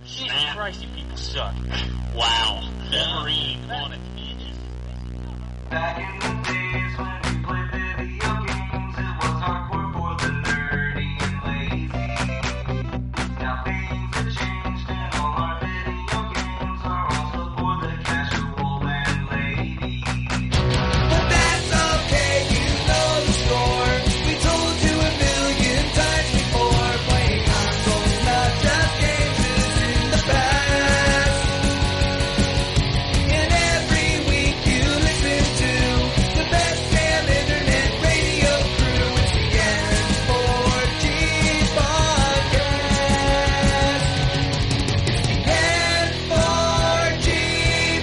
Jesus Christ, you people suck. Wow. Wolverine wanted to be in it. Back in the days when we played video games, it was hardcore for the nerdy and lazy. Now things have changed and all our video games are also for the casual and lady. But that's okay, you know the score. We told you a million times before. Playing consoles, not just games, is in the past. And every week you listen to the best damn internet radio crew. It's the N4G podcast. It's the N4G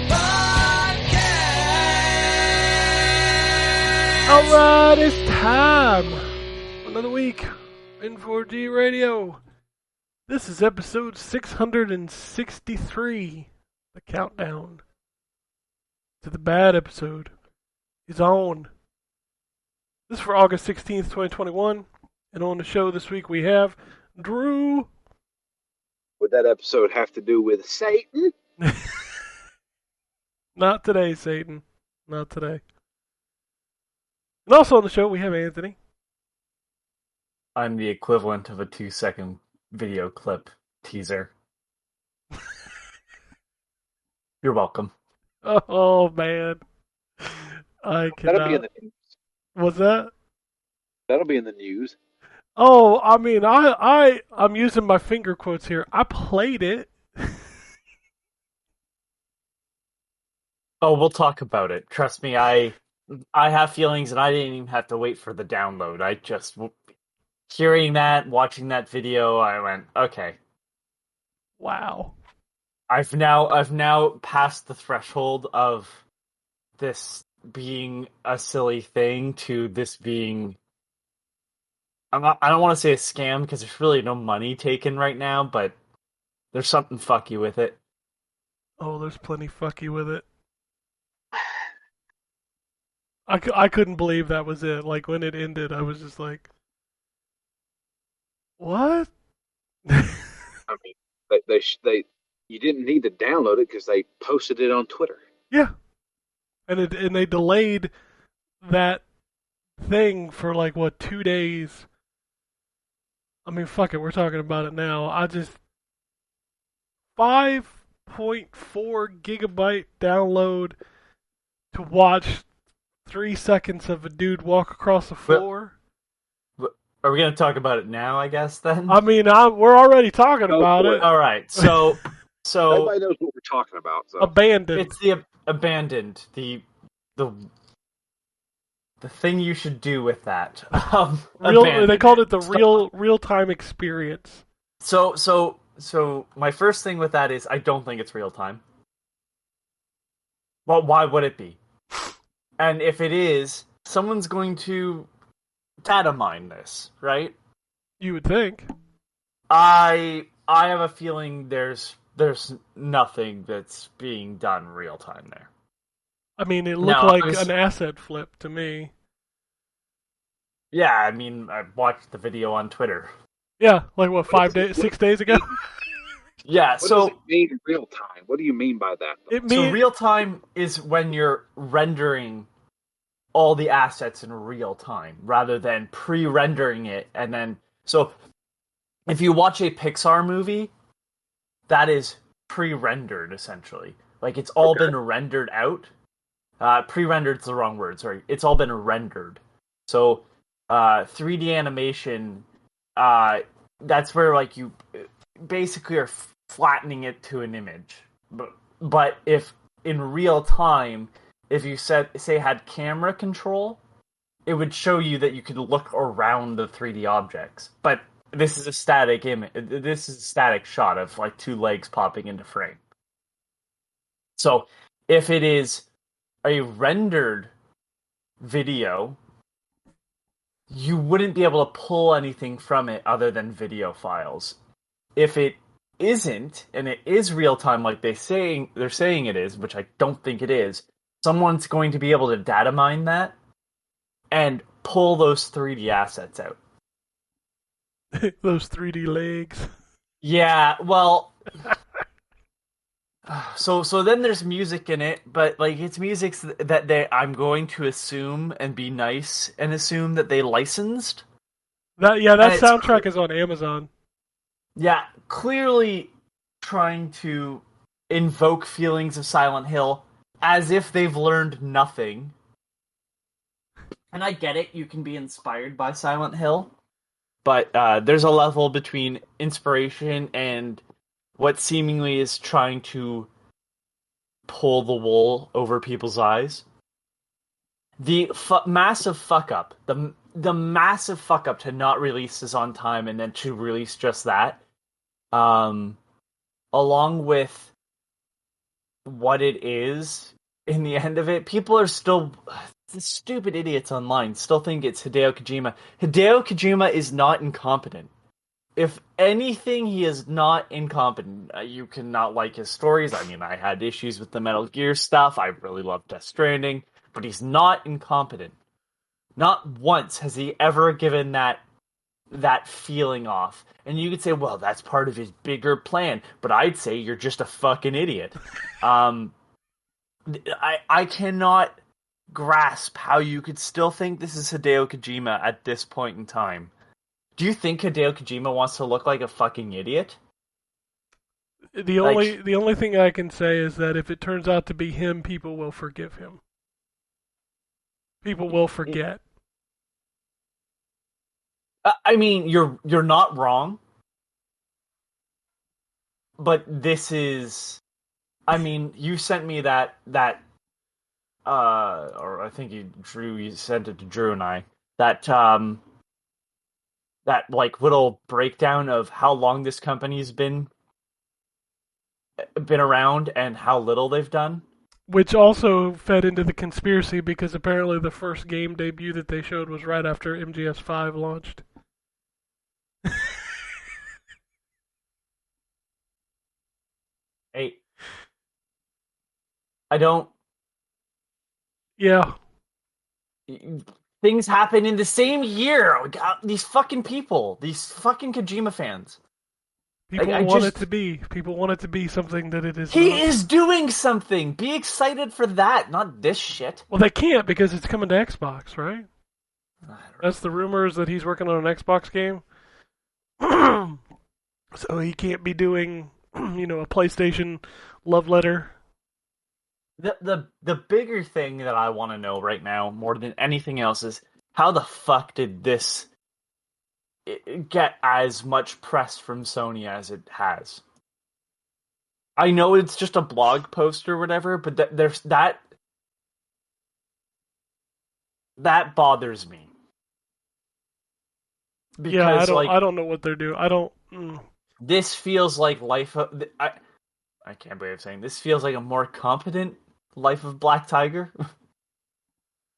podcast. Alright, it's time. Another week. N4G Radio. This is episode 663. The countdown to the bad episode is on. This is for August 16th, 2021. And on the show this week we have Drew. Would that episode have to do with Satan? Not today, Satan. Not today. And also on the show we have Anthony. I'm the equivalent of a 2-second video clip teaser. You're welcome. Oh man. I That'll be in cannot. the news. What's that? That'll be in the news. Oh, I mean, I'm using my finger quotes here. I played it. Oh, we'll talk about it. Trust me, I have feelings, and I didn't even have to wait for the download. I just hearing that, watching that video, I went, okay. Wow. I've now passed the threshold of this being a silly thing to this being. I don't want to say a scam because there's really no money taken right now, but there's something fucky with it. Oh, there's plenty fucky with it. I couldn't believe that was it. Like, when it ended, I was just like, what? I mean, they you didn't need to download it because they posted it on Twitter. Yeah. And they delayed that thing for like, what, 2 days? I mean, fuck it, we're talking about it now. 5.4 gigabyte download to watch 3 seconds of a dude walk across the floor. Are we going to talk about it now, I guess, then? I mean, we're already talking about it. All right, so Nobody knows what we're talking about. So. Abandoned. it's the abandoned, the thing you should do with that. They called it the real time experience. So my first thing with that is I don't think it's real time. Well, why would it be? And if it is, someone's going to data mine this, right? You would think. I have a feeling there's nothing that's being done real time there. I mean, it looked like an asset flip to me. Yeah, I mean, I watched the video on Twitter. Yeah, like what, 6 days ago? Yeah, What so does it mean real time? What do you mean by that? so real time is when you're rendering all the assets in real time rather than pre-rendering it and then. So if you watch a Pixar movie, that is pre-rendered essentially. Like it's all been rendered out. Pre-rendered's the wrong word. Sorry, it's all been rendered. So 3D animation, that's where like you basically are flattening it to an image. But if in real time, if you say had camera control, it would show you that you could look around the 3D objects. But this is a static image. This is a static shot of like two legs popping into frame. So if it is a rendered video, you wouldn't be able to pull anything from it other than video files. If it isn't, and it is real time like they're saying it is, which I don't think it is, someone's going to be able to data mine that and pull those 3D assets out. Those 3D legs. Yeah, well, So then there's music in it, but like it's music that I'm going to assume and be nice and assume that they licensed. That And it's soundtrack is on Amazon. yeah, clearly trying to invoke feelings of Silent Hill as if they've learned nothing. And I get it, you can be inspired by Silent Hill, but there's a level between inspiration and what seemingly is trying to pull the wool over people's eyes. The massive fuck up, the massive fuck up to not release this on time and then to release just that, along with what it is in the end of it, people are still the stupid idiots online still think it's Hideo Kojima. Hideo Kojima is not incompetent. If anything, he is not incompetent. You cannot like his stories. I mean, I had issues with the Metal Gear stuff. I really love Death Stranding, but he's not incompetent. Not once has he ever given that feeling off. And you could say, well, that's part of his bigger plan. But I'd say you're just a fucking idiot. I cannot grasp how you could still think this is Hideo Kojima at this point in time. Do you think Hideo Kojima wants to look like a fucking idiot? The only thing I can say is that if it turns out to be him, people will forgive him. People will forget. I mean, you're not wrong, but this is. I mean, you sent me that or I think you sent it to Drew and I that like little breakdown of how long this company's been around and how little they've done. Which also fed into the conspiracy because apparently the first game debut that they showed was right after MGS5 launched. Hey, I don't. Yeah. Things happen in the same year. These fucking people, these fucking Kojima fans. People want it to be something that it is He not. is doing something. Be excited for that, not this shit. Well, they can't because it's coming to Xbox, right? That's the rumors that he's working on an Xbox game. So he can't be doing, a PlayStation love letter. The bigger thing that I want to know right now, more than anything else, is how the fuck did this get as much press from Sony as it has? I know it's just a blog post or whatever, but there's that bothers me. Because, I don't know what they're doing. I don't. This feels like I can't believe I'm saying this feels like a more competent Life of Black Tiger.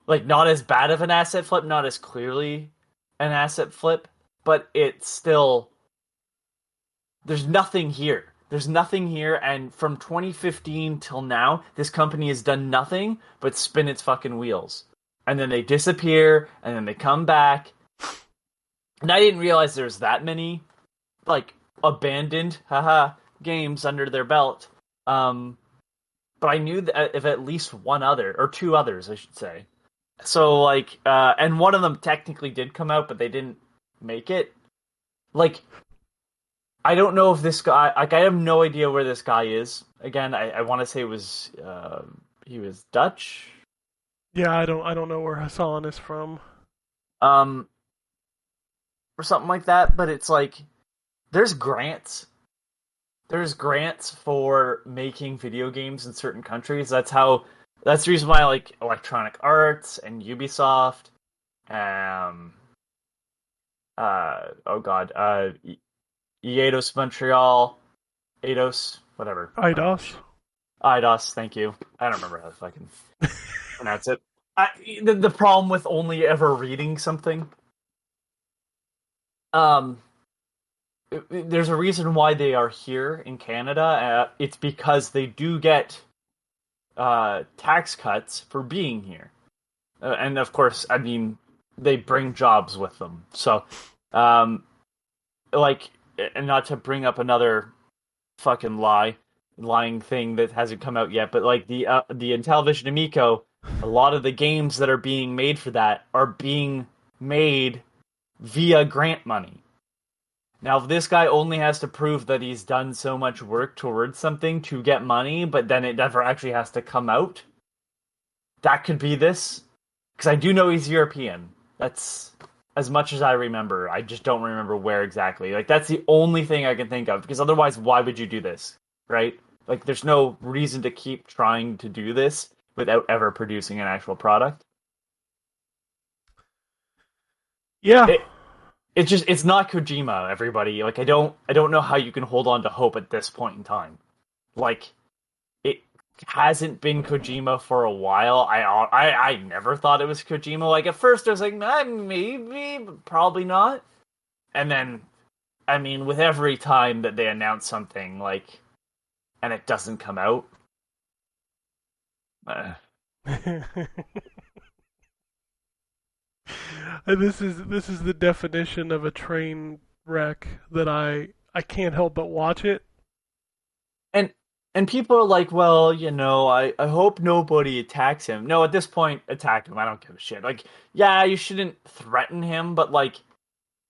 Like, not as bad of an asset flip, not as clearly an asset flip, but it's still. There's nothing here. There's nothing here, and from 2015 till now, this company has done nothing but spin its fucking wheels. And then they disappear, and then they come back. And I didn't realize there's that many, like, abandoned, games under their belt. But I knew of at least one other, or two others, I should say. So, like, and one of them technically did come out, but they didn't make it. Like, I don't know if this guy, like, I have no idea where this guy is. Again, I want to say he was Dutch. Yeah, I don't know where Hassan is from. Or something like that, but it's like, there's grants. There's grants for making video games in certain countries. That's the reason why I like Electronic Arts and Ubisoft. Eidos Montreal, whatever. Eidos, thank you. I don't remember how to fucking pronounce it. The problem with only ever reading something. There's a reason why they are here in Canada. It's because they do get tax cuts for being here. And of course, I mean, they bring jobs with them. So, and not to bring up another fucking lie, lying thing that hasn't come out yet, but like the Intellivision Amico, a lot of the games that are being made for that are being made via grant money. Now, if this guy only has to prove that he's done so much work towards something to get money, but then it never actually has to come out, that could be this. Because I do know he's European. That's as much as I remember. I just don't remember where exactly. Like, that's the only thing I can think of. Because otherwise, why would you do this? Right? Like, there's no reason to keep trying to do this without ever producing an actual product. Yeah. It's not Kojima, everybody. Like, I don't know how you can hold on to hope at this point in time. Like, it hasn't been Kojima for a while. I never thought it was Kojima. Like, at first I was like, maybe, but probably not. And then, I mean, with every time that they announce something, like, and it doesn't come out, And this is the definition of a train wreck that I can't help but watch it. and people are like, well, I hope nobody attacks him. No, at this point, attack him. I don't give a shit. Like, yeah, you shouldn't threaten him, but like,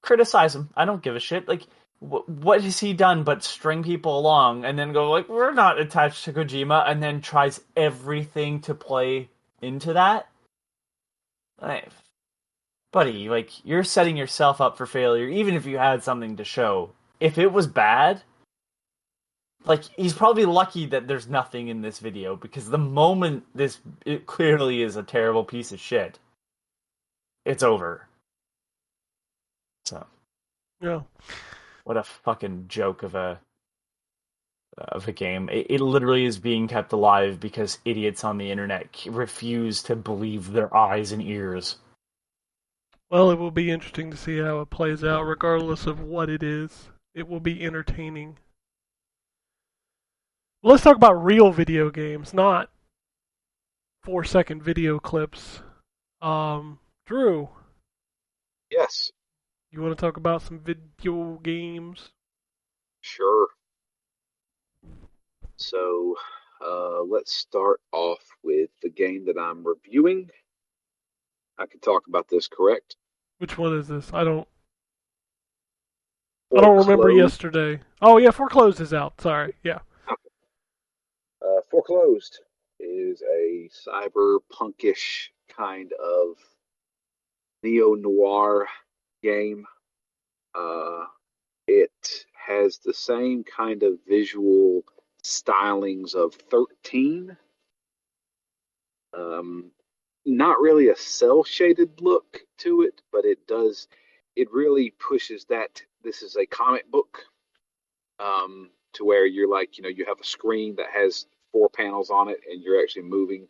criticize him. I don't give a shit. Like, what has he done but string people along and then go like, we're not attached to Kojima, and then tries everything to play into that? Like, buddy, like, you're setting yourself up for failure, even if you had something to show. If it was bad, like, he's probably lucky that there's nothing in this video, because the moment it clearly is a terrible piece of shit, it's over. So, Yeah. what a fucking joke of a game. It literally is being kept alive because idiots on the internet refuse to believe their eyes and ears. Well, it will be interesting to see how it plays out, regardless of what it is. It will be entertaining. Let's talk about real video games, not 4-second video clips. Drew, Yes, you want to talk about some video games? sure. So, let's start off with the game that I'm reviewing. I can talk about this, correct? Which one is this? I don't remember Foreclosed. yesterday. Oh yeah, Foreclosed is out. Sorry. Yeah. Foreclosed is a cyberpunkish kind of neo-noir game. It has the same kind of visual stylings of 13. Not really a cel-shaded look to it, but it really pushes that this is a comic book, to where you're like, you have a screen that has 4 panels on it, and you're actually moving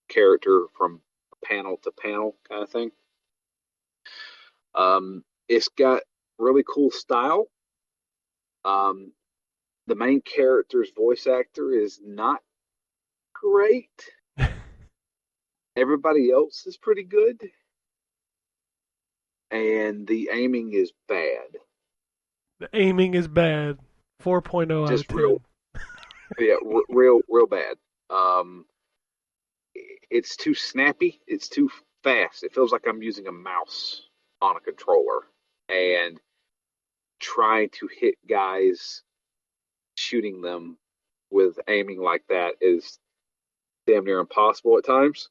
character from panel to panel kind of thing. It's got really cool style. The main character's voice actor is not great. Everybody else is pretty good. And the aiming is bad. The aiming is bad. 4.0 out of Just 10. real bad. It's too snappy. It's too fast. It feels like I'm using a mouse on a controller, and trying to hit guys, shooting them with aiming like that is damn near impossible at times.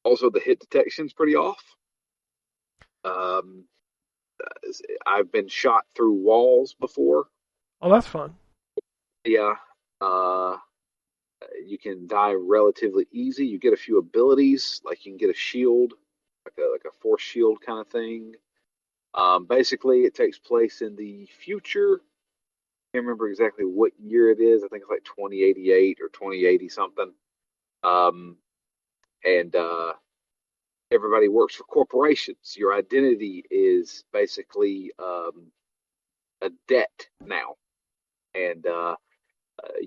Also, the hit detection's pretty off. Um, I've been shot through walls before. Oh, that's fun. Yeah. You can die relatively easy. You get a few abilities, like you can get a shield, like a force shield kind of thing. Basically, it takes place in the future. I can't remember exactly what year it is. I think it's like 2088 or 2080 something. And everybody works for corporations. Your identity is basically a debt now, and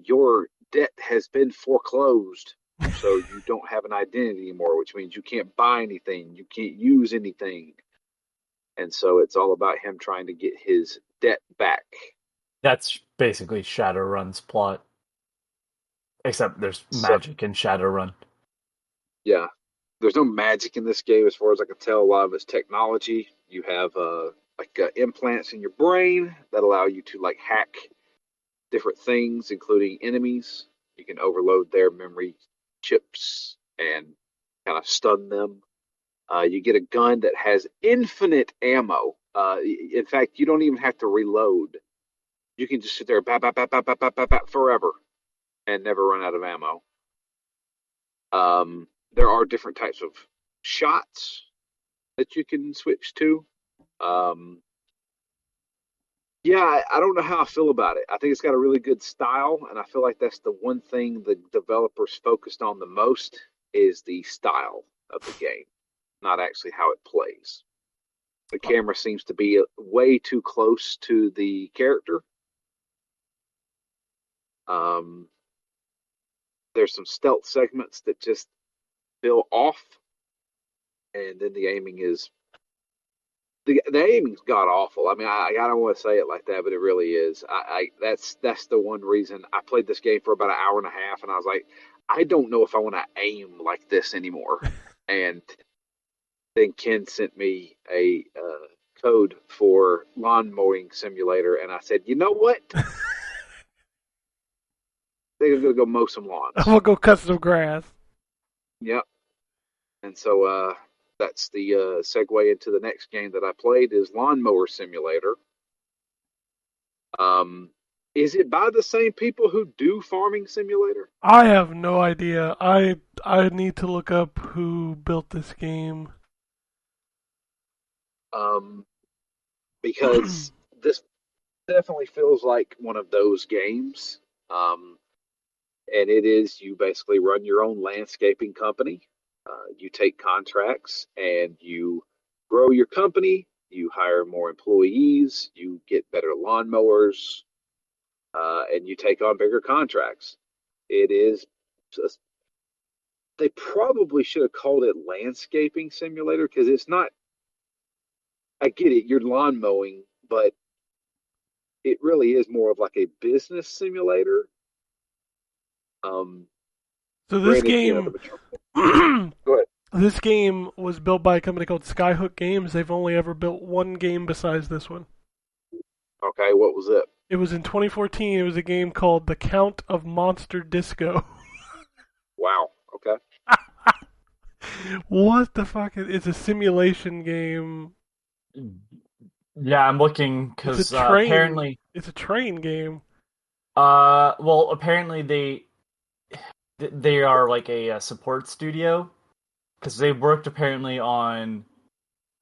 your debt has been foreclosed, so you don't have an identity anymore, which means you can't buy anything, you can't use anything, and so it's all about him trying to get his debt back. That's basically Shadowrun's plot. Except there's So magic in Shadowrun. yeah, there's no magic in this game as far as I can tell. A lot of it's technology. You have implants in your brain that allow you to like hack different things, including enemies. You can overload their memory chips and kind of stun them. You get a gun that has infinite ammo. In fact, you don't even have to reload. You can just sit there, bat, bat, bat, bat, bat, bat, bat, bat, forever and never run out of ammo. There are different types of shots that you can switch to. Um, yeah, I don't know how I feel about it. I think it's got a really good style, and I feel like that's the one thing the developers focused on the most is the style of the game, not actually how it plays. The camera seems to be way too close to the character. Um, there's some stealth segments that just feel off, and then the aiming is the aiming's god awful. I mean, I don't want to say it like that, but it really is. That's the one reason I played this game for about an hour and a half, and I was like, I don't know if I want to aim like this anymore. And then Ken sent me a code for lawn mowing simulator, and I said, you know what? They're gonna go mow some lawns. I'm gonna go cut some grass. Yep. And so that's the segue into the next game that I played is Lawnmower Simulator. Is it by the same people who do Farming Simulator? I have no idea. I need to look up who built this game. Because this definitely feels like one of those games. And it is you basically run your own landscaping company. You take contracts and you grow your company. You hire more employees. You get better lawnmowers, and you take on bigger contracts. It is. They probably should have called it landscaping simulator because it's not. I get it, you're lawn mowing, but it really is more of like a business simulator. So this Granted, game, go ahead. this game was built by a company called Skyhook Games. They've only ever built one game besides this one. Okay, what was it? It was in 2014. It was a game called The Count of Monster Disco. Wow. Okay. What the fuck? It's a simulation game. Yeah, I'm looking It's because a train. apparently, It's a train game. well, apparently they are like a support studio because they worked apparently on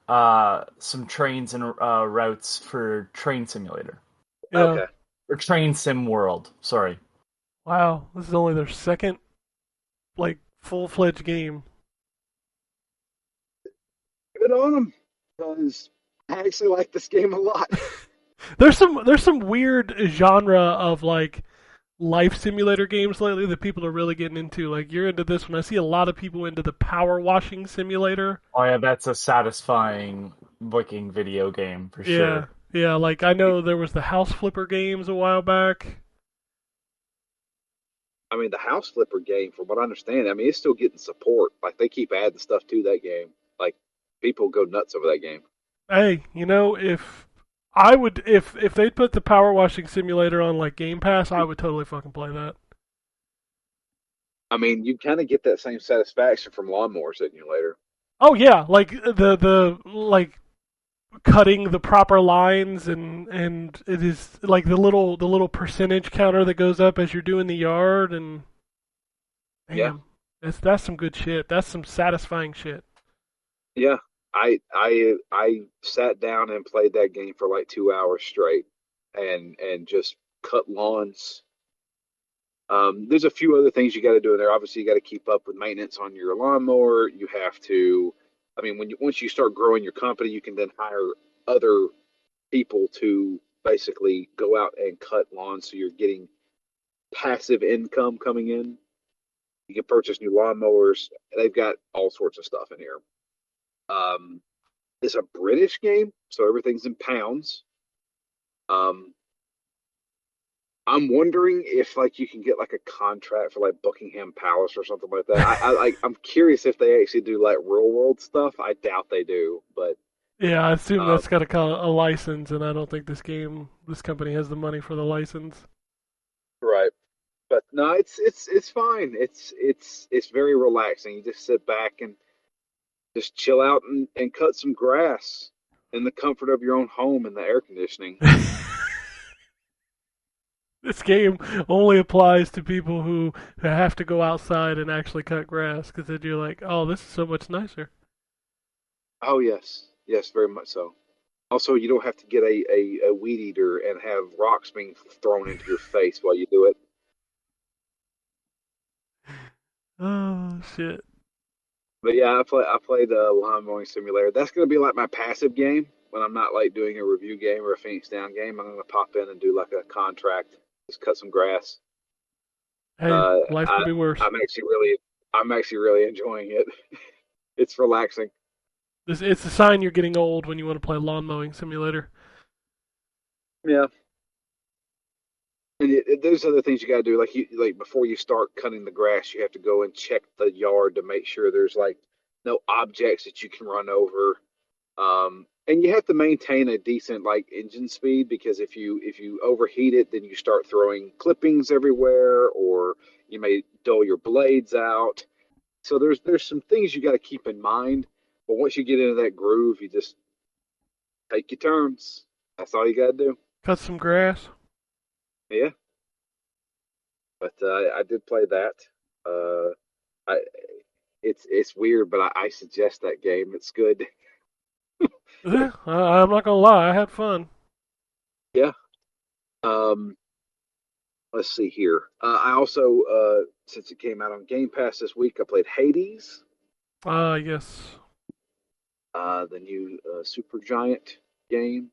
some trains and routes for Train Simulator Yeah. Okay. or Train Sim World. Sorry. Wow. This is only their second, like, full-fledged game. Good on them because I actually like this game a lot. There's some weird genre of like life simulator games lately that people are really getting into. Like you're into this one. I see a lot of people into the power washing simulator. Oh yeah, that's a satisfying looking video game for Yeah. sure. Yeah, like I know there was the house flipper games a while back. I mean, the House Flipper game, from what I understand, I mean, it's still getting support. Like they keep adding stuff to that game. Like people go nuts over that game. Hey, if they put the power washing simulator on like Game Pass, I would totally fucking play that. I mean, you kind of get that same satisfaction from Lawnmower Simulator. Oh yeah, like the like cutting the proper lines and it is like the little percentage counter that goes up as you're doing the yard and damn, Yeah. that's some good shit. That's some satisfying shit. Yeah, I sat down and played that game for like 2 hours straight, and just cut lawns. There's a few other things you got to do in there. Obviously, you got to keep up with maintenance on your lawnmower. You have to. I mean, once you start growing your company, you can then hire other people to basically go out and cut lawns, so you're getting passive income coming in. You can purchase new lawnmowers. They've got all sorts of stuff in here. Um, it's a British game, so everything's in pounds. Um, I'm wondering if like you can get like a contract for like Buckingham Palace or something like that. I'm curious if they actually do like real world stuff. I doubt they do, but Yeah, I assume um, that's got a license, and I don't think this company has the money for the license. right. But no, it's fine. It's very relaxing. You just sit back and just chill out and cut some grass in the comfort of your own home and the air conditioning. This game only applies to people who have to go outside and actually cut grass, because then you're like, oh, this is so much nicer. Oh yes, yes, very much so. Also, you don't have to get a weed eater and have rocks being thrown into your face while you do it. Oh shit. But yeah, I played Lawn Mowing Simulator. That's gonna be like my passive game when I'm not like doing a review game or a Phoenix Down game. I'm gonna pop in and do like a contract, just cut some grass. Hey, Uh, life could I be worse. I'm actually really enjoying it. It's relaxing. It's a sign you're getting old when you want to play lawn mowing simulator. Yeah, and there's other things you gotta do. Like before you start cutting the grass, you have to go and check the yard to make sure there's like no objects that you can run over. And you have to maintain a decent like engine speed because if you overheat it, then you start throwing clippings everywhere, or you may dull your blades out. So there's some things you got to keep in mind. But once you get into that groove, you just take your turns. That's all you got to do. Cut some grass. Yeah. But I did play that. Uh, I it's weird, but I suggest that game. It's good. Yeah, I'm not gonna lie, I had fun. Yeah. Um, let's see here. I also, since it came out on Game Pass this week, I played Hades, Ah, yes. the new Supergiant game.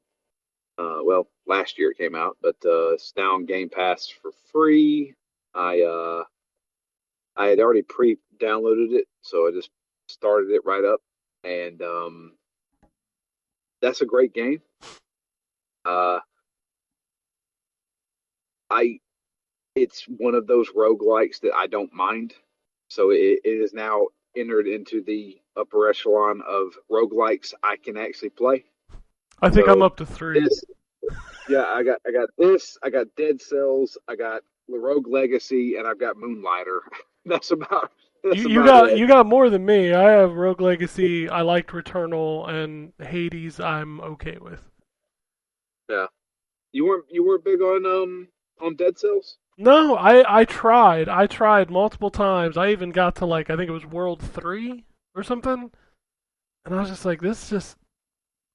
Well, last year it came out, but it's now on Game Pass for free. I uh, I had already pre-downloaded it, so I just started it right up, and that's a great game. Uh, I It's one of those roguelikes that I don't mind. So it is now entered into the upper echelon of roguelikes I can actually play. I think I'm So up to 3. this, yeah, I got this, I got Dead Cells, I got the Rogue Legacy, and I've got Moonlighter. That's about You that's you about got it. you got more than me. I have Rogue Legacy. I liked Returnal, and Hades. I'm okay with. Yeah. You weren't big on Dead Cells? No, I tried. I tried multiple times. I even got to like I think it was World 3 or something, and I was just like, this just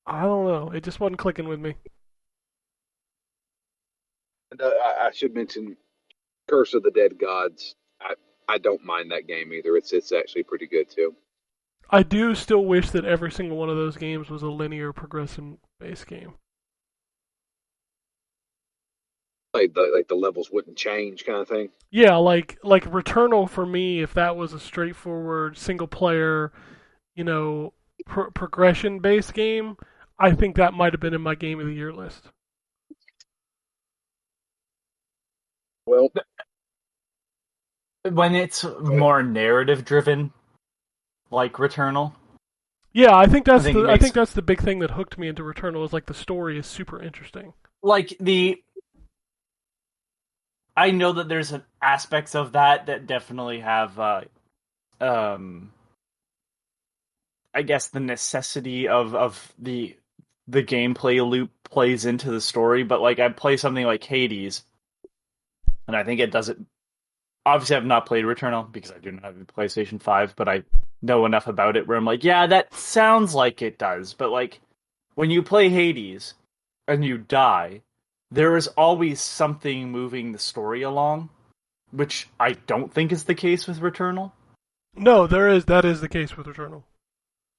I don't know. It just wasn't clicking with me. And I should mention Curse of the Dead Gods. I don't mind that game either. It's actually pretty good too. I do still wish that every single one of those games was a linear progression based game. Like the levels wouldn't change kind of thing. Yeah, like Returnal for me, if that was a straightforward single player, progression based game, I think that might have been in my game of the year list. Well, When it's more narrative driven, like Returnal, Yeah, I think I that's think it the I makes think that's the big thing that hooked me into Returnal is like the story is super interesting. like the. I know that there's aspects of that definitely have, um, I guess the necessity of the gameplay loop plays into the story. But like I play something like Hades, and I think it does it. Obviously, I've not played Returnal because I do not have a PlayStation 5, but I know enough about it where I'm like, yeah, that sounds like it does. But like when you play Hades and you die, there is always something moving the story along, which I don't think is the case with Returnal. No, that is the case with Returnal.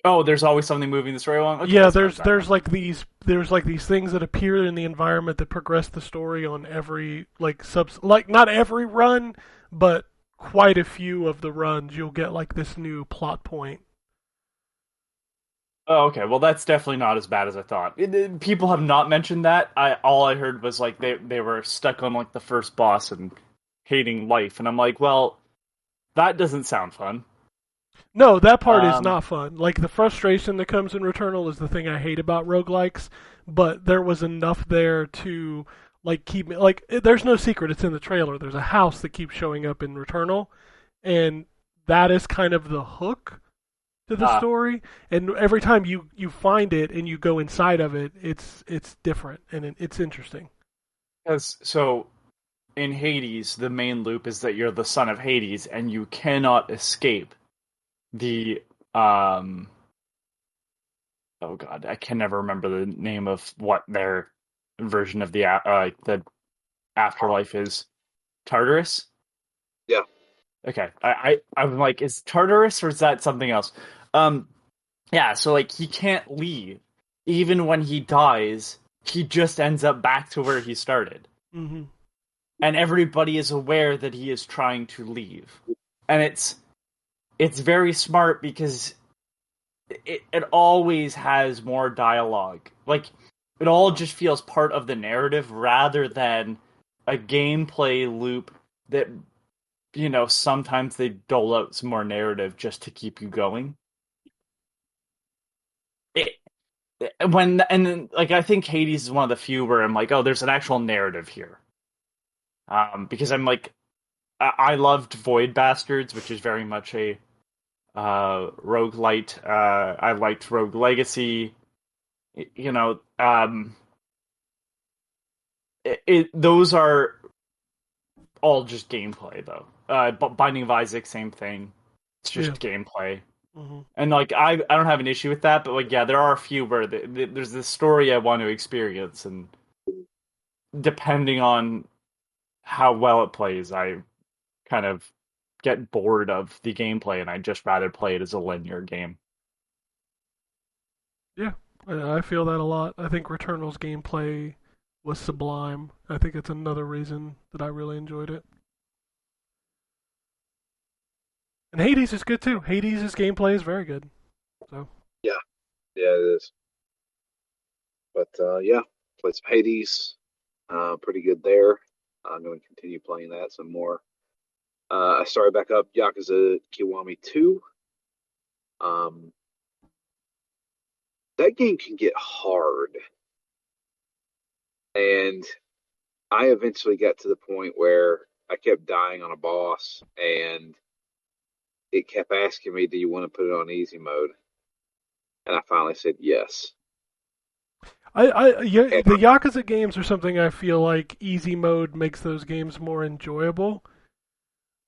Oh, there's always something moving the story along. Okay, Yeah, that's what I'm talking there's about. like these things that appear in the environment that progress the story on every like not every run, but quite a few of the runs you'll get like this new plot point. Oh, okay. Well, that's definitely not as bad as I thought. People have not mentioned that. All I heard was like they were stuck on like the first boss and hating life, and I'm like, well, that doesn't sound fun. No, that part is Um, not fun. Like the frustration that comes in Returnal is the thing I hate about roguelikes, but there was enough there to like keep me like there's no secret, it's in the trailer. There's a house that keeps showing up in Returnal, and that is kind of the hook to the uh, story. And every time you find it and you go inside of it, it's different and it's interesting. Because so in Hades, the main loop is that you're the son of Hades, and you cannot escape the oh god, I can never remember the name of what their version of the afterlife is. Tartarus? Yeah. Okay. I'm like, is Tartarus or is that something else? Um yeah, so like he can't leave. Even when he dies, he just ends up back to where he started. Hmm. And everybody is aware that he is trying to leave. And it's very smart because it always has more dialogue. Like it all just feels part of the narrative rather than a gameplay loop that sometimes they dole out some more narrative just to keep you going. It, and then, like I think Hades is one of the few where I'm like, oh, there's an actual narrative here. Because I'm like, I loved Void Bastards, which is very much a roguelite. I liked Rogue Legacy. You know, those are all just gameplay though. But Binding of Isaac, same thing. It's Yeah. just gameplay. Hmm. And like I don't have an issue with that, but like yeah, there are a few where there's this story I want to experience, and depending on how well it plays, I kind of get bored of the gameplay, and I just rather play it as a linear game. Yeah, I feel that a lot. I think Returnal's gameplay was sublime. I think it's another reason that I really enjoyed it. And Hades is good too. Hades' gameplay is very good. So Yeah. Yeah, it is. But yeah, played some Hades. Pretty good there. I'm going to continue playing that some more. I started back up Yakuza Kiwami 2. Um, that game can get hard. And I eventually got to the point where I kept dying on a boss, and it kept asking me, "Do you want to put it on easy mode?" And I finally said yes. yeah, And the Yakuza games are something I feel like easy mode makes those games more enjoyable,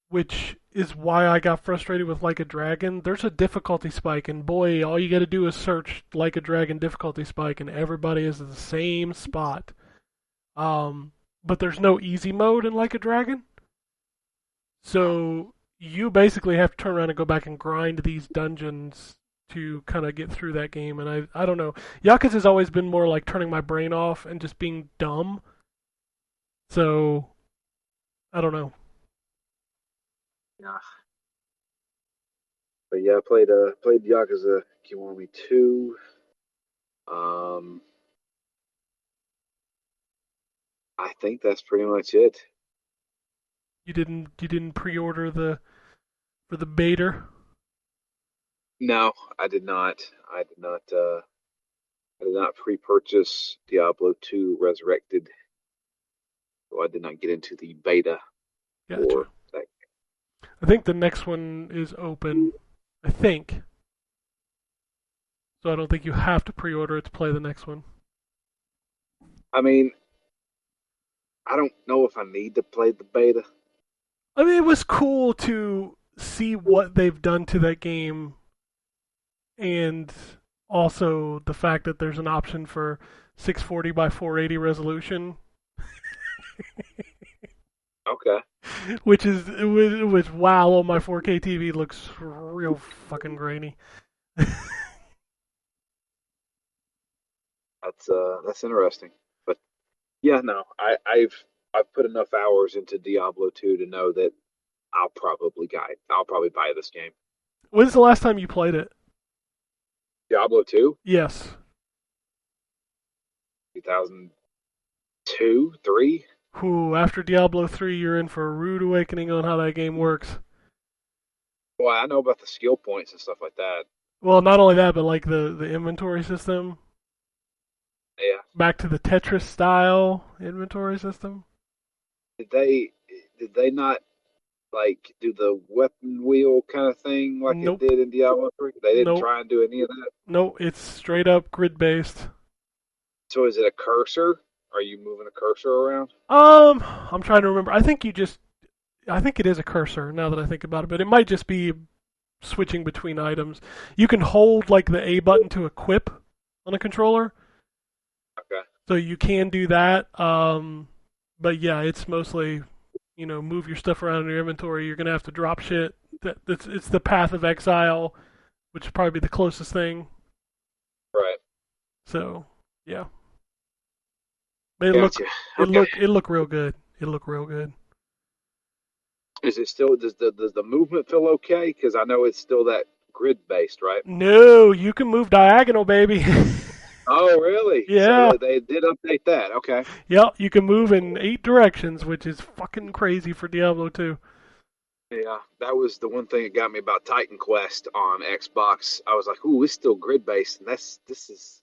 which is why I got frustrated with Like a Dragon. There's a difficulty spike, and boy, all you got to do is search Like a Dragon difficulty spike, and everybody is at the same spot. Um, but there's no easy mode in Like a Dragon. So you basically have to turn around and go back and grind these dungeons to kind of get through that game. And I don't know. Yakuza has always been more like turning my brain off and just being dumb. So I don't know. yeah, but yeah, I played Yakuza Kiwami 2. Um, I think that's pretty much it. You didn't pre-order the for the beta. No, I did not. I did not. I did not pre-purchase Diablo 2 Resurrected, so I did not get into the beta Gotcha. for that. I think the next one is open. I think. So I don't think you have to pre-order it to play the next one. I mean, I don't know if I need to play the beta. I mean, it was cool to see what they've done to that game, and also the fact that there's an option for 640 by 480 resolution, Okay. which wow, on my 4K TV looks real fucking grainy. That's interesting. But yeah, no, I've put enough hours into Diablo 2 to know that I'll probably buy this game. When's the last time you played it? Diablo 2, Yes. 2002, 3. Who after Diablo 3, you're in for a rude awakening on how that game works. Well, I know about the skill points and stuff like that. Well, not only that, but like the inventory system, Yeah. back to the Tetris style inventory system. Did they did they not like do the weapon wheel kind of thing like it Nope. did in Diablo 3? They didn't Nope. try and do any of that. Nope. It's straight up grid based. So is it a cursor? Are you moving a cursor around? I'm trying to remember. I think it is a cursor now that I think about it, but it might just be switching between items. You can hold like the A button to equip on a controller, Okay. so you can do that. But yeah, it's mostly move your stuff around in your inventory. You're gonna have to drop shit. It's the Path of Exile, which would probably be the closest thing. Right. So yeah, but Gotcha. it Okay. look real good. It look real good. Is it still does the movement feel okay? Because I know it's still that grid based, right? No, you can move diagonal, baby. Oh, really? So Yeah. they did update that. Okay. Yep, you can move in 8 directions, which is fucking crazy for Diablo 2. Yeah, that was the one thing that got me about Titan Quest on Xbox. I was like, "Ooh, it's still grid based, and this is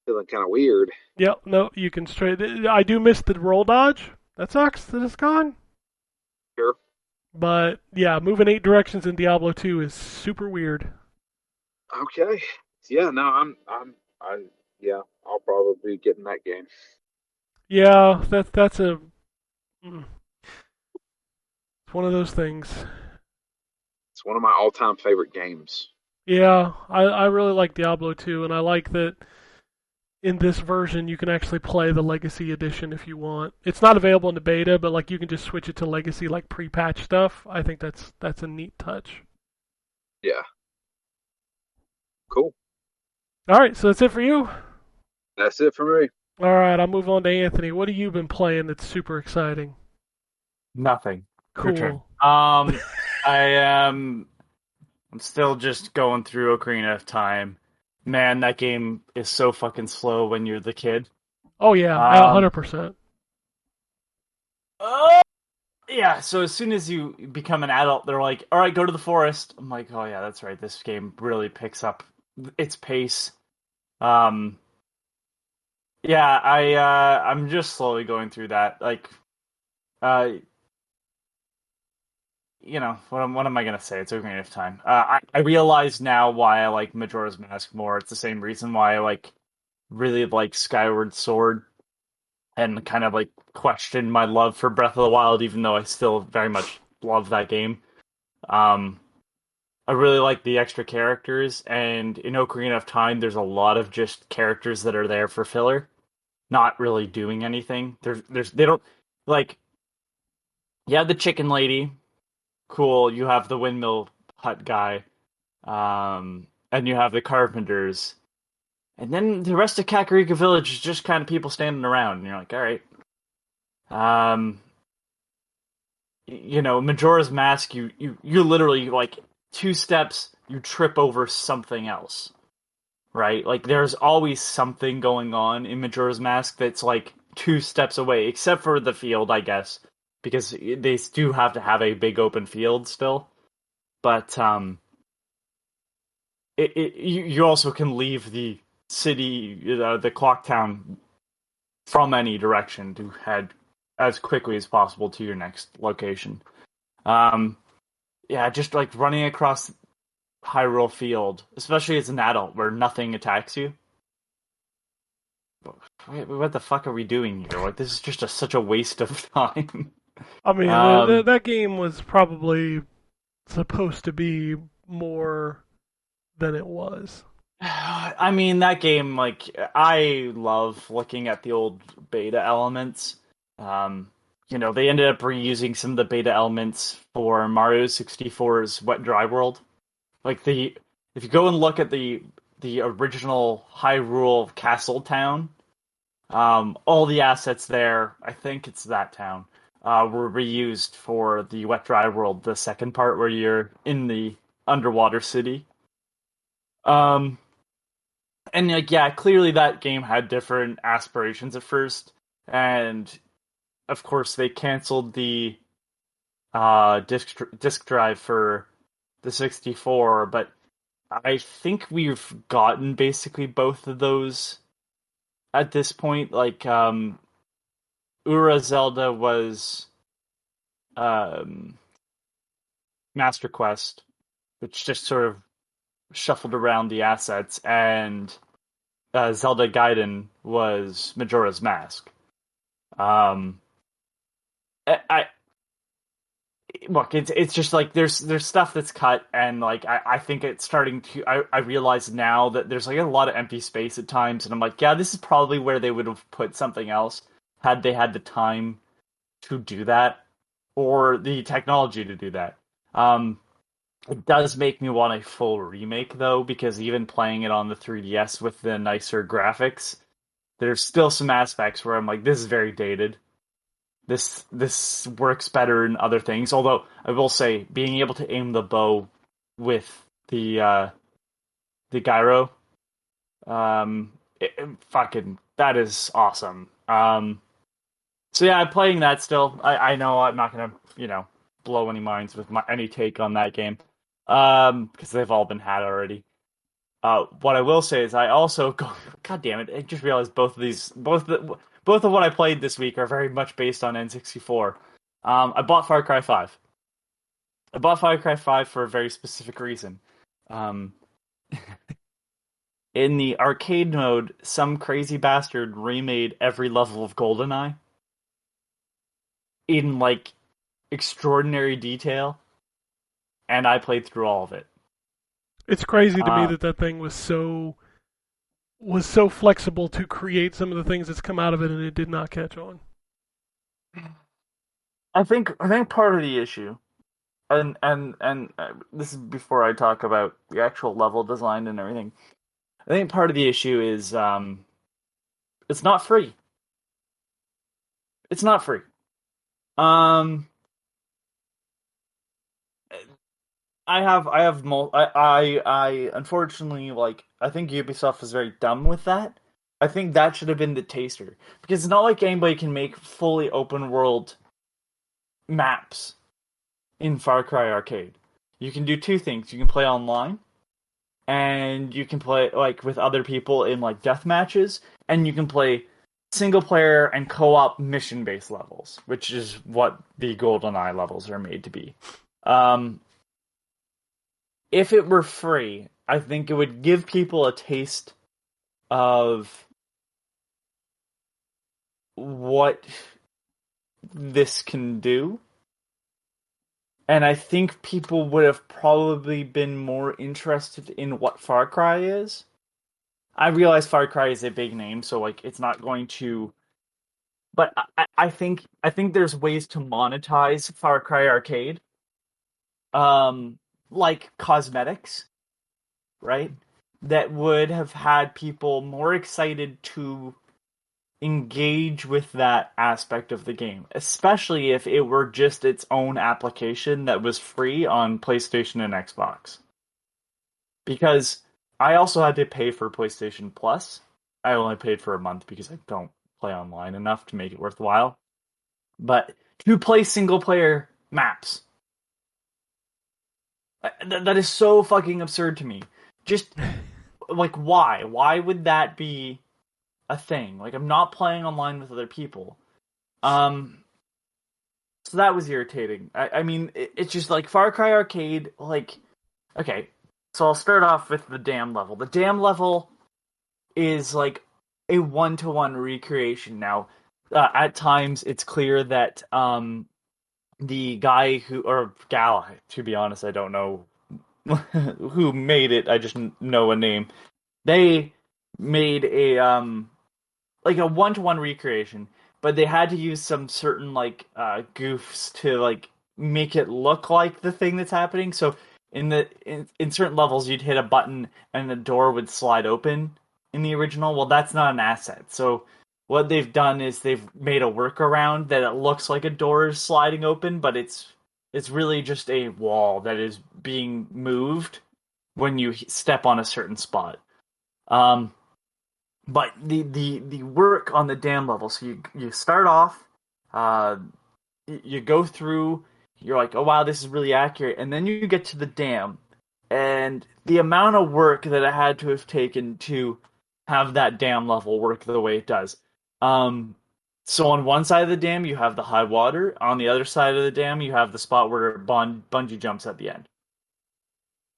feeling kind of weird." Yep, no, you can straight. I do miss the roll dodge. That sucks that it's gone. Sure. But yeah, moving 8 directions in Diablo 2 is super weird. Okay. Yeah. No, I. Yeah, I'll probably be getting that game. Yeah, that's a. Mm, it's one of those things. It's one of my all-time favorite games. Yeah, I really like Diablo 2, and I like that in this version you can actually play the Legacy Edition if you want. It's not available in the beta, but like you can just switch it to Legacy like pre-patch stuff. I think that's a neat touch. Yeah. Cool. All right, so that's it for you. That's it for me. All right, I'll move on to Anthony. What have you been playing that's super exciting? Nothing. Your turn. Cool. I'm still just going through Ocarina of Time. Man, that game is so fucking slow when you're the kid. Oh yeah, Um, 100%. oh, yeah, so as soon as you become an adult, they're like, all right, go to the forest. I'm like, oh yeah, that's right. This game really picks up its pace. Um, yeah, I'm just slowly going through that. Like, uh, what am I gonna say? It's Ocarina of Time. I realize now why I like Majora's Mask more. It's the same reason why I really like Skyward Sword and kind of like question my love for Breath of the Wild, even though I still very much love that game. Um, I really like the extra characters, and in Ocarina of Time, there's a lot of just characters that are there for filler, not really doing anything. They don't like. You have the chicken lady, cool. You have the windmill hut guy, and you have the carpenters, and then the rest of Kakariko Village is just kind of people standing around, and you're like, all right. Um, Majora's Mask, you literally like 2 steps, you trip over something else, right? Like there's always something going on in Majora's Mask that's like 2 steps away, except for the field, I guess, because they do have to have a big open field still. But you also can leave the city, the clock town, from any direction to head as quickly as possible to your next location. Um, yeah, just like running across Hyrule Field, especially as an adult where nothing attacks you. What the fuck are we doing here? Like, this is just such a waste of time. I mean, um, that game was probably supposed to be more than it was. I mean, that game, like, I love looking at the old beta elements. Um, they ended up reusing some of the beta elements for Mario 64's Wet Dry World. Like if you go and look at the original Hyrule Castle town, all the assets there, I think it's that town, were reused for the Wet Dry World, the second part where you're in the underwater city. Um, And like, yeah, clearly that game had different aspirations at first, and of course they canceled the disc drive for the 64, but I think we've gotten basically both of those at this point. Like, Ura Zelda was um, Master Quest, which just sort of shuffled around the assets, and Zelda Gaiden was Majora's Mask. Um, I look, it's just like there's stuff that's cut, and like I think it's starting to. I realize now that there's like a lot of empty space at times, and I'm like, yeah, this is probably where they would have put something else had they had the time to do that or the technology to do that. It does make me want a full remake though, because even playing it on the 3DS with the nicer graphics, there's still some aspects where I'm like, this is very dated. This works better in other things. Although I will say, being able to aim the bow with the gyro, fucking that is awesome. So yeah, I'm playing that still. I know I'm not gonna blow any minds with any take on that game, because they've all been had already. What I will say is I also God damn it! I just realized both of what I played this week are very much based on N64. I bought Far Cry 5. I bought Far Cry 5 for a very specific reason. In the arcade mode, some crazy bastard remade every level of GoldenEye in like extraordinary detail, and I played through all of it. It's crazy to me that thing was so flexible to create some of the things that's come out of it, and it did not catch on. I think part of the issue, and this is before I talk about the actual level design and everything. I think part of the issue is it's not free. It's not free. I unfortunately, like, I think Ubisoft is very dumb with that. I think that should have been the taster, because it's not like anybody can make fully open world maps in Far Cry Arcade. You can do two things. You can play online, and you can play like with other people in like death matches, and you can play single player and co-op mission based levels, which is what the GoldenEye levels are made to be. If it were free, I think it would give people a taste of what this can do. And I think people would have probably been more interested in what Far Cry is. I realize Far Cry is a big name, so like it's not going to. But I think there's ways to monetize Far Cry Arcade, like cosmetics, right? That would have had people more excited to engage with that aspect of the game, especially if it were just its own application that was free on PlayStation and Xbox. Because I also had to pay for PlayStation Plus. I only paid for a month because I don't play online enough to make it worthwhile. But to play single player maps, that is so fucking absurd to me. Just like, why? Why would that be a thing? Like, I'm not playing online with other people. So that was irritating. I mean, it's just like Far Cry Arcade. Like, okay, so I'll start off with the dam level. The dam level is like a 1-to-1 recreation. Now, at times it's clear that the guy or gal, to be honest, I don't know who made it. I just know a name. They made a like a 1-to-1 recreation, but they had to use some certain like goofs to like make it look like the thing that's happening. So in certain levels, you'd hit a button and the door would slide open in the original. Well, that's not an asset. So what they've done is they've made a workaround that it looks like a door is sliding open, but it's really just a wall that is being moved when you step on a certain spot. But the work on the dam level, so you start off, you go through, you're like, oh wow, this is really accurate, and then you get to the dam, and the amount of work that it had to have taken to have that dam level work the way it does. So on one side of the dam, you have the high water. On the other side of the dam, you have the spot where bungee jumps at the end.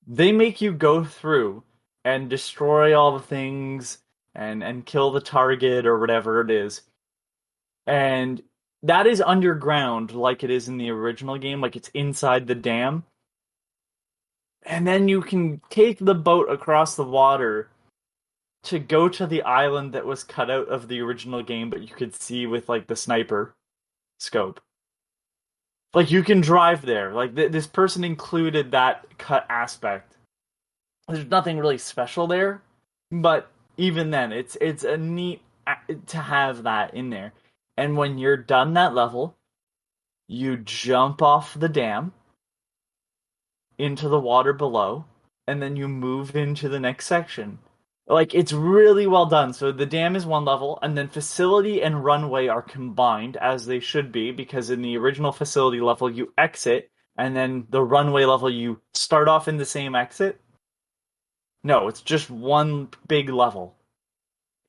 They make you go through and destroy all the things and kill the target or whatever it is. And that is underground like it is in the original game, like it's inside the dam. And then you can take the boat across the water to go to the island that was cut out of the original game, but you could see with like the sniper scope. Like you can drive there. Like this person included that cut aspect. There's nothing really special there, but even then, it's a neat to have that in there. And when you're done that level, you jump off the dam into the water below, and then you move into the next section. Like, it's really well done. So the dam is one level, and then facility and runway are combined, as they should be, because in the original facility level, you exit, and then the runway level, you start off in the same exit. No, it's just one big level.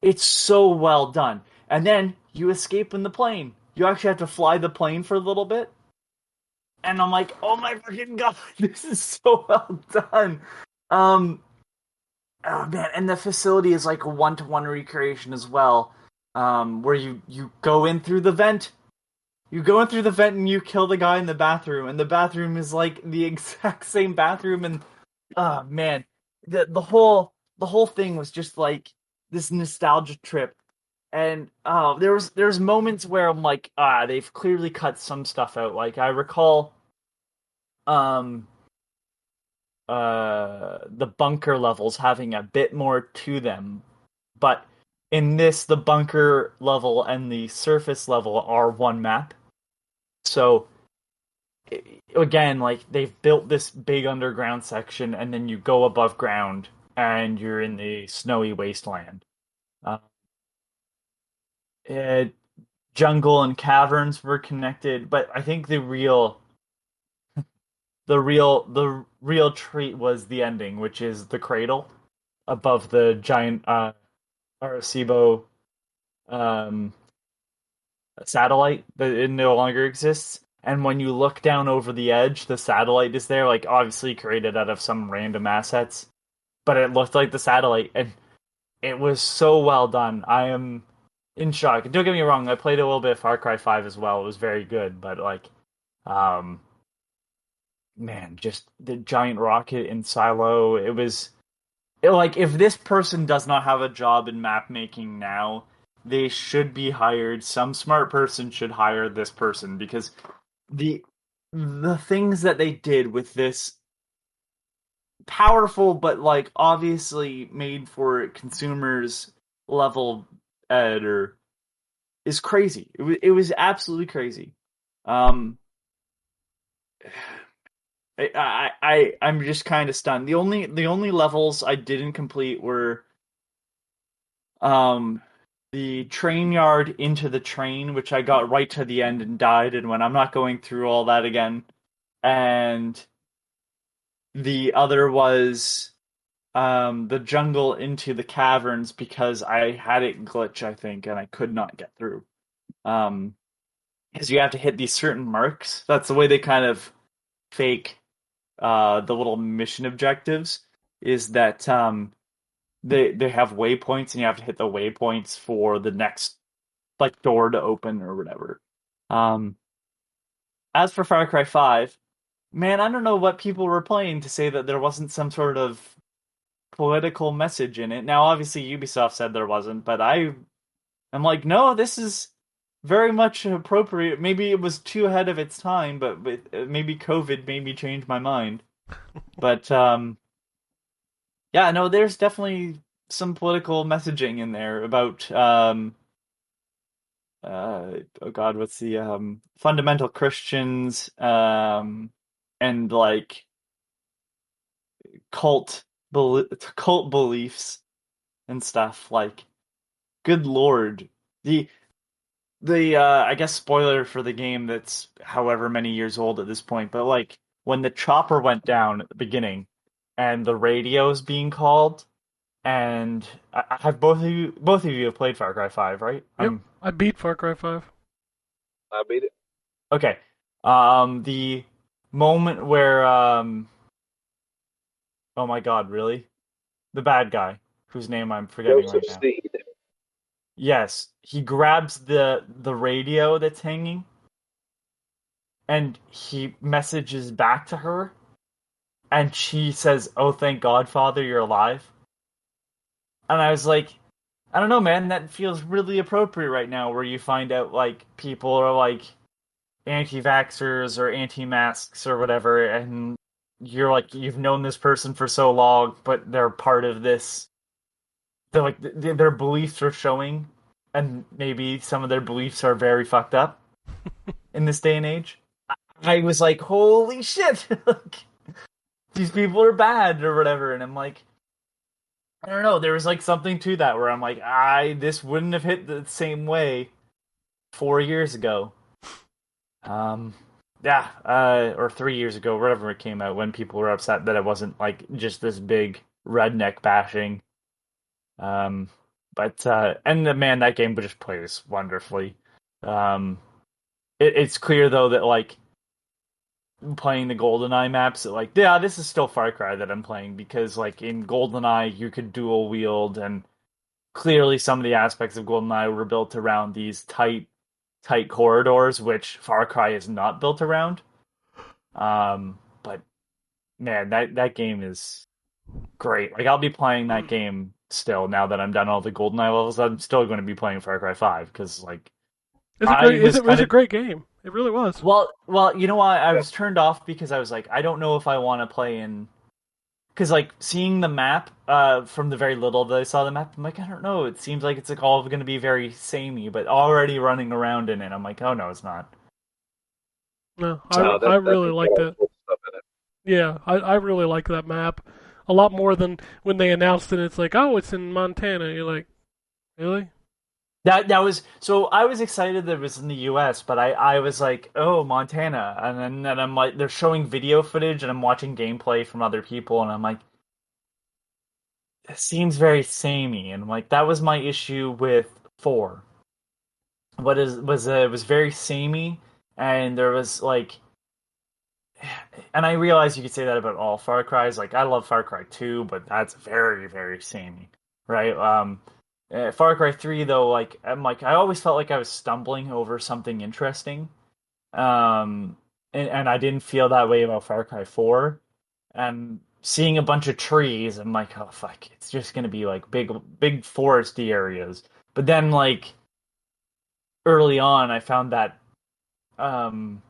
It's so well done. And then you escape in the plane. You actually have to fly the plane for a little bit. And I'm like, oh my fucking god, this is so well done. Oh man, and the facility is like a one-to-one recreation as well, where you go in through the vent. You go in through the vent and you kill the guy in the bathroom, and the bathroom is like the exact same bathroom. And oh man, the whole thing was just like this nostalgia trip. And there's moments where I'm like, they've clearly cut some stuff out. Like I recall, the bunker levels having a bit more to them, but in this, the bunker level and the surface level are one map. So again, like they've built this big underground section, and then you go above ground, and you're in the snowy wasteland. Uh, Jungle and caverns were connected, but I think the real treat was the ending, which is the cradle above the giant Arecibo um, satellite that it no longer exists. And when you look down over the edge, the satellite is there, like obviously created out of some random assets, but it looked like the satellite, and it was so well done. I am in shock. Don't get me wrong, I played a little bit of Far Cry 5 as well. It was very good, but like, um, man, just the giant rocket in Silo. Like, if this person does not have a job in map making now, they should be hired. Some smart person should hire this person, because the things that they did with this powerful but like obviously made for consumers level editor is crazy. It was absolutely crazy. Um, I'm just kind of stunned. The only levels I didn't complete were the train yard into the train, which I got right to the end and died, and when I'm not going through all that again. And the other was the jungle into the caverns, because I had it glitch, I think, and I could not get through. Because you have to hit these certain marks. That's the way they kind of fake the little mission objectives, is that they have waypoints, and you have to hit the waypoints for the next like door to open or whatever. As for Far Cry 5, man, I don't know what people were playing to say that there wasn't some sort of political message in it. Now, obviously, Ubisoft said there wasn't, but I'm like, no, this is very much appropriate. Maybe it was too ahead of its time, but maybe COVID made me change my mind. But yeah, no, there's definitely some political messaging in there about oh god, what's the fundamental Christians and like cult cult beliefs and stuff. Like, good lord. The I guess spoiler for the game that's however many years old at this point, but like when the chopper went down at the beginning and the radio's being called, and have both of you have played Far Cry 5, right? Yep, I beat Far Cry 5. I beat it. Okay. The moment where oh my god, really? The bad guy, whose name I'm forgetting right Joseph now. Sneed. Yes, he grabs the radio that's hanging and he messages back to her and she says, "Oh, thank God, Father, you're alive." And I was like, I don't know, man, that feels really appropriate right now where you find out like people are like anti-vaxxers or anti-masks or whatever, and you're like you've known this person for so long, but they're part of this. They're like their beliefs are showing, and maybe some of their beliefs are very fucked up in this day and age. I was like, holy shit, like, these people are bad or whatever, and I'm like, I don't know. There was like something to that where I'm like, this wouldn't have hit the same way 4 years ago. Yeah, or 3 years ago, whatever it came out, when people were upset that it wasn't like just this big redneck bashing. But and the man, that game just plays wonderfully. It's clear though that like playing the GoldenEye maps, that like yeah, this is still Far Cry that I'm playing because like in GoldenEye you could dual wield, and clearly some of the aspects of GoldenEye were built around these tight corridors, which Far Cry is not built around. But man, that game is great. Like I'll be playing that game still now that I'm done all the GoldenEye levels. I'm still going to be playing Far Cry 5 because like It's a I great. was It was kind a of great game. It really was. well, you know what? I was turned off because I was like, I don't know if I want to play in because like seeing the map from the very little that I saw the map, I'm like, I don't know. It seems like it's like all going to be very samey, but already running around in it, I'm like, oh no, it's not. No, So I That really thing's like got all that. sorts of stuff in it. Yeah, I really like that map a lot more than when they announced it. It's like, oh, it's in Montana. You're like, really? that was so I was excited that it was in the US, but I was like, oh, Montana, and then I'm like, they're showing video footage, and I'm watching gameplay from other people, and I'm like, it seems very samey, and like that was my issue with 4. What is was it was very samey, and there was like, and I realize you could say that about all Far Cries. Like I love Far Cry 2, but that's very very samey, right? Far Cry 3 though, like I'm like I always felt like I was stumbling over something interesting. And I didn't feel that way about Far Cry 4. And seeing a bunch of trees, I'm like, oh fuck, it's just gonna be like big foresty areas. But then like early on I found that um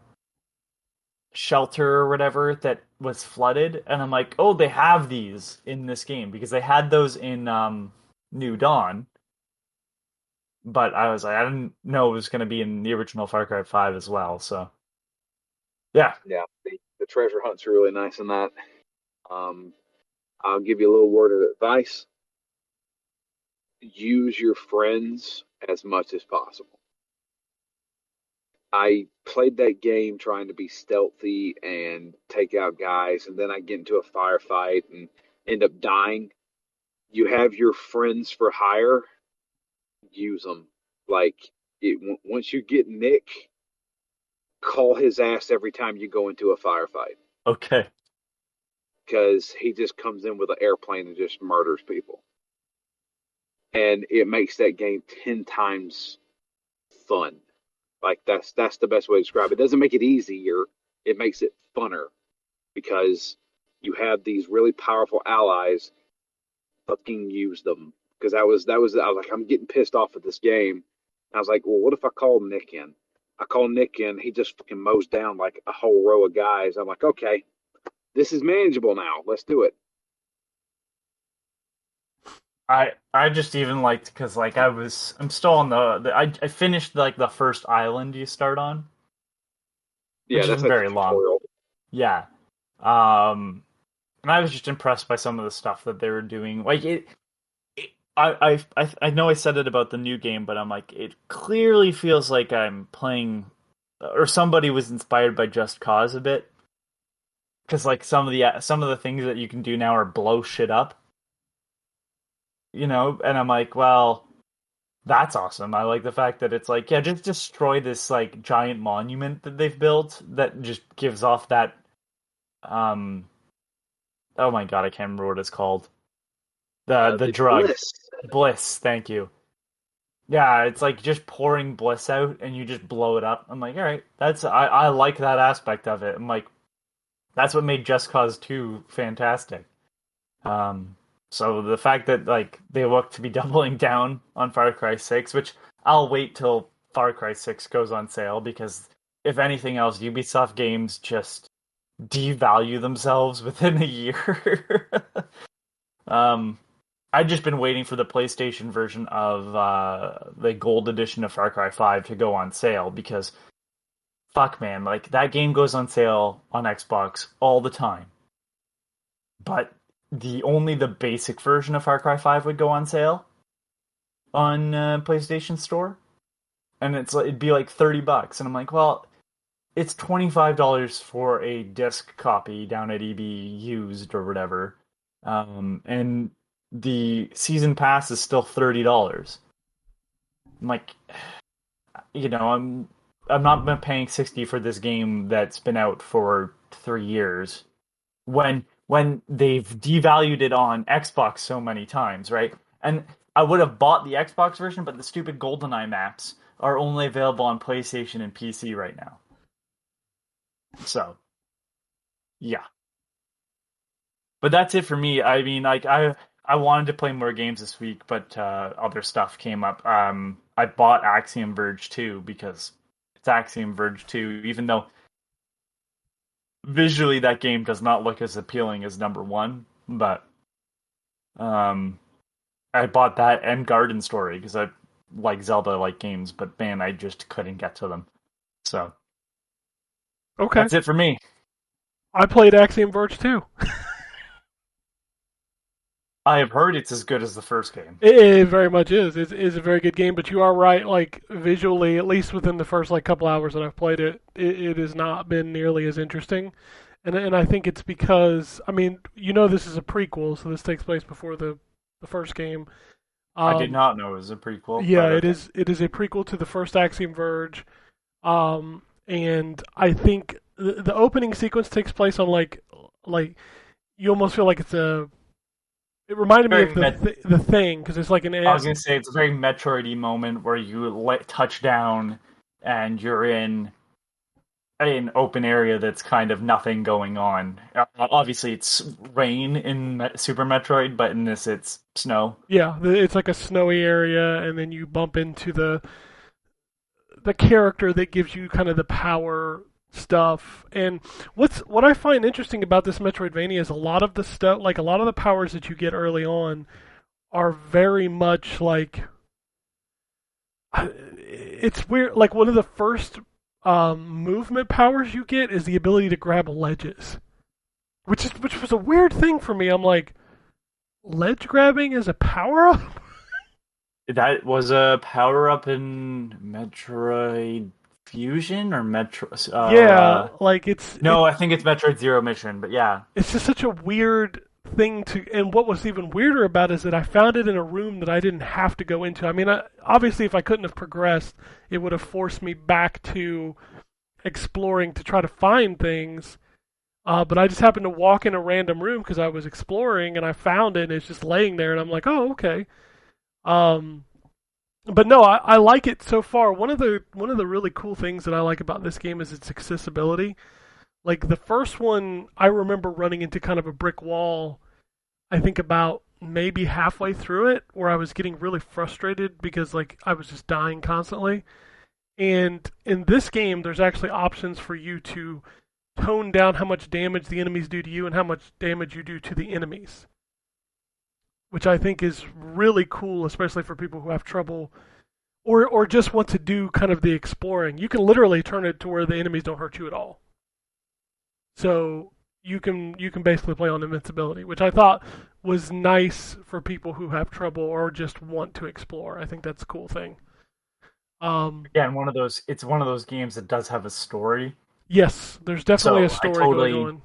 shelter or whatever that was flooded, and I'm like, oh, they have these in this game because they had those in New Dawn. But I was like, I didn't know it was going to be in the original Far Cry 5 as well. So yeah, Yeah, the treasure hunts are really nice in that. Um, I'll give you a little word of advice. Use your friends as much as possible. I played that game trying to be stealthy and take out guys, and then I get into a firefight and end up dying. You have your friends for hire, use them. Like, once you get Nick, call his ass every time you go into a firefight okay. because he just comes in with an airplane and just murders people. And it makes that game 10 times fun. Like that's the best way to describe it. It doesn't make it easier, it makes it funner because you have these really powerful allies. Fucking use them. Because I was like, I'm getting pissed off at this game. And I was like, well, what if I call Nick in? I call Nick in, he just fucking mows down like a whole row of guys. I'm like, okay, this is manageable now. Let's do it. I just even liked because like I'm still on I finished like the first island you start on, which Yeah, that's isn't like the very long. tutorial. Yeah. And I was just impressed by some of the stuff that they were doing. Like it I know I said it about the new game, but I'm like, it clearly feels like I'm playing, or somebody was inspired by Just Cause a bit, because like some of the things that you can do now are blow shit up, and I'm like, well, that's awesome. I like the fact that it's like, yeah, just destroy this like giant monument that they've built that just gives off that, um, oh my god, I can't remember what it's called. The It's drug. bliss. Bliss, thank you. Yeah, it's like just pouring bliss out and you just blow it up. I'm like, all right, I like that aspect of it. I'm like, that's what made Just Cause 2 fantastic. So the fact that like they look to be doubling down on Far Cry 6, which I'll wait till Far Cry 6 goes on sale, because if anything else, Ubisoft games just devalue themselves within a year. I've just been waiting for the PlayStation version of the Gold Edition of Far Cry 5 to go on sale, because fuck man, like that game goes on sale on Xbox all the time. But the basic version of Far Cry 5 would go on sale on PlayStation Store, and it'd be like $30, and I'm like, well, it's $25 for a disc copy down at EB used or whatever, and the season pass is still $30. I'm like, I'm not paying $60 for this game that's been out for 3 years when they've devalued it on Xbox so many times, right? And I would have bought the Xbox version, but the stupid GoldenEye maps are only available on PlayStation and PC right now. So, yeah. But that's it for me. I mean, like I wanted to play more games this week, but other stuff came up. I bought Axiom Verge 2 because it's Axiom Verge 2, even though visually that game does not look as appealing as number 1. But I bought that and Garden Story because I like Zelda-like games, but man, I just couldn't get to them. So, Okay. that's it for me. I played Axiom Verge too. I have heard it's as good as the first game. It very much is. It's a very good game, but you are right. Like visually, at least within the first like couple hours that I've played it, it has not been nearly as interesting. And I think it's because this is a prequel, so this takes place before the first game. I did not know it was a prequel. Yeah, but okay. it is a prequel to the first Axiom Verge, and I think the opening sequence takes place on like you almost feel like it's a. It reminded me of the Thing, because it's like an. I was gonna say it's a very Metroid-y moment where you touch down and you're in an open area that's kind of nothing going on. Obviously, it's rain in Super Metroid, but in this, it's snow. Yeah, it's like a snowy area, and then you bump into the character that gives you kind of the power stuff. And what I find interesting about this Metroidvania is a lot of the stuff, like a lot of the powers that you get early on, are very much like. It's weird. Like one of the first movement powers you get is the ability to grab ledges, which was a weird thing for me. I'm like, ledge grabbing is a power up. That was a power up in Metroid Fusion or Metro. Yeah, like it's. No, I think it's Metroid Zero Mission, but yeah. It's just such a weird thing to. And what was even weirder about it is that I found it in a room that I didn't have to go into. I mean, obviously, if I couldn't have progressed, it would have forced me back to exploring to try to find things. But I just happened to walk in a random room because I was exploring and I found it and it's just laying there and I'm like, oh, okay. But no, I like it so far. One of the really cool things that I like about this game is its accessibility. Like the first one, I remember running into kind of a brick wall. I think about maybe halfway through it, where I was getting really frustrated because like I was just dying constantly. And in this game, there's actually options for you to tone down how much damage the enemies do to you and how much damage you do to the enemies, which I think is really cool, especially for people who have trouble or just want to do kind of the exploring. You can literally turn it to where the enemies don't hurt you at all. So you can basically play on invincibility, which I thought was nice for people who have trouble or just want to explore. I think that's a cool thing. Again, it's one of those games that does have a story. Yes, there's definitely So a story I totally going on.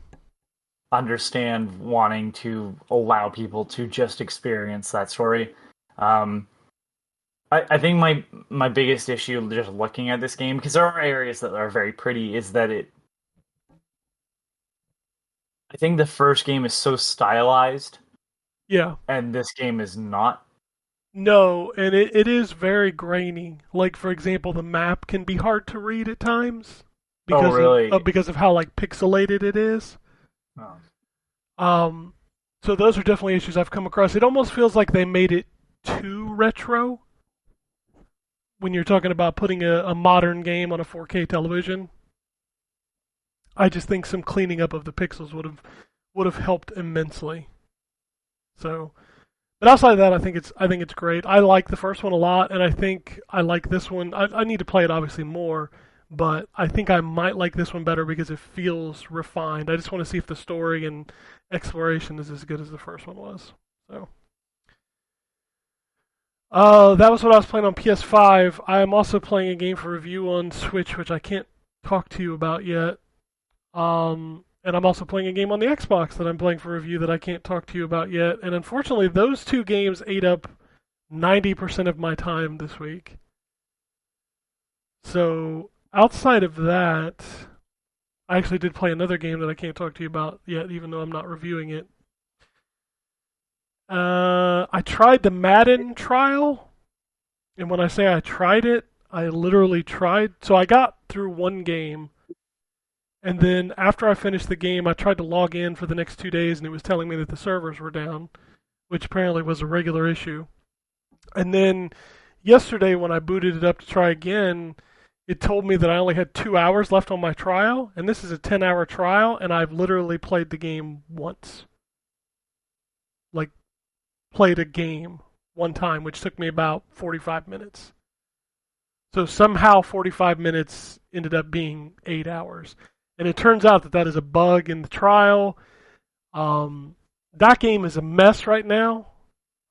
understand wanting to allow people to just experience that story. I think my biggest issue just looking at this game, because there are areas that are very pretty, is that I think the first game is so stylized, Yeah. and this game is not. No, and it is very grainy. Like, for example, the map can be hard to read at times because really? because of how like pixelated it is. Oh. So those are definitely issues I've come across. It almost feels like they made it too retro when you're talking about putting a modern game on a 4K television. I just think some cleaning up of the pixels would have helped immensely. So, but outside of that, I think it's great. I like the first one a lot, and I think I like this one. I need to play it obviously more, but I think I might like this one better because it feels refined. I just want to see if the story and exploration is as good as the first one was. So, that was what I was playing on PS5. I am also playing a game for review on Switch, which I can't talk to you about yet. And I'm also playing a game on the Xbox that I'm playing for review that I can't talk to you about yet. And unfortunately, those two games ate up 90% of my time this week. So outside of that, I actually did play another game that I can't talk to you about yet, even though I'm not reviewing it. I tried the Madden trial, and when I say I tried it, I literally tried. So I got through one game, and then after I finished the game, I tried to log in for the next 2 days, and it was telling me that the servers were down, which apparently was a regular issue. And then yesterday, when I booted it up to try again, it told me that I only had 2 hours left on my trial, and this is a 10-hour trial, and I've literally played the game once. Like, played a game one time, which took me about 45 minutes. So somehow 45 minutes ended up being 8 hours. And it turns out that that is a bug in the trial. That game is a mess right now,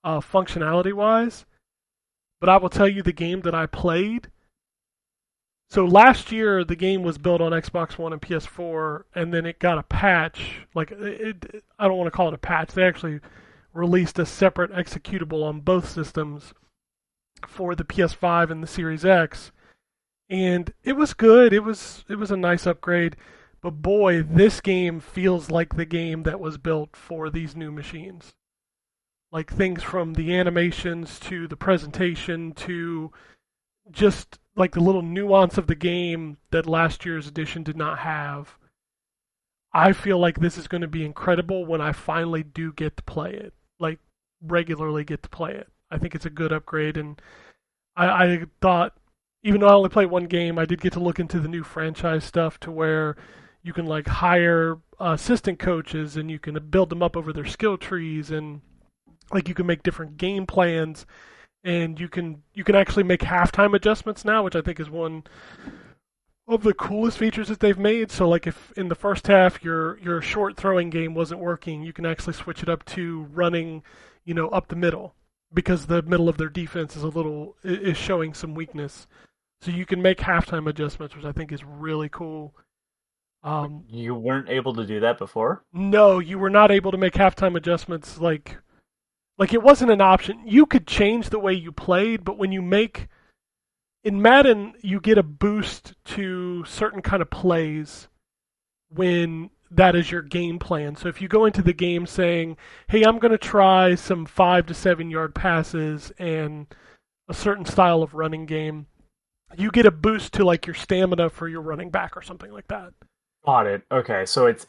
functionality-wise. But I will tell you the game that I played. So last year, the game was built on Xbox One and PS4, and then it got a patch. Like, I don't want to call it a patch. They actually released a separate executable on both systems for the PS5 and the Series X. And it was good. It was a nice upgrade. But boy, this game feels like the game that was built for these new machines. Like things from the animations to the presentation to just like the little nuance of the game that last year's edition did not have. I feel like this is going to be incredible when I finally do get to play it. Like, regularly get to play it. I think it's a good upgrade, and I thought, even though I only played one game, I did get to look into the new franchise stuff to where you can like hire assistant coaches and you can build them up over their skill trees, and like you can make different game plans, and you can actually make halftime adjustments now, which I think is one of the coolest features that they've made. So like if in the first half your short throwing game wasn't working, you can actually switch it up to running, up the middle, because the middle of their defense is showing some weakness. So you can make halftime adjustments, which I think is really cool. You weren't able to do that before? No, you were not able to make halftime adjustments. Like it wasn't an option. You could change the way you played, but when you make in Madden, you get a boost to certain kind of plays when that is your game plan. So if you go into the game saying, hey, I'm going to try some 5 to 7 yard passes and a certain style of running game, you get a boost to like your stamina for your running back or something like that. Got it. Okay, so it's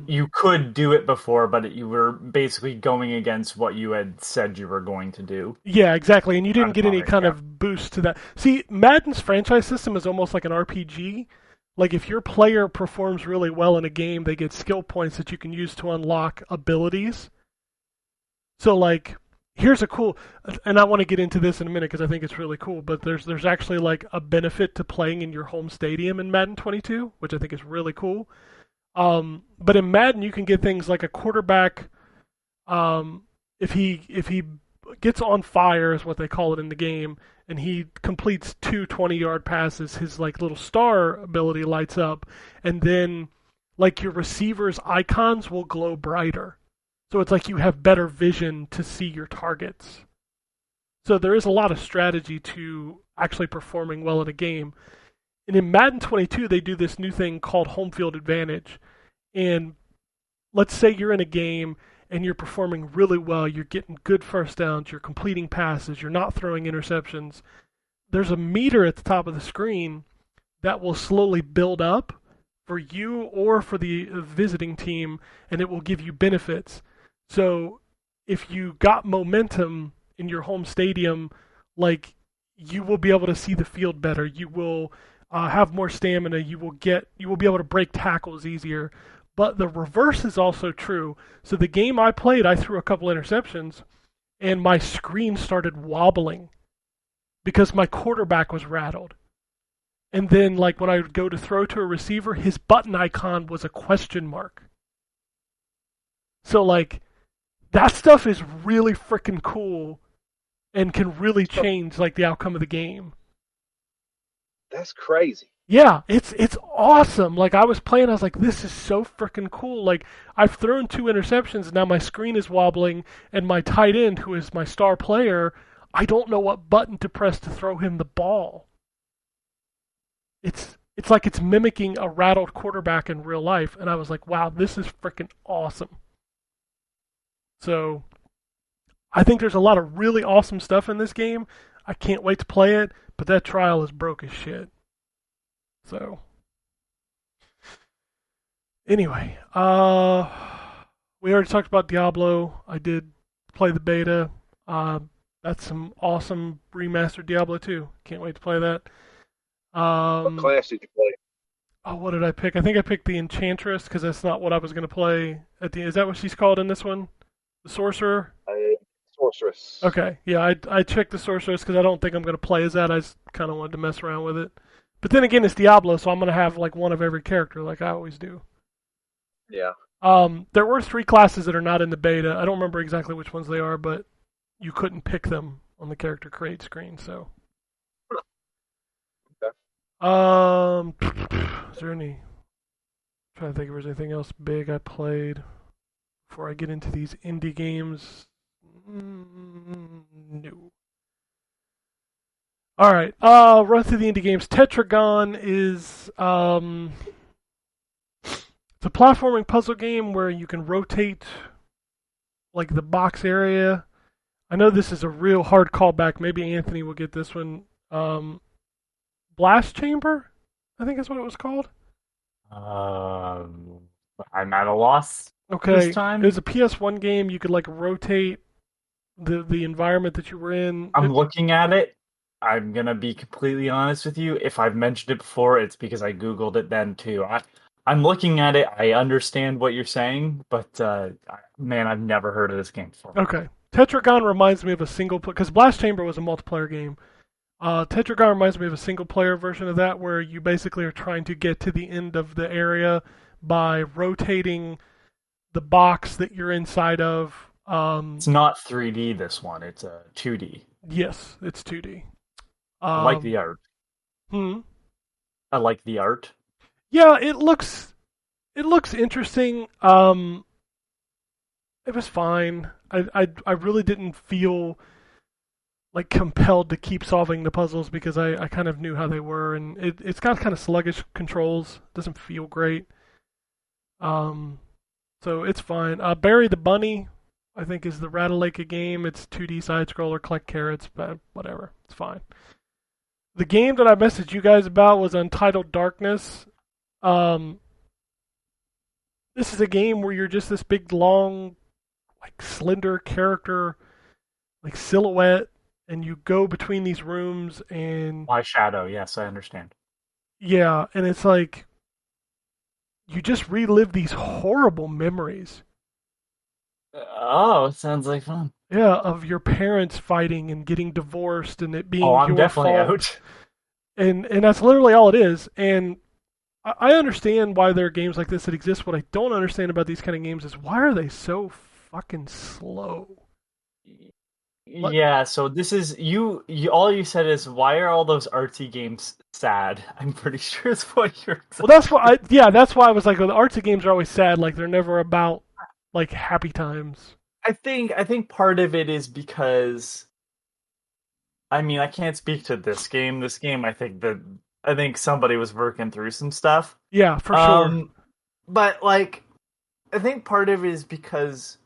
you could do it before, but you were basically going against what you had said you were going to do. Yeah, exactly, and you didn't get any kind of boost to that. See, Madden's franchise system is almost like an RPG. Like if your player performs really well in a game, they get skill points that you can use to unlock abilities. So like, here's a cool, and I want to get into this in a minute because I think it's really cool, but there's actually like a benefit to playing in your home stadium in Madden 22, which I think is really cool. But in Madden, you can get things like a quarterback If he gets on fire is what they call it in the game, and he completes two 20-yard passes, his like little star ability lights up, and then like your receiver's icons will glow brighter. So it's like you have better vision to see your targets. So there is a lot of strategy to actually performing well in a game. And in Madden 22, they do this new thing called home field advantage. And let's say you're in a game and you're performing really well, you're getting good first downs, you're completing passes, you're not throwing interceptions. There's a meter at the top of the screen that will slowly build up for you or for the visiting team, and it will give you benefits. So if you got momentum in your home stadium, like you will be able to see the field better. You will have more stamina. You will be able to break tackles easier. But the reverse is also true. So the game I played, I threw a couple interceptions, and my screen started wobbling because my quarterback was rattled. And then, like when I would go to throw to a receiver, his button icon was a question mark. So like that stuff is really freaking cool and can really change like the outcome of the game. That's crazy. Yeah, it's awesome. Like I was playing, I was like, this is so freaking cool. Like I've thrown two interceptions, and now my screen is wobbling, and my tight end, who is my star player, I don't know what button to press to throw him the ball. It's like it's mimicking a rattled quarterback in real life, and I was like, wow, this is freaking awesome. So I think there's a lot of really awesome stuff in this game. I can't wait to play it, but that trial is broke as shit. So anyway, we already talked about Diablo. I did play the beta. That's some awesome remastered Diablo 2. Can't wait to play that. What class did you play? Oh, what did I pick? I think I picked the Enchantress because that's not what I was going to play at the. Is that what she's called in this one? The Sorcerer? Sorceress. Okay, yeah, I checked the Sorceress because I don't think I'm going to play as that. I just kind of wanted to mess around with it. But then again, it's Diablo, so I'm going to have like one of every character like I always do. Yeah. There were 3 classes that are not in the beta. I don't remember exactly which ones they are, but you couldn't pick them on the character create screen, so. Is there any? I'm trying to think if there's anything else big I played before I get into these indie games. No. All right. Run through the indie games. Tetragon is it's a platforming puzzle game where you can rotate like the box area. I know this is a real hard callback. Maybe Anthony will get this one. Blast Chamber, I think that's what it was called. I'm at a loss. Okay, This time? it was a PS1 game. You could like rotate the environment that you were in. I'm looking at it. I'm gonna be completely honest with you. If I've mentioned it before, it's because I googled it then too. I'm looking at it. I understand what you're saying, but man, I've never heard of this game before. Okay, Tetragon reminds me of a single because Blast Chamber was a multiplayer game. Tetragon reminds me of a single player version of that where you basically are trying to get to the end of the area by rotating the box that you're inside of. It's not 3D, this one. It's a 2D. Yes, it's 2D. I like the art. I like the art. Yeah, it looks interesting. It was fine. I really didn't feel like compelled to keep solving the puzzles because I kind of knew how they were, and it's got kind of sluggish controls. Doesn't feel great. So it's fine. Barry the Bunny, I think, is the Rattlelake game. It's 2D side scroller, collect carrots, but whatever. It's fine. The game that I messaged you guys about was Untitled Darkness. This is a game where you're just this big, long, like slender character, like silhouette, and you go between these rooms and My Shadow, yes, I understand. yeah, and it's like you just relive these horrible memories. Oh, it sounds like fun. Yeah, of your parents fighting and getting divorced and it being Oh, I'm your definitely fault. out. And that's literally all it is. And I understand why there are games like this that exist. What I don't understand about these kind of games is why are they so fucking slow. Yeah, so this is you. All you said is, why are all those artsy games sad? I'm pretty sure is what you're. Well, that's why. That's why I was like, well, the artsy games are always sad. Like they're never about like happy times. I think part of it is because I mean I can't speak to this game. This game, I think somebody was working through some stuff. Yeah, for sure. But like, I think part of it is because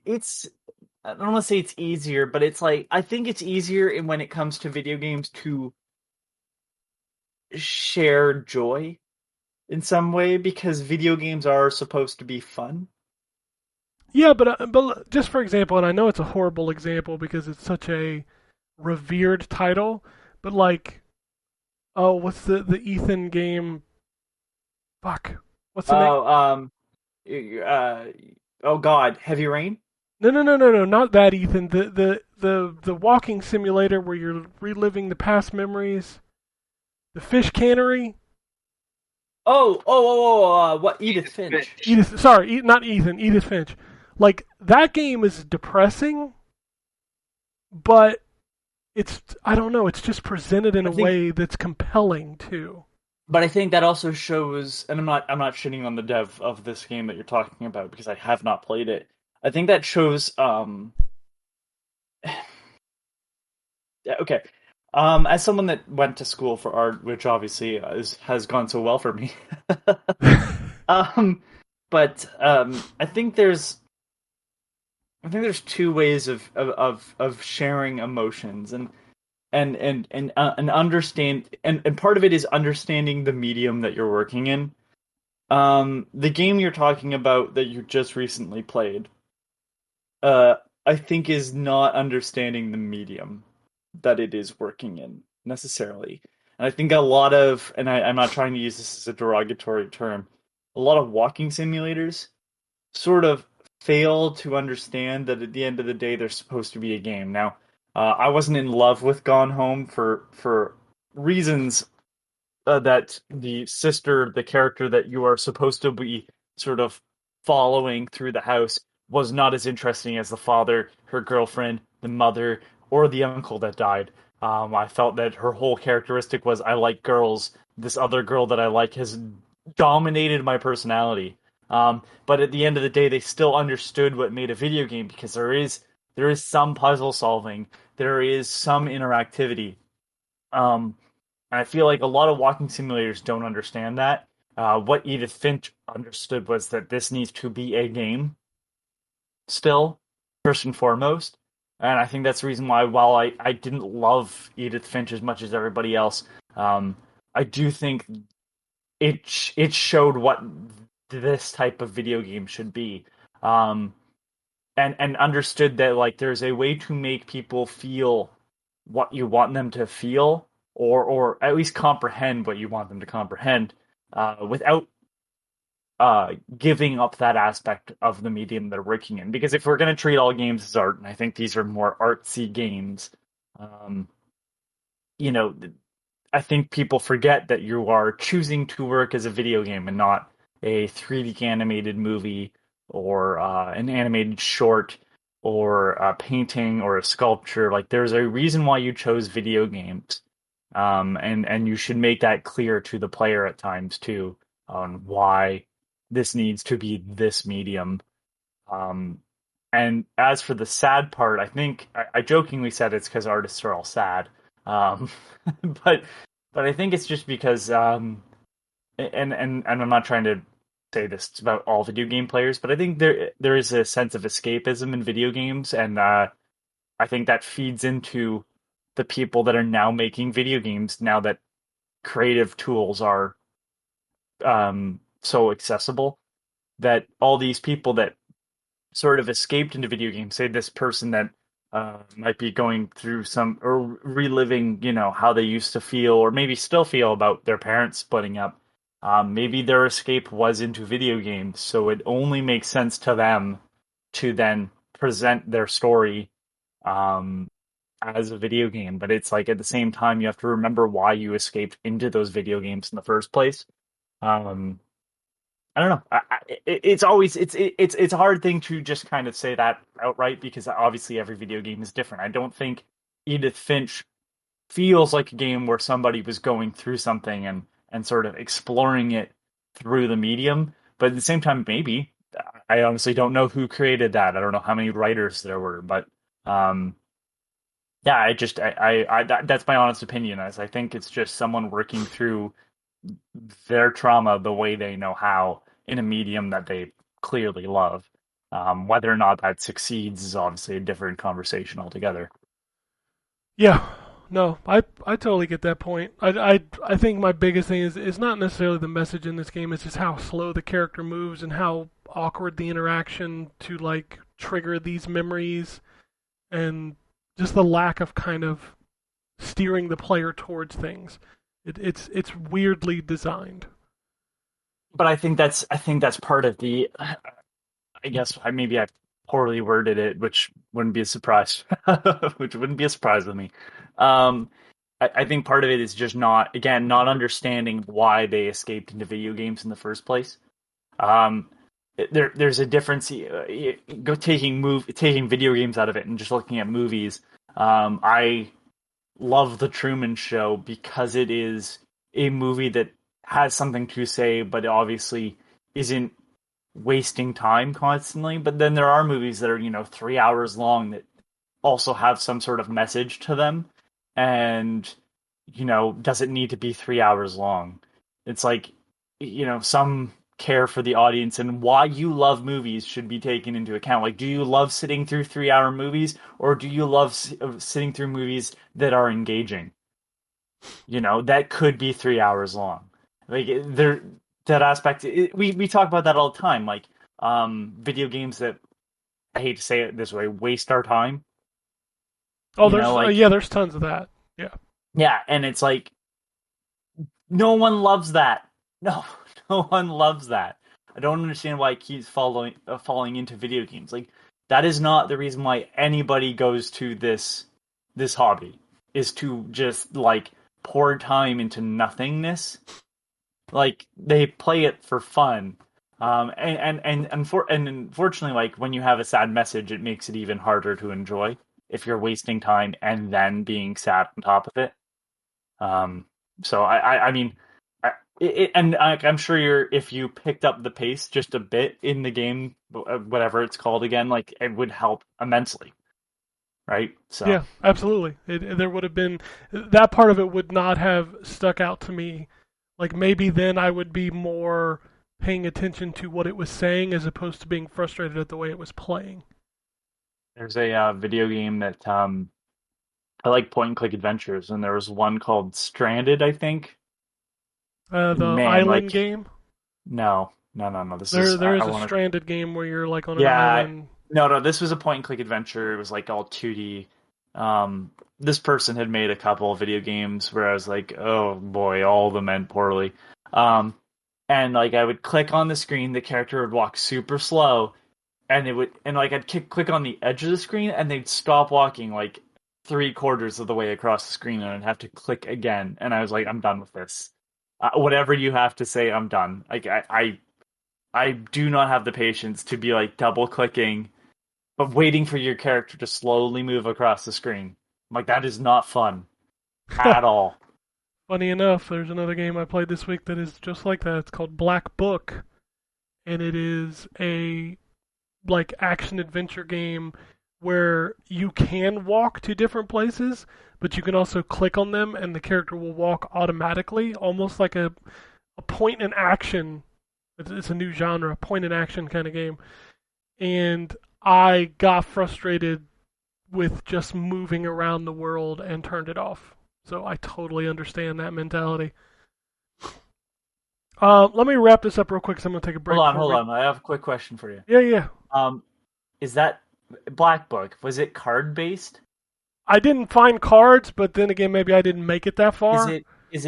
it's I don't want to say it's easier, but it's like I think it's easier when it comes to video games to share joy in some way because video games are supposed to be fun. Yeah, but just for example, and I know it's a horrible example because it's such a revered title, but like, oh, what's the Ethan game? Fuck, what's the name? Oh, uh, oh God, Heavy Rain. No, not that Ethan. The walking simulator where you're reliving the past memories. The fish cannery. What? Edith Finch. Edith, sorry, not Ethan. Edith Finch. Like that game is depressing, but I don't know. It's just presented in a way that's compelling too. But I think that also shows, and I'm not shitting on the dev of this game that you're talking about because I have not played it. I think that shows okay. As someone that went to school for art, which obviously has gone so well for me, but I think there's two ways of sharing emotions and understand and part of it is understanding the medium that you're working in. The game you're talking about that you just recently played, I think is not understanding the medium that it is working in necessarily. And I think a lot of, and I'm not trying to use this as a derogatory term, a lot of walking simulators sort of fail to understand that at the end of the day they're supposed to be a game. Now, I wasn't in love with Gone Home for reasons that the character that you are supposed to be sort of following through the house, was not as interesting as the father, her girlfriend, the mother, or the uncle that died. I felt that her whole characteristic was, I like girls. This other girl that I like has dominated my personality. But at the end of the day, they still understood what made a video game because there is some puzzle solving, there is some interactivity. And I feel like a lot of walking simulators don't understand that. What Edith Finch understood was that this needs to be a game, still, first and foremost. And I think that's the reason why, while I didn't love Edith Finch as much as everybody else, I do think it showed what this type of video game should be. And understood that like there's a way to make people feel what you want them to feel, or at least comprehend what you want them to comprehend, without giving up that aspect of the medium they're working in. Because if we're going to treat all games as art, and I think these are more artsy games, you know, I think people forget that you are choosing to work as a video game and not a 3D animated movie or an animated short or a painting or a sculpture. Like there's a reason why you chose video games, and you should make that clear to the player at times too, on why this needs to be this medium. And as for the sad part, I think I jokingly said it's because artists are all sad, but I think it's just because and I'm not trying to say this about all video game players, but I think there is a sense of escapism in video games, and I think that feeds into the people that are now making video games now that creative tools are so accessible, that all these people that sort of escaped into video games, say this person that might be going through some or reliving, how they used to feel or maybe still feel about their parents splitting up. Maybe their escape was into video games, so it only makes sense to them to then present their story as a video game. But it's like at the same time, you have to remember why you escaped into those video games in the first place. I don't know. It's always it's a hard thing to just kind of say that outright because obviously every video game is different. I don't think Edith Finch feels like a game where somebody was going through something and sort of exploring it through the medium. But at the same time, maybe I honestly don't know who created that. I don't know how many writers there were, but yeah, that's my honest opinion. As I think it's just someone working through their trauma the way they know how in a medium that they clearly love. Whether or not that succeeds is obviously a different conversation altogether. Yeah, no, I totally get that point. I think my biggest thing is not necessarily the message in this game. It's just how slow the character moves and how awkward the interaction to like trigger these memories, and just the lack of kind of steering the player towards things. It's weirdly designed. But I think that's part of the. I guess maybe I poorly worded it, which wouldn't be a surprise. Which wouldn't be a surprise with me. Um, I think part of it is just not understanding why they escaped into video games in the first place. Um, there's a difference. Go taking video games out of it and just looking at movies. I love The Truman Show because it is a movie that has something to say, but it obviously isn't wasting time constantly. But then there are movies that are 3 hours long that also have some sort of message to them, and does it need to be 3 hours long? It's like some care for the audience and why you love movies should be taken into account. Like, do you love sitting through 3 hour movies, or do you love sitting through movies that are engaging? That could be 3 hours long. Like there, that aspect. We talk about that all the time. Like video games that, I hate to say it this way, waste our time. Oh, You know, like there's tons of that. Yeah. yeah, and it's like no one loves that. No, no one loves that. I don't understand why it keeps falling into video games. Like that is not the reason why anybody goes to this hobby, is to just like pour time into nothingness. Like they play it for fun. And unfortunately, like when you have a sad message, it makes it even harder to enjoy if you're wasting time and then being sad on top of it. So I mean, I'm sure if you picked up the pace just a bit in the game, whatever it's called again, like it would help immensely, right? So Yeah, absolutely. There would have been that part of it would not have stuck out to me. Like maybe then I would be more paying attention to what it was saying as opposed to being frustrated at the way it was playing. there's a video game that I like point and click adventures, and there was one called Stranded, I think. The Man, island like game. no. This There is there is I a want to. stranded game where you're like on an Yeah, island. no. This was a point and click adventure. It was like all 2D. This person had made a couple of video games where I was like, oh boy, all of them end poorly. Um, and like I would click on the screen, the character would walk super slow, and like I'd click on the edge of the screen, and they'd stop walking like 3/4 of the way across the screen, and I'd have to click again. And I was like, I'm done with this. Whatever you have to say, I'm done. Like I do not have the patience to be like double clicking, but waiting for your character to slowly move across the screen. Like that is not fun at all. Funny enough, there's another game I played this week that is just like that. It's called Black Book, and it is a like action adventure game where you can walk to different places, but you can also click on them and the character will walk automatically, almost like a point in action. It's a new genre, point in action kind of game. And I got frustrated with just moving around the world and turned it off. So I totally understand that mentality. Let me wrap this up real quick because I'm going to take a break. Hold on. I have a quick question for you. Yeah. Um, is that Black Book? Was it card based? I didn't find cards, but then again, maybe I didn't make it that far. Is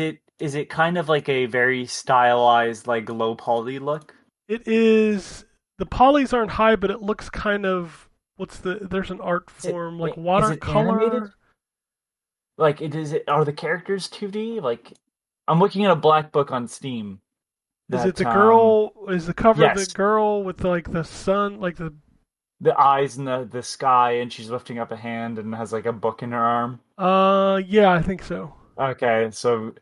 it kind of like a very stylized, like low poly look? It is. The polys aren't high, but it looks kind of. There's an art Is it- form wait, like is it animated? watercolor. Like are the characters 2D? Like I'm looking at a Black Book on Steam. Is it That the girl? Is the cover the yes, girl with like the sun, like the? the eyes in the sky, and she's lifting up a hand and has like a book in her arm. Yeah, I think so. Okay, so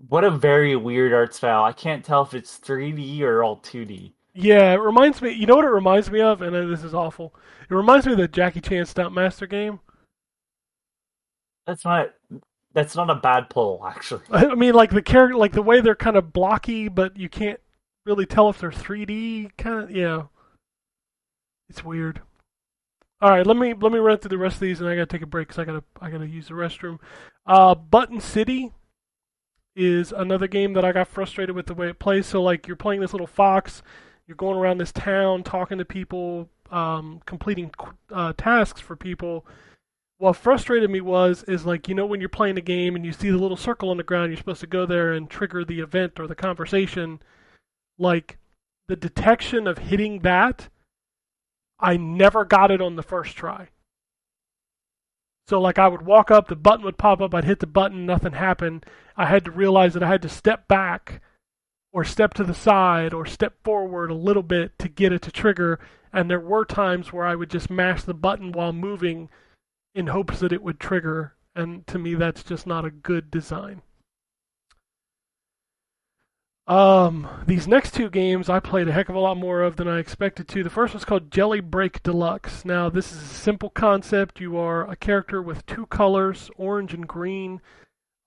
what a very weird art style. I can't tell if it's 3D or all 2D. Yeah, it reminds me. You know what it reminds me of? And this is awful. It reminds me of the Jackie Chan Stuntmaster game. That's not that's not a bad pull, actually. I mean, like the character, like the way they're kind of blocky, but you can't really tell if they're 3D. Kind of, yeah, it's weird. All right, let me run through the rest of these, and I gotta take a break because I gotta use the restroom. Button City is another game that I got frustrated with the way it plays. So like you're playing this little fox, you're going around this town talking to people, completing tasks for people. What frustrated me is like, you know, when you're playing a game and you see the little circle on the ground, you're supposed to go there and trigger the event or the conversation. Like the detection of hitting that, I never got it on the first try. So like I would walk up, the button would pop up, I'd hit the button, nothing happened. I had to realize that I had to step back or step to the side or step forward a little bit to get it to trigger. And there were times where I would just mash the button while moving in hopes that it would trigger. And to me, that's just not a good design. These next two games I played a heck of a lot more of than I expected to. The first one's called Jelly Break Deluxe. Now, this is a simple concept. You are a character with two colors, orange and green.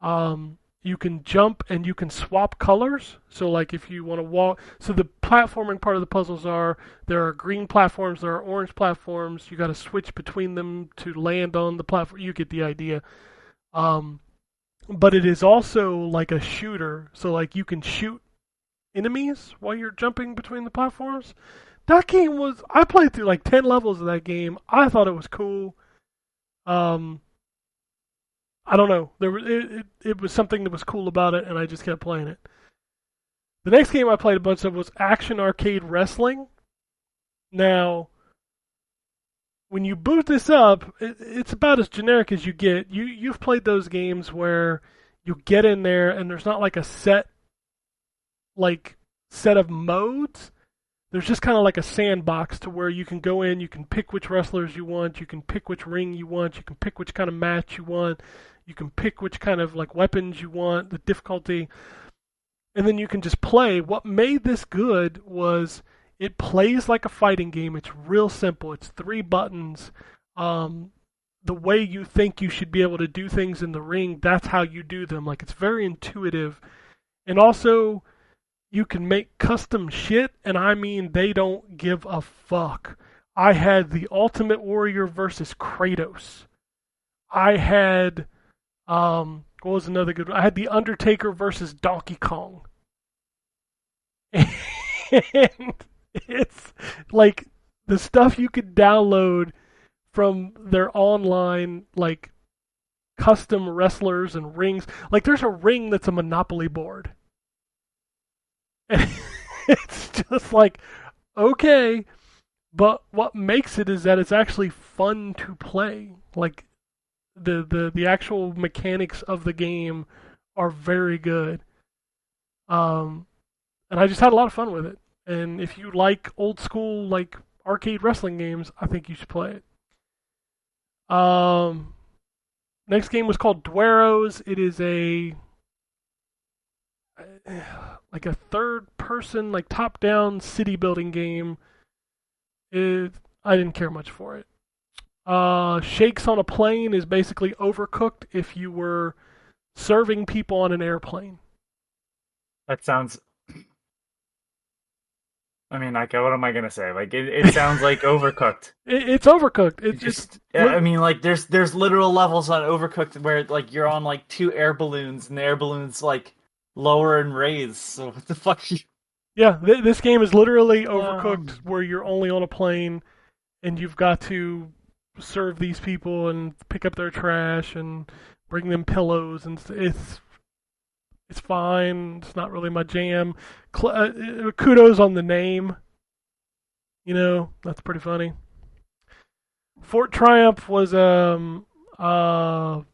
You can jump and you can swap colors. So, like if you want to walk, so the platforming part of the puzzles are there are green platforms, there are orange platforms. You got to switch between them to land on the platform. You get the idea. But it is also like a shooter. So, like you can shoot enemies while you're jumping between the platforms. That game was I played through like 10 levels of that game. I thought it was cool. I don't know. It was something that was cool about it, and I just kept playing it. The next game I played a bunch of was Action Arcade Wrestling. Now, when you boot this up, it's about as generic as you get. You've played those games where you get in there and there's not like a set of modes. There's just kind of like a sandbox to where you can go in, you can pick which wrestlers you want, you can pick which ring you want, you can pick which kind of match you want, you can pick which kind of like weapons you want, the difficulty, and then you can just play. What made this good was it plays like a fighting game. It's real simple. It's 3 buttons. The way you think you should be able to do things in the ring, that's how you do them. Like it's very intuitive. And also you can make custom shit, and I mean they don't give a fuck. I had the Ultimate Warrior versus Kratos. I had what was another good one? I had the Undertaker versus Donkey Kong. And it's like the stuff you could download from their online like custom wrestlers and rings. Like there's a ring that's a Monopoly board. And it's just like, okay, but what makes it is that it's actually fun to play. Like the actual mechanics of the game are very good. And I just had a lot of fun with it. And if you like old school like arcade wrestling games, I think you should play it. Next game was called Dwarrows. It is a third person, like top down city building game. I didn't care much for it. Shakes on a Plane is basically Overcooked if you were serving people on an airplane. That sounds. I mean, like, what am I gonna say? Like, it sounds like Overcooked. It's Overcooked. I mean, like, there's literal levels on Overcooked where like you're on like 2 air balloons, and the air balloons like lower and raise. So what the fuck? Yeah, this game is literally Overcooked, where you're only on a plane, and you've got to serve these people and pick up their trash and bring them pillows, and it's fine. It's not really my jam. Kudos on the name. You know, that's pretty funny. Fort Triumph was a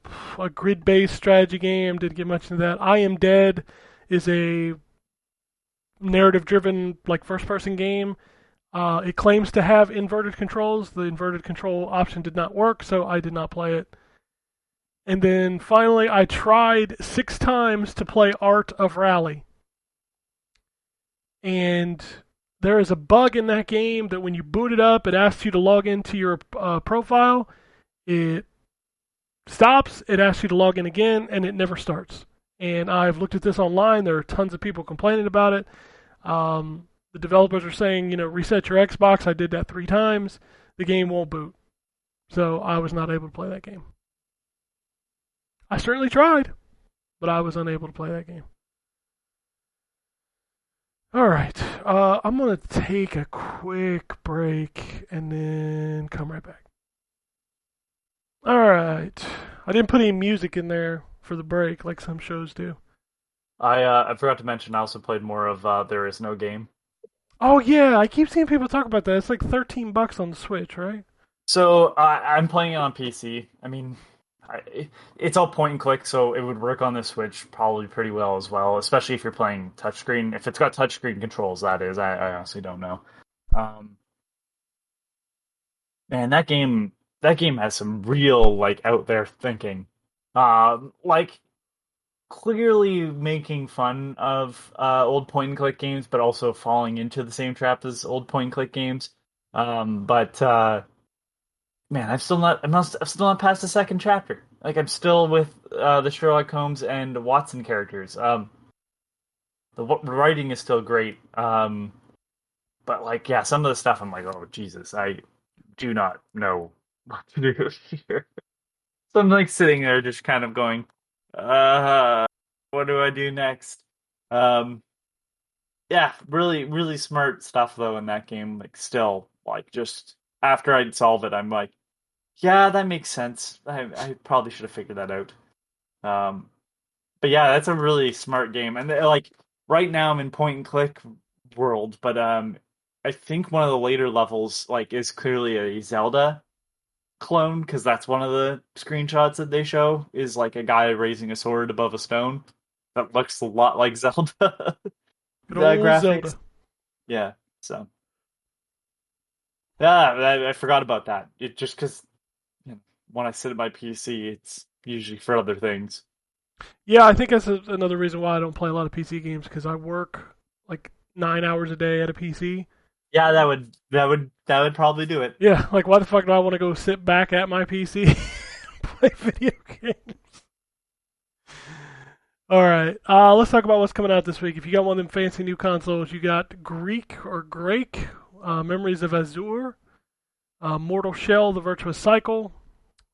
grid-based strategy game. Didn't get much into that. I Am Dead is a narrative-driven, like first-person game. It claims to have inverted controls. The inverted control option did not work, so I did not play it. And then finally, I tried 6 times to play Art of Rally. And there is a bug in that game that when you boot it up, it asks you to log into your profile. It stops, it asks you to log in again, and it never starts. And I've looked at this online. There are tons of people complaining about it. The developers are saying, reset your Xbox. I did that 3 times. The game won't boot. So I was not able to play that game. I certainly tried, but I was unable to play that game. All right. I'm going to take a quick break and then come right back. All right. I didn't put any music in there for the break like some shows do. I forgot to mention I also played more of There Is No Game. Oh, yeah. I keep seeing people talk about that. It's like $13 on the Switch, right? So I'm playing it on PC. I mean, it's all point and click, so it would work on the Switch probably pretty well as well, especially if you're playing touchscreen. If it's got touchscreen controls, that is. I honestly don't know. Man, that game has some real like out there thinking. Like clearly making fun of old point and click games, but also falling into the same trap as old point and click games. But man, I'm still not past the second chapter. Like I'm still with the Sherlock Holmes and Watson characters. The writing is still great. But like, yeah, some of the stuff I'm like, oh Jesus, I do not know what to do here. So I'm like sitting there, just kind of going, what do I do next? Yeah, really, really smart stuff though in that game. Like, still, like, just after I'd solve it, I'm like, yeah, that makes sense. I probably should have figured that out. But yeah, that's a really smart game. And like right now, I'm in point and click world, but I think one of the later levels like is clearly a Zelda clone because that's one of the screenshots that they show is like a guy raising a sword above a stone that looks a lot like Zelda. Good old graphics. Zelda. Yeah, so yeah, I forgot about that. It just because when I sit at my PC, it's usually for other things. Yeah, I think that's another reason why I don't play a lot of PC games because I work like 9 hours a day at a PC. Yeah, that would probably do it. Yeah, like why the fuck do I want to go sit back at my PC and play video games? All right, let's talk about what's coming out this week. If you got one of them fancy new consoles, you got Greek, Memories of Azure, Mortal Shell: The Virtuous Cycle,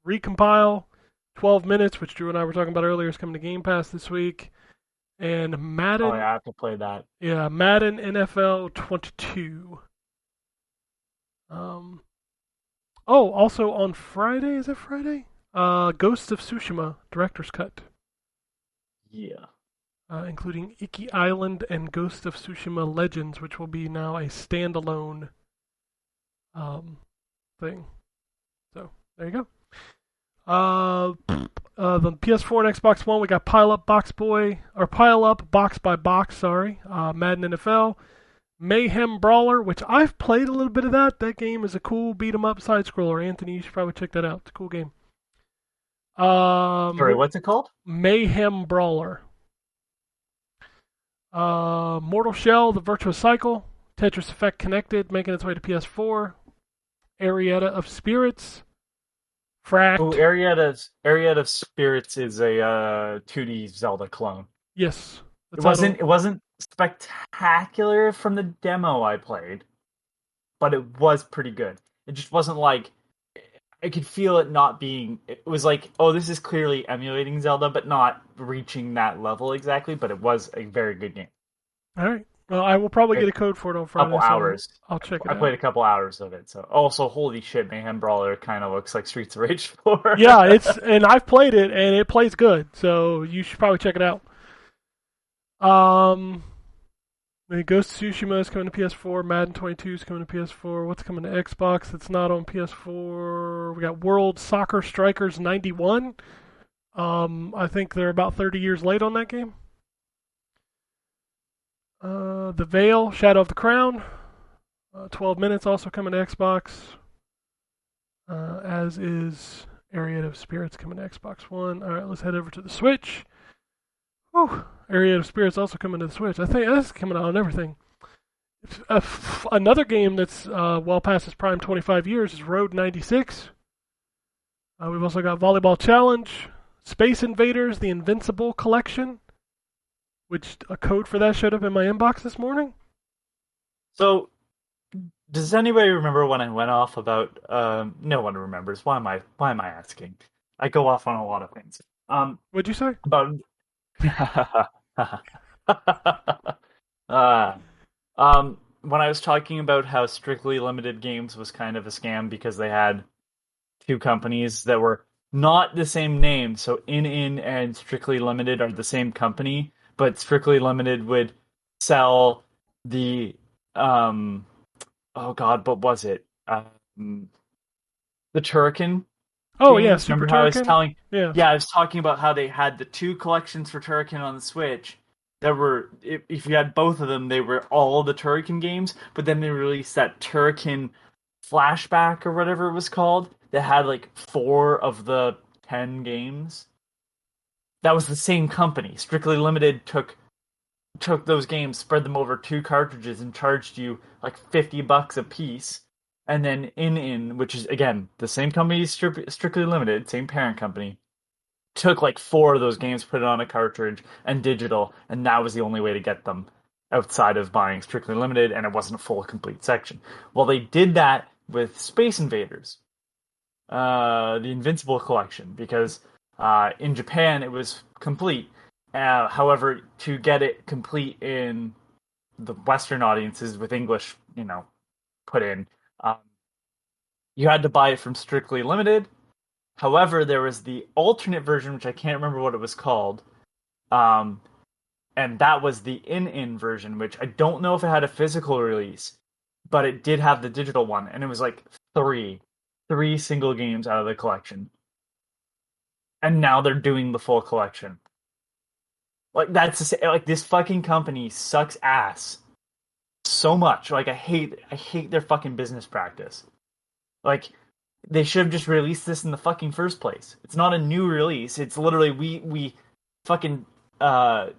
Recompile, 12 Minutes, which Drew and I were talking about earlier, is coming to Game Pass this week, and Madden. Oh yeah, I have to play that. Yeah, Madden NFL 22. Also on Friday, is it Friday? Ghost of Tsushima Director's Cut. Yeah. Including Iki Island and Ghost of Tsushima Legends, which will be now a standalone thing. So there you go. The PS4 and Xbox One, we got Pile Up Box by Box. Sorry, Madden NFL, Mayhem Brawler, which I've played a little bit of that. That game is a cool beat 'em up side scroller. Anthony, you should probably check that out. It's a cool game. Sorry, what's it called? Mayhem Brawler. Mortal Shell: The Virtuous Cycle, Tetris Effect Connected, making its way to PS4. Arietta of Spirits. Fract. Oh, Arietta of Spirits is a 2D Zelda clone. Yes. It wasn't spectacular from the demo I played, but it was pretty good. It just wasn't like I could feel it not being. It was like, oh, this is clearly emulating Zelda, but not reaching that level exactly. But it was a very good game. All right. Well, I will probably get a code for it on Friday. Couple hours. I'll check it out. I played a couple hours of it. So, also, holy shit, Mayhem Brawler kind of looks like Streets of Rage 4. Yeah, and I've played it, and it plays good. So you should probably check it out. Ghost of Tsushima is coming to PS4. Madden 22 is coming to PS4. What's coming to Xbox that's not on PS4? We got World Soccer Strikers 91. I think they're about 30 years late on that game. The Veil, Shadow of the Crown, 12 minutes, also coming to Xbox, as is Area of Spirits coming to Xbox One. All right, let's head over to the Switch. Whew, Area of Spirits also coming to the Switch. I think that's coming out on everything. Another game that's well past its prime, 25 years, is Road 96. We've also got Volleyball Challenge, Space Invaders, the Invincible Collection, which a code for that showed up in my inbox this morning. So, does anybody remember when I went off about? No one remembers. Why am I asking? I go off on a lot of things. What'd you say? About. When I was talking about how Strictly Limited Games was kind of a scam because they had two companies that were not the same name. So In and Strictly Limited are the same company, but Strictly Limited would sell the oh god, what was it? The Turrican. Oh yeah, games. Super Remember how I was Turrican? telling? Yeah. Yeah, I was talking about how they had the two collections for Turrican on the Switch. That were, if you had both of them, they were all the Turrican games. But then they released that Turrican Flashback or whatever it was called that had like 4 of the 10 games. That was the same company. Strictly Limited took those games, spread them over 2 cartridges, and charged you like $50 a piece. And then In, which is again the same company, Strictly Limited, same parent company, took like 4 of those games, put it on a cartridge and digital, and that was the only way to get them outside of buying Strictly Limited, and it wasn't a full complete section. Well, they did that with Space Invaders, the Invincible Collection, because in Japan it was complete. However, to get it complete in the Western audiences with English, put in, you had to buy it from Strictly Limited. However, there was the alternate version, which I can't remember what it was called, and that was the In version, which I don't know if it had a physical release, but it did have the digital one, and it was like three single games out of the collection. And now they're doing the full collection. Like like this fucking company sucks ass so much. Like I hate their fucking business practice. Like they should have just released this in the fucking first place. It's not a new release. It's literally we fucking kneecapped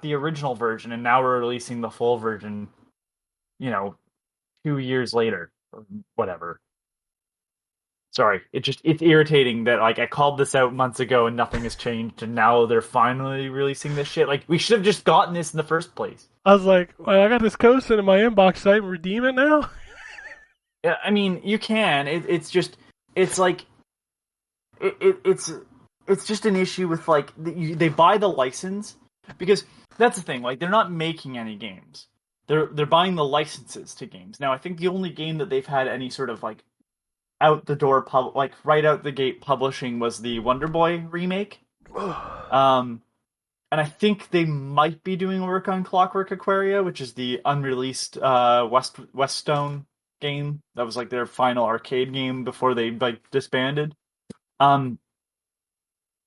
the original version, and now we're releasing the full version, 2 years later or whatever. Sorry, it's irritating that like I called this out months ago and nothing has changed, and now they're finally releasing this shit. Like we should have just gotten this in the first place. I was like, well, I got this code sent in my inbox. Should I redeem it now? Yeah, I mean you can. It's just it's just an issue with like they buy the license because that's the thing. Like they're not making any games. They're buying the licenses to games. Now I think the only game that they've had any sort of like out the door like right out the gate publishing was the Wonder Boy remake. And I think they might be doing work on Clockwork Aquaria, which is the unreleased Weststone game. That was like their final arcade game before they like disbanded. But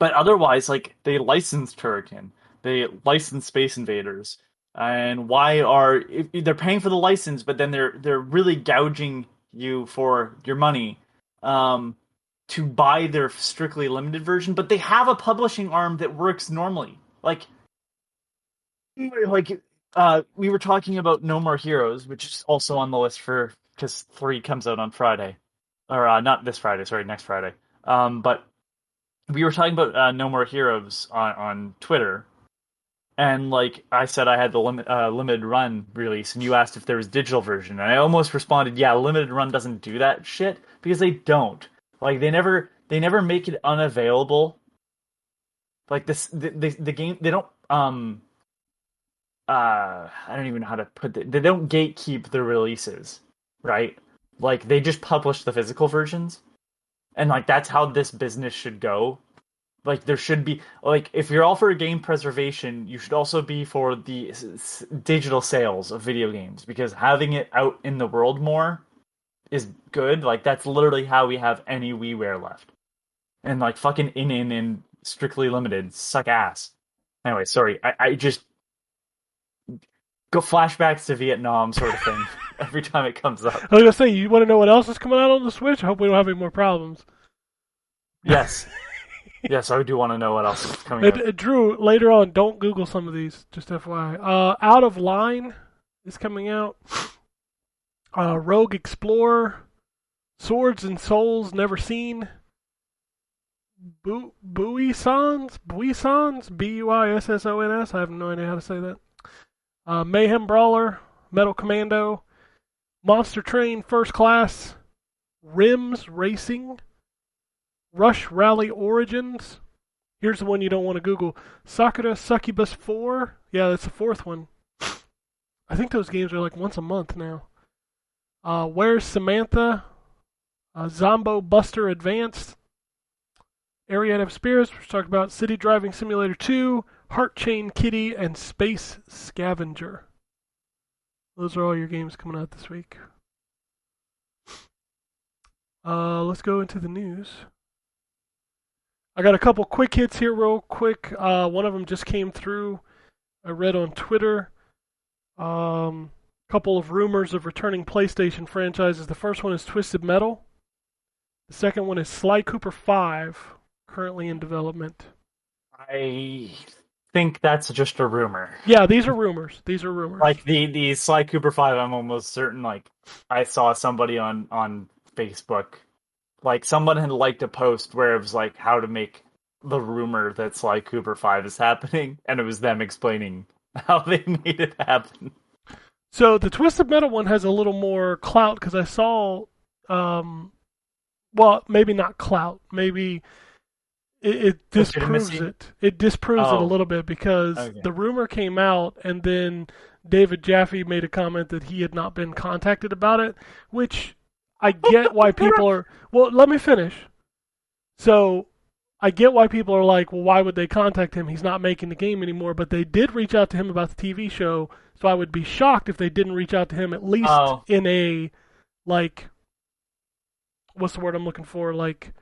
otherwise, like they licensed Turrican, they licensed Space Invaders, and they're paying for the license, but then they're really gouging you for your money to buy their Strictly Limited version, but they have a publishing arm that works normally. Like we were talking about No More Heroes, which is also on the list because 3 comes out on Friday, or not this Friday, sorry, next Friday. But we were talking about No More Heroes on Twitter, and like I said, I had the limited run release, and you asked if there was digital version, and I almost responded, yeah, limited run doesn't do that shit because they don't. Like they never make it unavailable. Like the game, they don't I don't even know how to put it. They don't gatekeep the releases, right? Like they just publish the physical versions, and like that's how this business should go. Like there should be like if you're all for game preservation, you should also be for the digital sales of video games because having it out in the world more is good. Like that's literally how we have any WiiWare left. And like fucking in and Strictly Limited suck ass. Anyway, sorry. I just go flashbacks to Vietnam sort of thing every time it comes up. I was gonna say, you want to know what else is coming out on the Switch? I hope we don't have any more problems. Yes. Yes, I do want to know what else is coming out. Drew, later on, don't Google some of these, just FYI. Out of Line is coming out. Rogue Explorer, Swords and Souls Never Seen, Buissons, Buissons, I have no idea how to say that. Mayhem Brawler, Metal Commando, Monster Train First Class, Rims Racing, Rush Rally Origins. Here's the one you don't want to Google. Sakura Succubus 4. Yeah, that's the fourth one. I think those games are like once a month now. Where's Samantha? Zombo Buster Advanced. Ariana of Spirits, which talked about City Driving Simulator 2, Heart Chain Kitty, and Space Scavenger. Those are all your games coming out this week. Let's go into the news. I got a couple quick hits here real quick. One of them just came through. I read on Twitter. Couple of rumors of returning PlayStation franchises. The first one is Twisted Metal. The second one is Sly Cooper 5, currently in development. I think that's just a rumor. Yeah, these are rumors. Like the Sly Cooper 5, I'm almost certain, like, I saw somebody on Facebook, like, someone had liked a post where it was like how to make the rumor that Sly Cooper 5 is happening, and it was them explaining how they made it happen. So the Twisted Metal one has a little more clout, because I saw, well, maybe not clout, maybe it disproves it. It disproves it a little bit, because the rumor came out, and then David Jaffe made a comment that he had not been contacted about it, which I get why people are... Well, let me finish. So, I get why people are like, well, why would they contact him? He's not making the game anymore, but they did reach out to him about the TV show, so I would be shocked if they didn't reach out to him at least in a, like... What's the word I'm looking for? Like...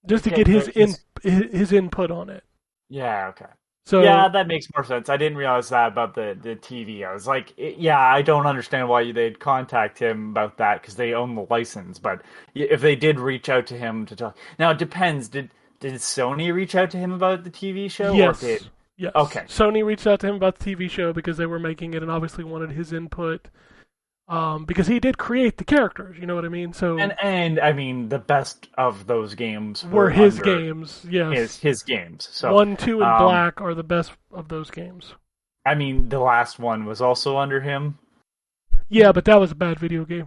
just to get his input on it. Yeah, okay. So yeah, that makes more sense. I didn't realize that about the TV. I was like, I don't understand why they'd contact him about that, because they own the license. But if they did reach out to him to talk... Now, it depends. Did Sony reach out to him about the TV show? Yes. Or did... Yes. Okay. Sony reached out to him about the TV show because they were making it and obviously wanted his input. Because he did create the characters, you know what I mean? So and I mean, the best of those games were his games, yes. His games. So 1, 2, and Black are the best of those games. I mean, the last one was also under him. Yeah, but that was a bad video game.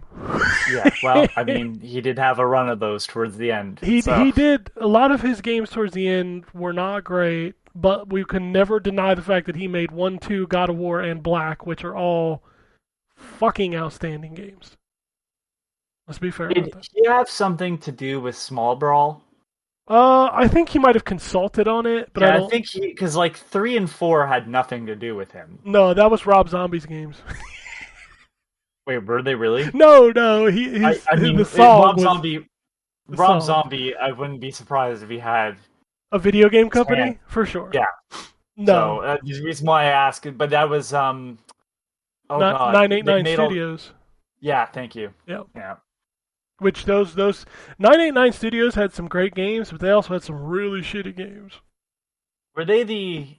Yeah, well, I mean, he did have a run of those towards the end. He did. A lot of his games towards the end were not great, but we can never deny the fact that he made 1, 2, God of War, and Black, which are all fucking outstanding games. Let's be fair about that. Did he have something to do with Small Brawl? I think he might have consulted on it, but I think because like 3 and 4 had nothing to do with him. No, that was Rob Zombie's games. Wait, were they really? No, I mean, the song Rob Zombie, I wouldn't be surprised if he had a video game company for sure. Yeah. No, so the reason why I ask, but that was 989 Studios. Yeah, thank you. Yep. Yeah. Which those 989 Studios had some great games, but they also had some really shitty games. Were they the?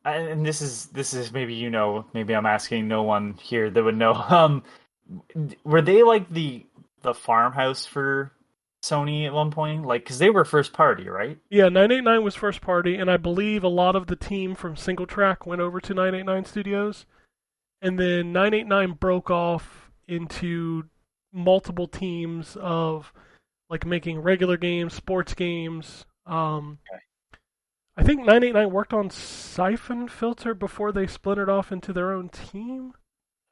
And this is maybe maybe I'm asking no one here that would know. Were they like the farmhouse for Sony at one point? Like, because they were first party, right? Yeah, 989 was first party, and I believe a lot of the team from Single Track went over to 989 Studios. And then 989 broke off into multiple teams of like making regular games, sports games. I think 989 worked on Siphon Filter before they splintered off into their own team.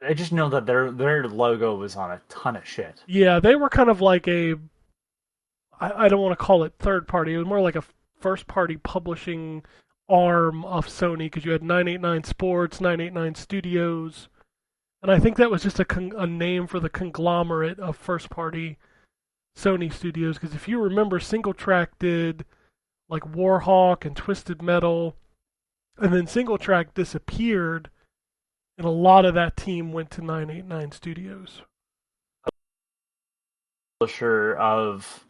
I just know that their logo was on a ton of shit. Yeah, they were kind of like I don't want to call it third party. It was more like a first party publishing arm of Sony, because you had 989 Sports, 989 Studios, and I think that was just a name for the conglomerate of first party Sony studios, because if you remember, Single Track did like Warhawk and Twisted Metal, And then Single Track disappeared, and a lot of that team went to 989 Studios. Publisher of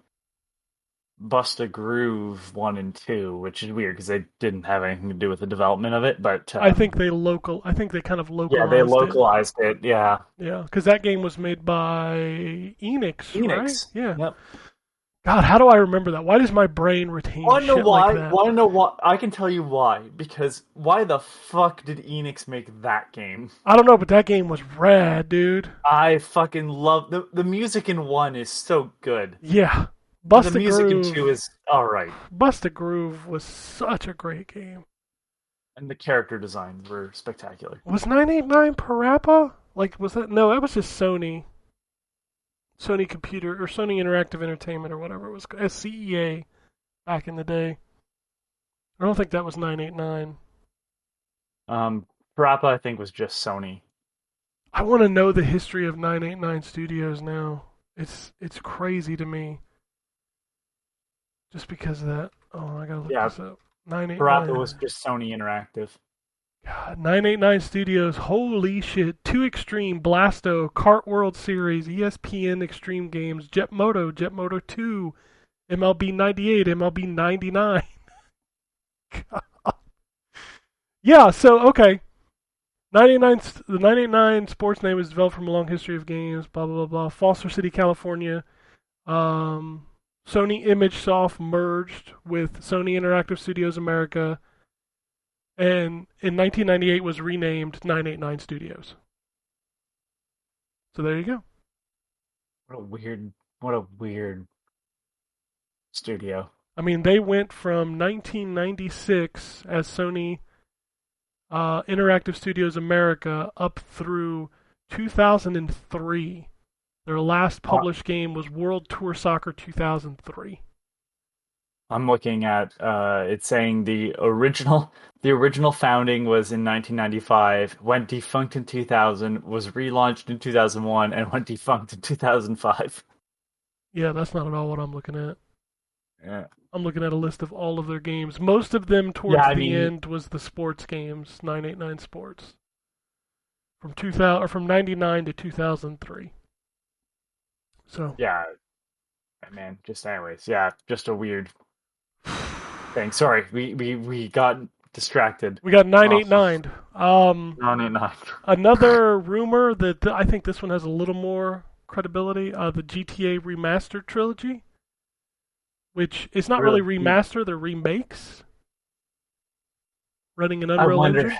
Bust a Groove 1 and 2, which is weird because they didn't have anything to do with the development of it, but I think they kind of localized they localized it. Yeah. Yeah, because that game was made by Enix, right? Yeah. Yep. God, how do I remember that? Why does my brain retain Want to shit know why? like that? Want to know what? I can tell you why. Because why the fuck did Enix make that game? I don't know, but that game was rad, dude. I fucking love the music in 1 is so good. Yeah. Bust The a music in Groove. 2 is alright. Bust a Groove was such a great game. And the character designs were spectacular. Was 989 Parappa? Like, was that? No, that was just Sony. Sony Computer, or Sony Interactive Entertainment, or whatever it was. SCEA back in the day. I don't think that was 989. Parappa, I think, was just Sony. I want to know the history of 989 Studios now. It's crazy to me. Just because of that. Oh, I gotta look this up. 989. Parappa was just Sony Interactive. God, 989 Studios. Holy shit. 2 Extreme, Blasto, Kart World Series, ESPN Extreme Games, Jet Moto 2, MLB 98, MLB 99. God. Yeah, so, okay. The 989 sports name is developed from a long history of games, blah, blah, blah, blah. Foster City, California. Sony ImageSoft merged with Sony Interactive Studios America, and in 1998 was renamed 989 Studios. So there you go. What a weird studio. I mean, they went from 1996 as Sony Interactive Studios America up through 2003. Their last published game was World Tour Soccer 2003. I'm looking at it's saying the original founding was in 1995, went defunct in 2000, was relaunched in 2001, and went defunct in 2005. Yeah, that's not at all what I'm looking at. Yeah. I'm looking at a list of all of their games. Most of them towards the end was the sports games, 989 Sports. From 99 to 2003. So yeah, man. Just anyways, yeah, just a weird thing. Sorry, we got distracted. We got 989. 989. Another rumor that I think this one has a little more credibility. The GTA Remastered trilogy, which is not really remaster; they're remakes, running an Unreal Engine.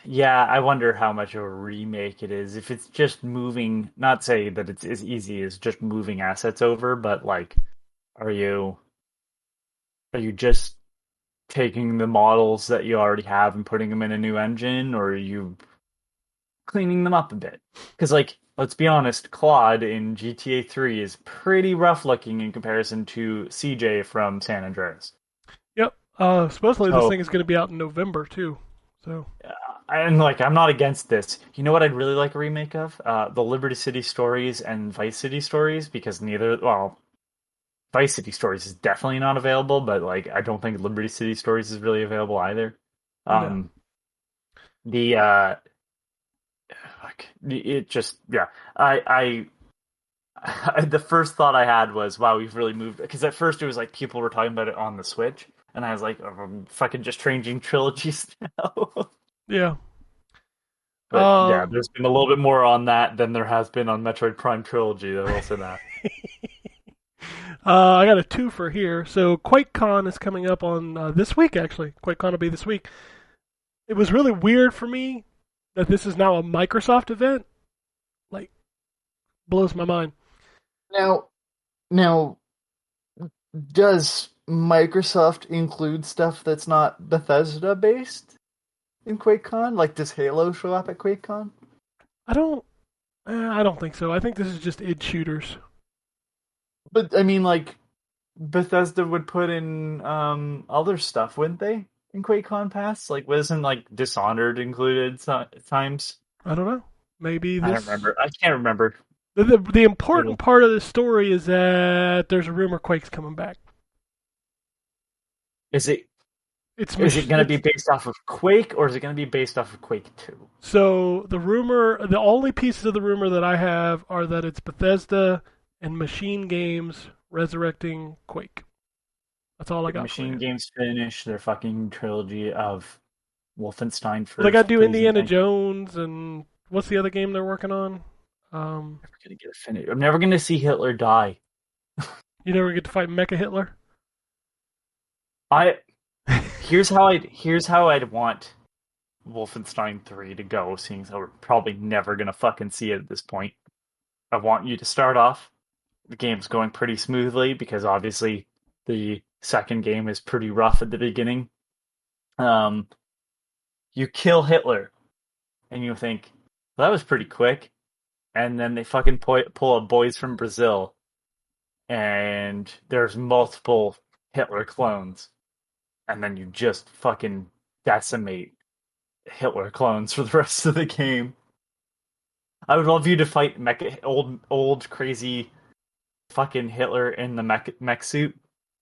Yeah, I wonder how much of a remake it is. If it's just moving, not say that it's as easy as just moving assets over, but like, are you just taking the models that you already have and putting them in a new engine, or are you cleaning them up a bit? Because, like, let's be honest, Claude in GTA 3 is pretty rough looking in comparison to CJ from San Andreas. Yep. Supposedly this thing is going to be out in November too. So. And like, I'm not against this. You know what I'd really like a remake of? The Liberty City Stories and Vice City Stories, because Vice City Stories is definitely not available, but like, I don't think Liberty City Stories is really available either. No. The first thought I had was, wow, we've really moved, because at first it was like people were talking about it on the Switch, and I was like, oh, I'm fucking just changing trilogies now. Yeah. But yeah, there's been a little bit more on that than there has been on Metroid Prime Trilogy, I will say that. I got a twofer here. So QuakeCon is coming up on this week, actually. QuakeCon will be this week. It was really weird for me that this is now a Microsoft event. Like, blows my mind. Now, does Microsoft include stuff that's not Bethesda-based in QuakeCon? Like, does Halo show up at QuakeCon? I don't think so. I think this is just id shooters. But I mean, like, Bethesda would put in other stuff, wouldn't they? In QuakeCon Pass, like, wasn't like Dishonored included times? I don't know. Maybe this. I don't remember. I can't remember. The important part of the story is that there's a rumor Quake's coming back. Is it Is it going to be based off of Quake, or is it going to be based off of Quake 2? So the only pieces of the rumor that I have are that it's Bethesda and Machine Games resurrecting Quake. That's all I got. Machine Games finished their fucking trilogy of Wolfenstein first. Well, they got to do please, Indiana and Jones and what's the other game they're working on? I'm never gonna get it finished. I'm never gonna see Hitler die. You never get to fight Mecha Hitler. Here's how I'd want Wolfenstein 3 to go, seeing as how we're probably never gonna fucking see it at this point. I want you to start off. The game's going pretty smoothly because obviously the second game is pretty rough at the beginning. You kill Hitler, and you think, well, that was pretty quick. And then they fucking pull up Boys from Brazil, and there's multiple Hitler clones. And then you just fucking decimate Hitler clones for the rest of the game. I would love you to fight old crazy fucking Hitler in the mech suit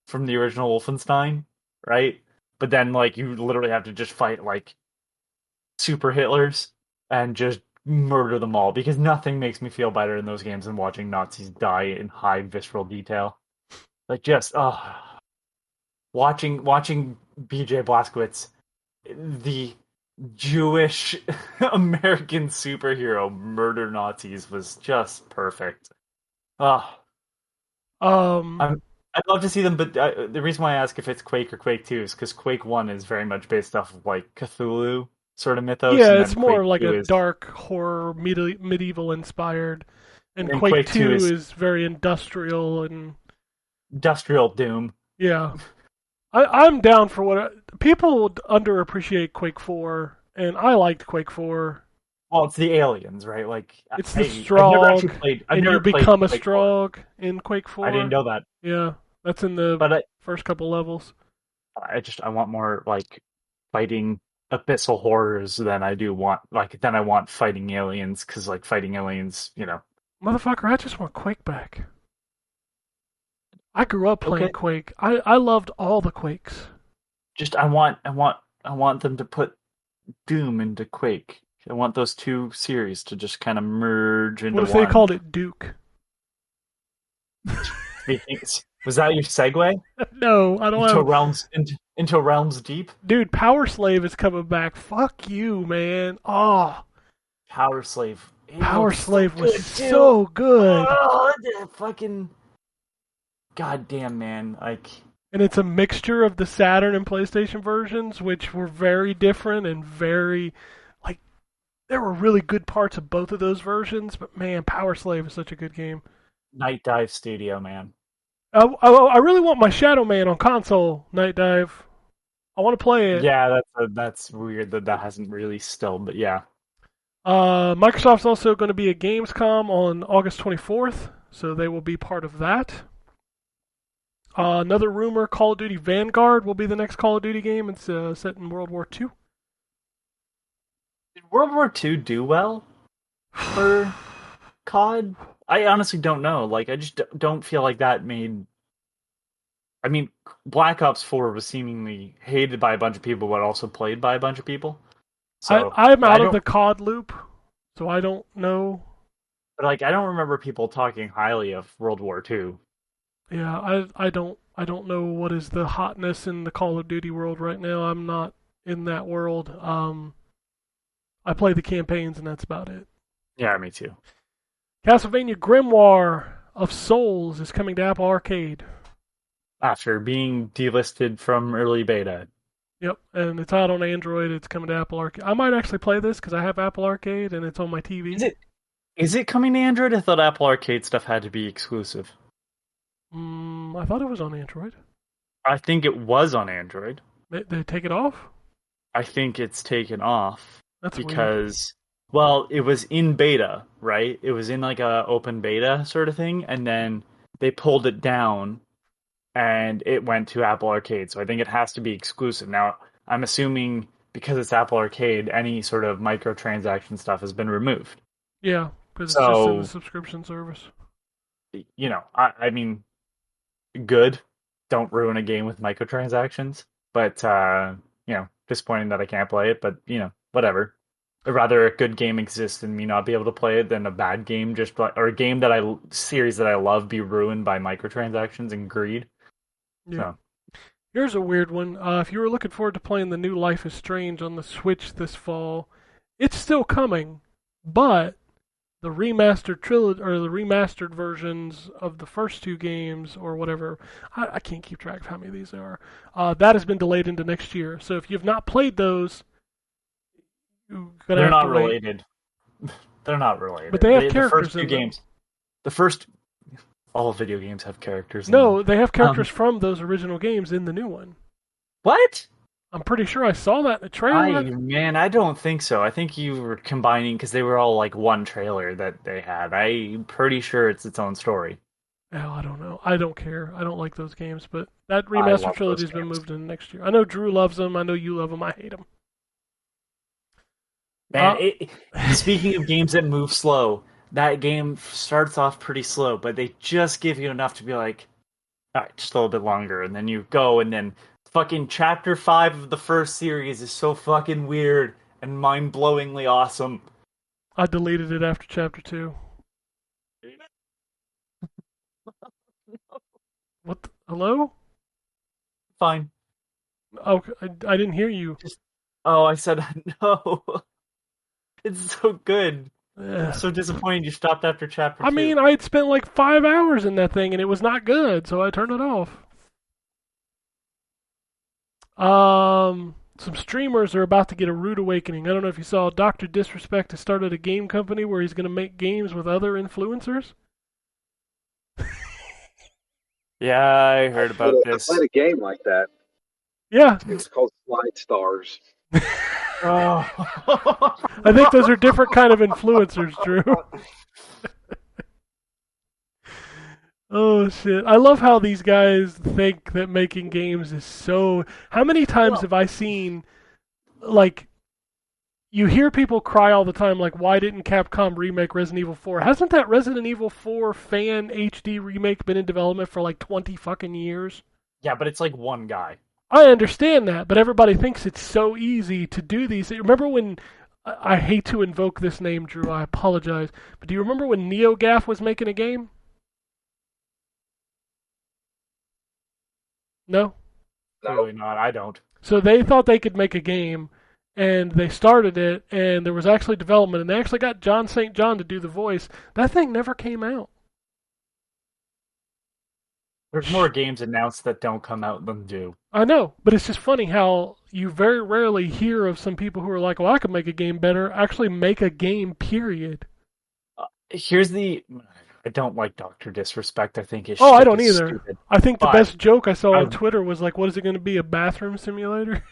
from the original Wolfenstein, right? But then, like, you literally have to just fight, like, super Hitlers and just murder them all, because nothing makes me feel better in those games than watching Nazis die in high visceral detail. Like, just, watching BJ Blazkowicz, the Jewish American superhero, murder Nazis was just perfect. I'd love to see them, but the reason why I ask if it's Quake or Quake 2 is because Quake 1 is very much based off of, like, Cthulhu sort of mythos. Yeah, it's more Quake like 2 a dark horror, medieval inspired. And Quake, Quake 2 is very industrial and... Industrial Doom. Yeah. I'm down for people underappreciate Quake 4, and I liked Quake 4. Well, it's the aliens, right? Like, it's the Strogg, and you become a Strogg in Quake 4. I didn't know that. Yeah, that's in the first couple levels. I want more, like, fighting abyssal horrors than I want fighting aliens, because, like, fighting aliens, you know. Motherfucker, I just want Quake back. I grew up playing Quake. I loved all the Quakes. Just I want them to put Doom into Quake. I want those two series to just kind of merge into one. What if they called it Duke? Was that your segue? No, I don't know. Into Realms Deep? Dude, Power Slave is coming back. Fuck you, man. Oh. Power Slave. Power Slave was so good. Oh, fucking... Goddamn, man. Like... And it's a mixture of the Saturn and PlayStation versions, which were very different and very... Like, there were really good parts of both of those versions, but man, Power Slave is such a good game. Night Dive Studio, man. I really want my Shadow Man on console, Night Dive. I want to play it. Yeah, that's weird that hasn't released still, but yeah. Microsoft's also going to be at Gamescom on August 24th, so they will be part of that. Another rumor, Call of Duty Vanguard will be the next Call of Duty game. It's set in World War II. Did World War II do well for COD? I honestly don't know. Like, I just don't feel like that made... I mean, Black Ops 4 was seemingly hated by a bunch of people, but also played by a bunch of people. So I'm out of the COD loop, so I don't know. But, like, I don't remember people talking highly of World War II. Yeah, I don't know what is the hotness in the Call of Duty world right now. I'm not in that world. I play the campaigns, and that's about it. Yeah, me too. Castlevania Grimoire of Souls is coming to Apple Arcade. After being delisted from early beta. Yep, and it's out on Android. It's coming to Apple Arcade. I might actually play this because I have Apple Arcade, and it's on my TV. Is it coming to Android? I thought Apple Arcade stuff had to be exclusive. I thought it was on Android. I think it was on Android. They take it off? I think it's taken off. That's because, well, it was in beta, right? It was in like a open beta sort of thing, and then they pulled it down, and it went to Apple Arcade. So I think it has to be exclusive. Now, I'm assuming because it's Apple Arcade, any sort of microtransaction stuff has been removed. Yeah, because it's just in the subscription service. You know, I mean, good. Don't ruin a game with microtransactions. But disappointing that I can't play it. But whatever. I'd rather a good game exist and me not be able to play it than a bad game or a game series that I love be ruined by microtransactions and greed. Yeah. So. Here's a weird one. If you were looking forward to playing the new Life is Strange on the Switch this fall, it's still coming, but the remastered trilogy or the remastered versions of the first two games or whatever, I can't keep track of how many of these there are. That has been delayed into next year. So if you've not played those, you're gonna They're have not to wait. related. They're not related. But they have The characters first two in them. games. All video games have characters. No, they have characters from those original games in the new one. What? I'm pretty sure I saw that in a trailer. Man, I don't think so. I think you were combining because they were all like one trailer that they had. I'm pretty sure it's its own story. Oh, I don't know. I don't care. I don't like those games, but that I remastered love trilogy those has been games. moved into next year. I know Drew loves them. I know you love them. I hate them. Man, speaking of games that move slow, that game starts off pretty slow, but they just give you enough to be like, all right, just a little bit longer, and then you go, and then fucking chapter 5 of the first series is so fucking weird and mind-blowingly awesome. I deleted it after chapter 2. What? Hello? Fine. Okay, I didn't hear you. Oh, I said no. It's so good. Ugh. I'm so disappointed you stopped after chapter 2. I mean, I had spent like 5 hours in that thing, and it was not good, so I turned it off. Some streamers are about to get a rude awakening. I don't know if you saw Dr. Disrespect has started a game company where he's going to make games with other influencers. Yeah, I heard about I this. played a game like that. Yeah, It's called Slide Stars. Oh. I think those are different kind of influencers, Drew. Oh shit! I love how these guys think that making games is so. How many times have I seen, like, you hear people cry all the time, like, why didn't Capcom remake Resident Evil 4? Hasn't that Resident Evil 4 fan HD remake been in development for like 20 fucking years? Yeah, but it's like one guy. I understand that, but everybody thinks it's so easy to do these. Remember when, I hate to invoke this name, Drew, I apologize, but do you remember when NeoGAF was making a game? No? Clearly not. I don't. So they thought they could make a game, and they started it, and there was actually development, and they actually got John St. John to do the voice. That thing never came out. There's more games announced that don't come out than do. I know, but it's just funny how you very rarely hear of some people who are like, well, I could make a game better. Actually make a game, period. I don't like Dr. Disrespect. I think his Oh, I shtick don't is either. stupid. I think the But best joke I saw on I- Twitter was like, what is it going to be, a bathroom simulator?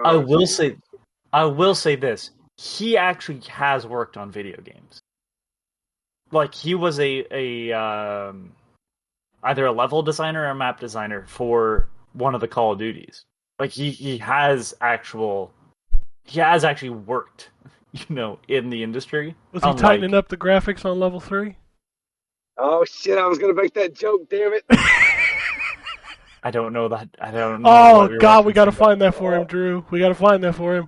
I will say this. He actually has worked on video games. Like, he was either a level designer or a map designer for one of the Call of Duties. Like, he has actually worked, in the industry. Was he tightening up the graphics on level 3? Oh shit! I was gonna make that joke. Damn it! I don't know that. I don't know. Oh, what you're God, we got to referencing. find that for him, Drew. We got to find that for him.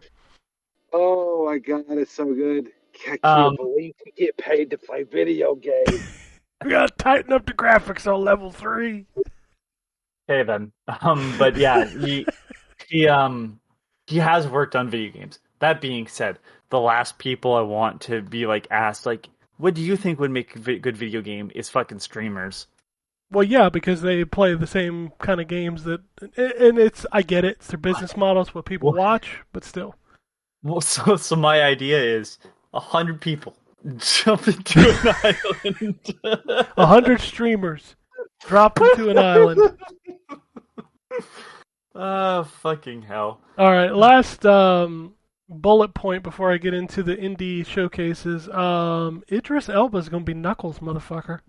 Oh my god, it's so good. I can't Um, believe we get paid to play video games. We got to tighten up the graphics on level 3. Okay then. But yeah, he has worked on video games. That being said, the last people I want to be like asked, like, what do you think would make a good video game is fucking streamers. Well, yeah, because they play the same kind of games that, and I get it, it's their business model, it's what people watch, but still. Well, so my idea is 100 people jump into an island. 100 streamers drop into an island. Oh, fucking hell. All right, last bullet point before I get into the indie showcases. Idris Elba's going to be Knuckles, motherfucker.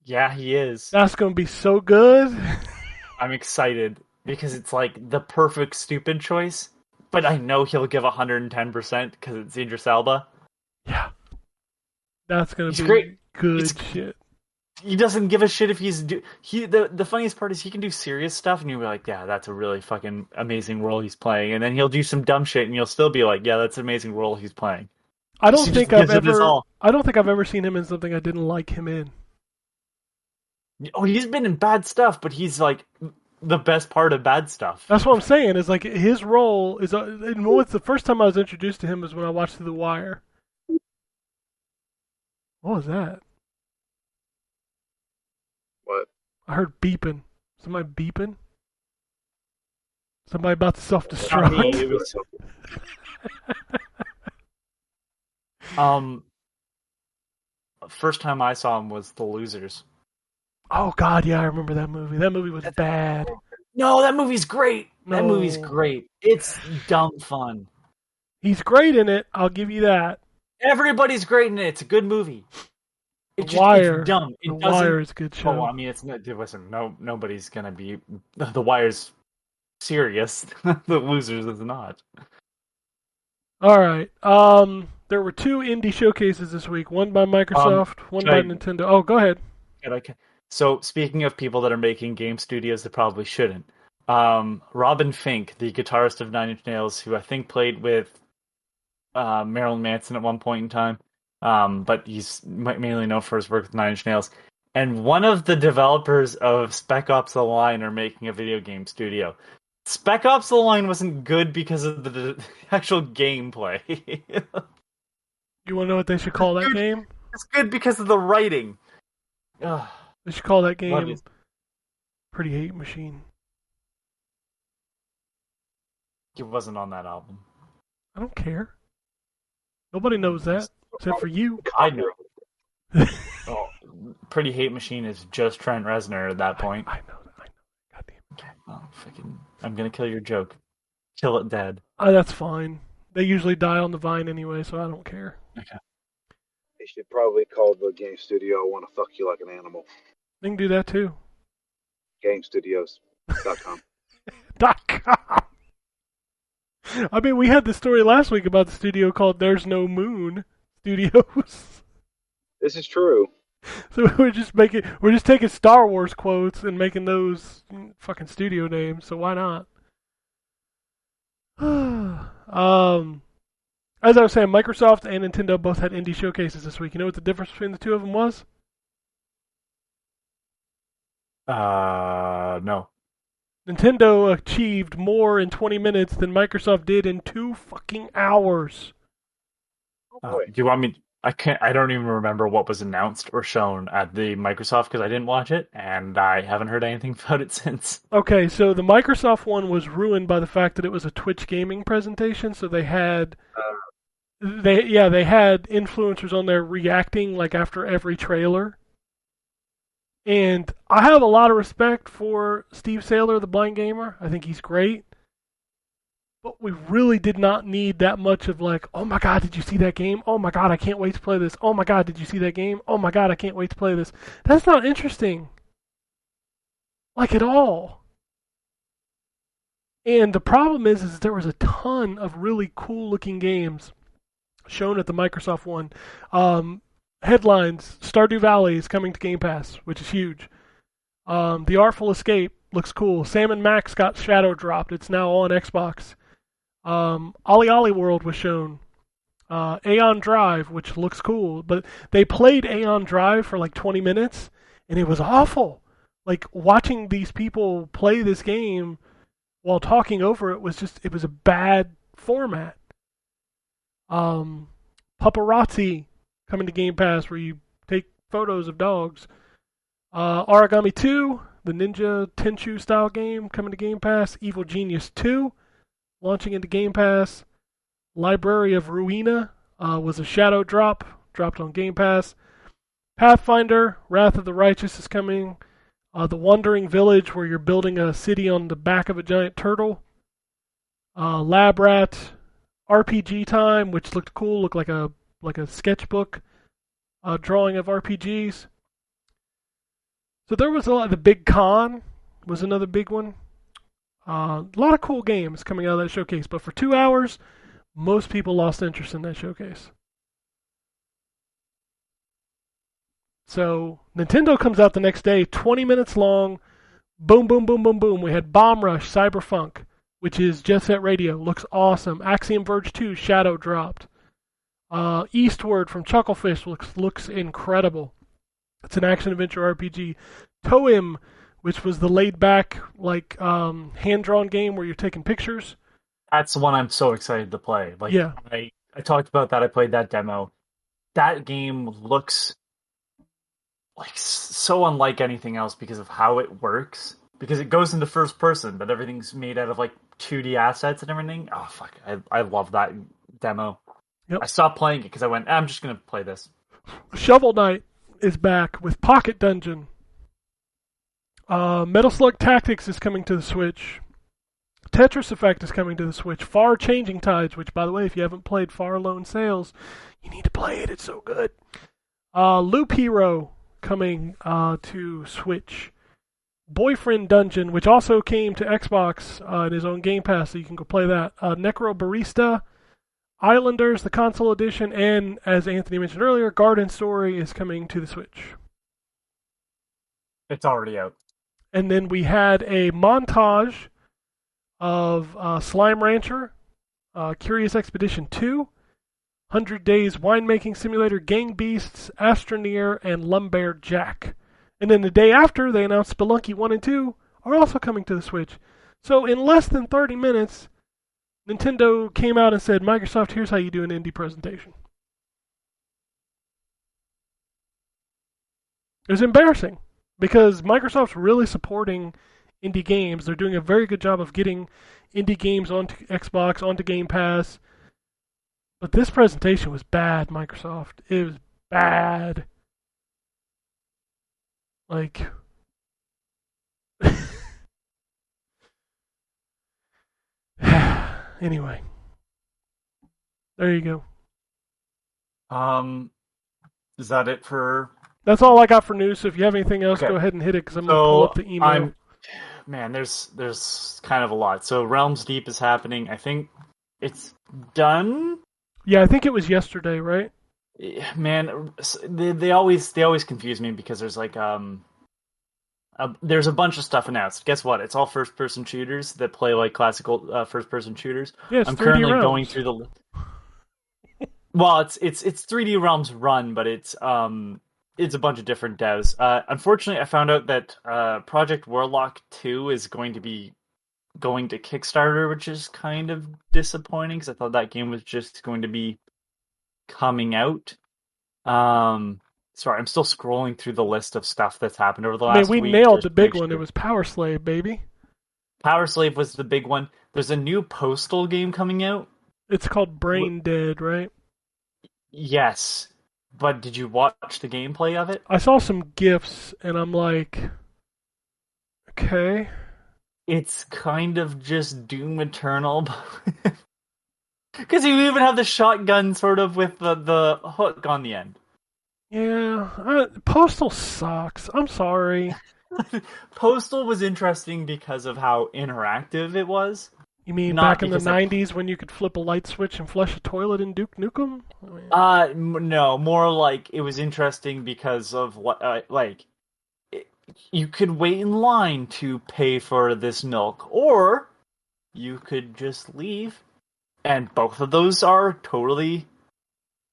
Yeah, he is. That's going to be so good. I'm excited because it's like the perfect stupid choice, but I know he'll give 110% because it's Idris Elba. Yeah. That's going to be great. good He's- shit. he doesn't give a shit if the funniest part is he can do serious stuff and you'll be like, yeah, that's a really fucking amazing role he's playing, and then he'll do some dumb shit and you'll still be like, yeah, that's an amazing role he's playing. I don't He think just I've gives it his ever. all. I don't think I've ever seen him in something I didn't like him in. Oh, he's been in bad stuff, but he's like the best part of bad stuff. That's what I'm saying. Is like his role is. What's the first time I was introduced to him was when I watched The Wire. What was that? What? I heard beeping. Somebody beeping. Somebody about to It self-destruct. was- First time I saw him was The Losers. Oh God, yeah, I remember that movie. That movie was bad. No, that movie's great. That No. movie's great. It's dumb fun. He's great in it. I'll give you that. Everybody's great in it. It's a good movie. It's The Wire. It's dumb. It The doesn't. Wire is a good show. Oh, I mean, it's not. Listen, nobody's gonna be. The Wire's serious. The Losers is not. All right. There were 2 indie showcases this week. One by Microsoft, one by Nintendo. Oh, go ahead. So, speaking of people that are making game studios that probably shouldn't, Robin Fink, the guitarist of Nine Inch Nails, who I think played with Marilyn Manson at one point in time, but he's mainly known for his work with Nine Inch Nails, and one of the developers of Spec Ops: The Line are making a video game studio. Spec Ops: The Line wasn't good because of the actual gameplay. You want to know what they should call that game? It's good because of the writing. Ugh. They should call that What game is- Pretty Hate Machine. It wasn't on that album. I don't care. Nobody knows that except for you. I know. Oh, Pretty Hate Machine is just Trent Reznor at that point. I know that. Goddamn. Okay, well, I'm gonna kill your joke. Kill it dead. That's fine. They usually die on the vine anyway, so I don't care. Okay. They should probably call the game studio "I Want to Fuck You Like an Animal." They can do that too. GameStudios.com. .com. I mean, we had the story last week about the studio called There's No Moon Studios. This is true. So we're just taking Star Wars quotes and making those fucking studio names. So why not? As I was saying, Microsoft and Nintendo both had indie showcases this week. You know what the difference between the two of them was? No. Nintendo achieved more in 20 minutes than Microsoft did in 2 fucking hours. Oh, boy. Do you want me? I don't even remember what was announced or shown at the Microsoft because I didn't watch it, and I haven't heard anything about it since. Okay, so the Microsoft one was ruined by the fact that it was a Twitch gaming presentation, so they had they had influencers on there reacting like after every trailer. And I have a lot of respect for Steve Saylor, the blind gamer. I think he's great. But we really did not need that much of like, oh my god, did you see that game? Oh my god, I can't wait to play this. Oh my god, did you see that game? Oh my god, I can't wait to play this. That's not interesting. Like at all. And the problem is there was a ton of really cool looking games shown at the Microsoft one. Headlines: Stardew Valley is coming to Game Pass, which is huge. The Artful Escape looks cool. Sam & Max got shadow dropped. It's now on Xbox. Ollie Ollie World was shown. Aeon Drive, which looks cool. But they played Aeon Drive for like 20 minutes, and it was awful. Like, watching these people play this game while talking over it was a bad format. Paparazzi coming to Game Pass, where you take photos of dogs. Origami 2, the Ninja Tenchu style game, coming to Game Pass. Evil Genius 2, launching into Game Pass. Library of Ruina was a shadow drop, dropped on Game Pass. Pathfinder, Wrath of the Righteous is coming. The Wandering Village, where you're building a city on the back of a giant turtle. Lab Rat, RPG Time, which looked cool, looked like a sketchbook drawing of RPGs. So there was a lot. The Big Con was another big one. A lot of cool games coming out of that showcase, but for 2 hours, most people lost interest in that showcase. So Nintendo comes out the next day, 20 minutes long. Boom, boom, boom, boom, boom. We had Bomb Rush, Cyberfunk, which is Jet Set Radio. Looks awesome. Axiom Verge 2, Shadow dropped. Eastward from Chucklefish looks incredible. It's an action-adventure RPG. Toem, which was the laid-back, like, hand-drawn game where you're taking pictures. That's the one I'm so excited to play. Like, Yeah. I talked about that. I played that demo. That game looks like so unlike anything else because of how it works. Because it goes into first person, but everything's made out of like 2D assets and everything. Oh fuck! I love that demo. Yep. I stopped playing it because I went, I'm just gonna play this. Shovel Knight is back with Pocket Dungeon. Metal Slug Tactics is coming to the Switch. Tetris Effect is coming to the Switch. Far Changing Tides, which, by the way, if you haven't played Far Lone Sails, you need to play it. It's so good. Loop Hero coming to Switch. Boyfriend Dungeon, which also came to Xbox in his own Game Pass, so you can go play that. Necro Barista, Islanders, the console edition, and, as Anthony mentioned earlier, Garden Story is coming to the Switch. It's already out. And then we had a montage of Slime Rancher, Curious Expedition 2, 100 Days Winemaking Simulator, Gang Beasts, Astroneer, and Lumbear Jack. And then the day after, they announced Spelunky 1 and 2 are also coming to the Switch. So in less than 30 minutes, Nintendo came out and said, Microsoft, here's how you do an indie presentation. It was embarrassing because Microsoft's really supporting indie games. They're doing a very good job of getting indie games onto Xbox, onto Game Pass. But this presentation was bad, Microsoft. It was bad. Like, anyway, there you go. Is that it for? That's all I got for news. So if you have anything else, Okay. go ahead and hit it because I'm going to pull up the email. Man, there's kind of a lot. So Realms Deep is happening. I think it's done. Yeah, I think it was yesterday, right? Man, they always confuse me because there's like there's a bunch of stuff announced. Guess what? It's all first-person shooters that play like classical first-person shooters. Yeah, it's I'm 3D currently Realms. going through the. Well, it's 3D Realms Run, but it's a bunch of different devs. Unfortunately, I found out that Project Warlock 2 is going to be going to Kickstarter, which is kind of disappointing because I thought that game was just going to be coming out. Sorry, I'm still scrolling through the list of stuff that's happened over the last week. We nailed the big one. It was Power Slave, baby. Power Slave was the big one. There's a new Postal game coming out. It's called Brain Dead, right? Yes. But did you watch the gameplay of it? I saw some GIFs, and I'm like, okay. It's kind of just Doom Eternal. Because you even have the shotgun sort of with the hook on the end. Yeah, Postal sucks. I'm sorry. Postal was interesting because of how interactive it was. You mean Not back in the because 90s when you could flip a light switch and flush a toilet in Duke Nukem? I mean, No, more like it was interesting because of what, you could wait in line to pay for this milk, or you could just leave, and both of those are totally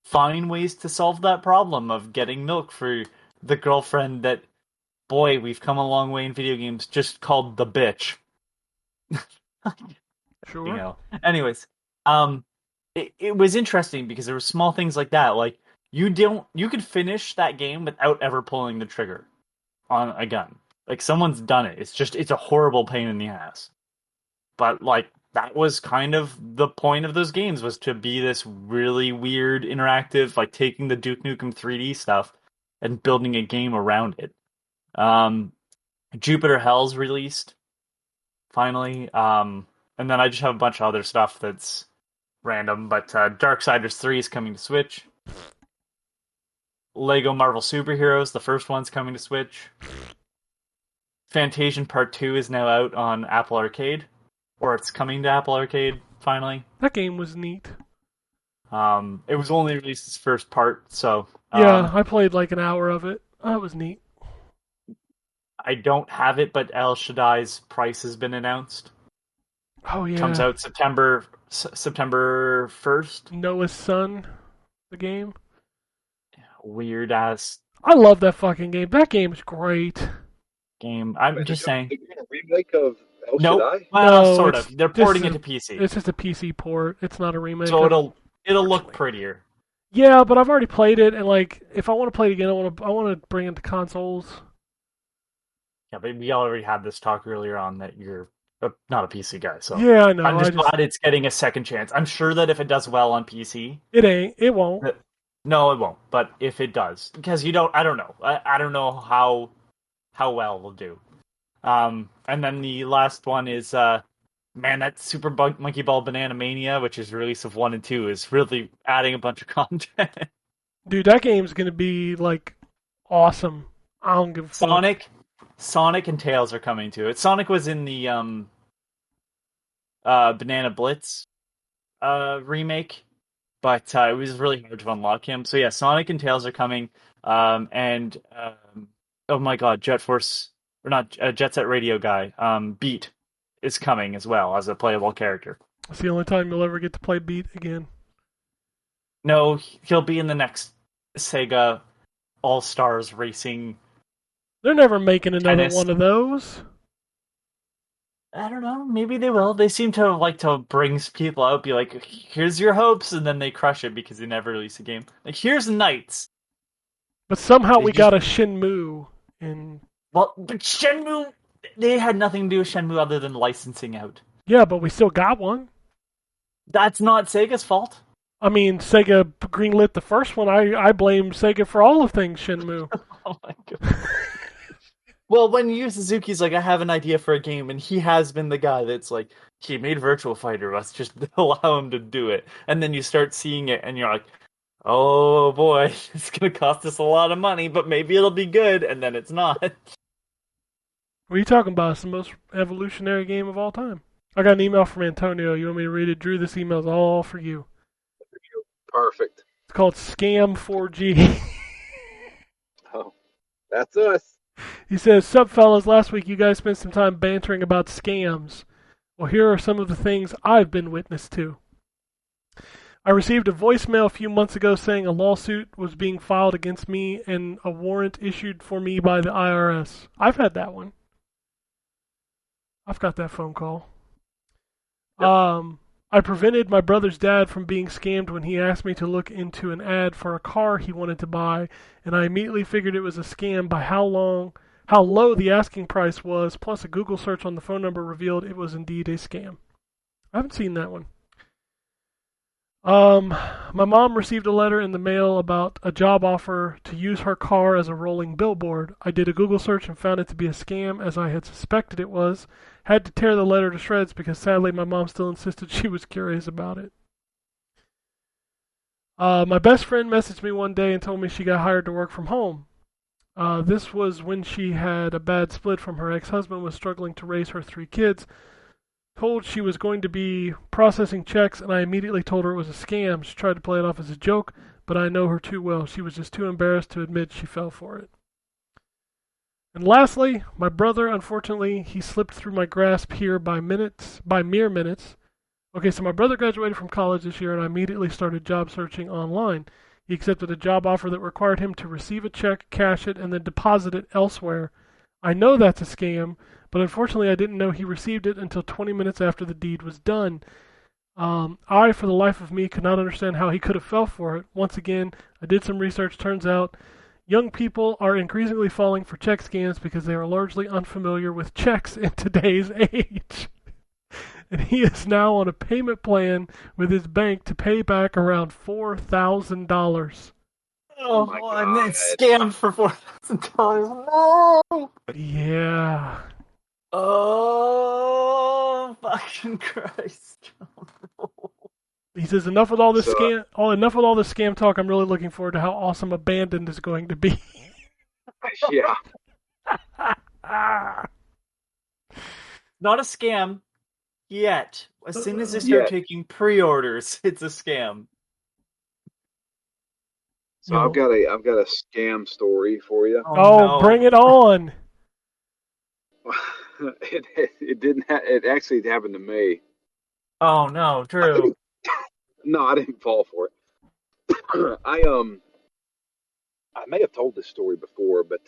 fine ways to solve that problem of getting milk for the girlfriend that, boy, we've come a long way in video games, just called the bitch. sure. You know. Anyways, it was interesting because there were small things like that. Like you could finish that game without ever pulling the trigger on a gun. Like someone's done it. It's a horrible pain in the ass. But like that was kind of the point of those games, was to be this really weird interactive, like taking the Duke Nukem 3D stuff and building a game around it. Jupiter Hell's released finally. And then I just have a bunch of other stuff that's random, but Darksiders 3 is coming to Switch. Lego Marvel Superheroes, the first one's coming to Switch. Fantasian Part 2 is now out on Apple Arcade. Or it's coming to Apple Arcade, finally. That game was neat. It was only released its first part, so... yeah, I played like an hour of it. Oh, it was neat. I don't have it, but El Shaddai's price has been announced. Oh yeah. Comes out September 1st. Noah's Son, the game. Weird ass I love that fucking game. That game is great. game. I'm just saying. They're doing a remake of El Nope. Shaddai? Well, No, sort it's of. They're just porting a- it to PC, It's just a PC port. It's not a remake. so of- it'll look Unfortunately. prettier. Yeah, but I've already played it, and like, if I want to play it again, I want to bring it to consoles. Yeah, but we already had this talk earlier on that you're not a PC guy, so Yeah, I know. I'm just glad it's getting a second chance. I'm sure that if it does well on PC, It ain't. It won't. no, it won't. But if it does, because I don't know. I don't know how well it'll do. And then the last one is man, that Super Monkey Ball Banana Mania, which is release of 1 and 2, is really adding a bunch of content. Dude, that game's gonna be like awesome. I don't give a fuck. Sonic and Tails are coming to it. Sonic was in the Banana Blitz remake, but it was really hard to unlock him. So yeah, Sonic and Tails are coming. And oh my god, Jet Set Radio guy, Beat is coming as well as a playable character. It's the only time you'll ever get to play Beat again. No, he'll be in the next Sega All Stars Racing. They're never making another Tennis. one of those. I don't know. Maybe they will. They seem to like to bring people out, be like, "Here's your hopes," and then they crush it because they never release a game. Like, here's Knights. But somehow They we just- got a Shenmue in. Well, but Shenmue, they had nothing to do with Shenmue other than licensing out. Yeah, but we still got one. That's not Sega's fault. I mean, Sega greenlit the first one. I blame Sega for all of things Shenmue. Oh my god. Well, when Yu Suzuki's like, I have an idea for a game, and he has been the guy that's like, he made Virtual Fighter, let's just allow him to do it. And then you start seeing it, and you're like, oh boy, it's going to cost us a lot of money, but maybe it'll be good, and then it's not. What are you talking about? It's the most evolutionary game of all time. I got an email from Antonio. You want me to read it? Drew, this email's all for you. Perfect. It's called Scam 4G. Oh, that's us. He says, "Sup, fellas, last week you guys spent some time bantering about scams. Well, here are some of the things I've been witness to. I received a voicemail a few months ago saying a lawsuit was being filed against me and a warrant issued for me by the IRS. I've had that one. I've got that phone call. Yep. I prevented my brother's dad from being scammed when he asked me to look into an ad for a car he wanted to buy, and I immediately figured it was a scam by how low the asking price was, plus a Google search on the phone number revealed it was indeed a scam. I haven't seen that one. My mom received a letter in the mail about a job offer to use her car as a rolling billboard. I did a Google search and found it to be a scam, as I had suspected it was. Had to tear the letter to shreds because sadly my mom still insisted she was curious about it. My best friend messaged me one day and told me she got hired to work from home. This was when she had a bad split from her ex-husband, was struggling to raise her 3 kids. Told she was going to be processing checks, and I immediately told her it was a scam. She tried to play it off as a joke, but I know her too well. She was just too embarrassed to admit she fell for it. And lastly, my brother, unfortunately, he slipped through my grasp here by mere minutes. Okay, so my brother graduated from college this year, and I immediately started job searching online. He accepted a job offer that required him to receive a check, cash it, and then deposit it elsewhere. I know that's a scam, but unfortunately I didn't know he received it until 20 minutes after the deed was done. I, for the life of me, could not understand how he could have fell for it. Once again, I did some research. Turns out young people are increasingly falling for check scams because they are largely unfamiliar with checks in today's age. And he is now on a payment plan with his bank to pay back around $4,000. Oh, my and then God. scammed for $4,000. No! Yeah. Oh, fucking Christ. He says, enough with all this So, enough with all this scam talk. I'm really looking forward to how awesome Abandoned is going to be. Yeah. Not a scam yet. As soon as they start Yet. taking pre-orders, it's a scam. So I've got a scam story for you. Oh, no. bring it on. It actually happened to me. Oh no, I Drew. think no, I didn't fall for it. I may have told this story before, but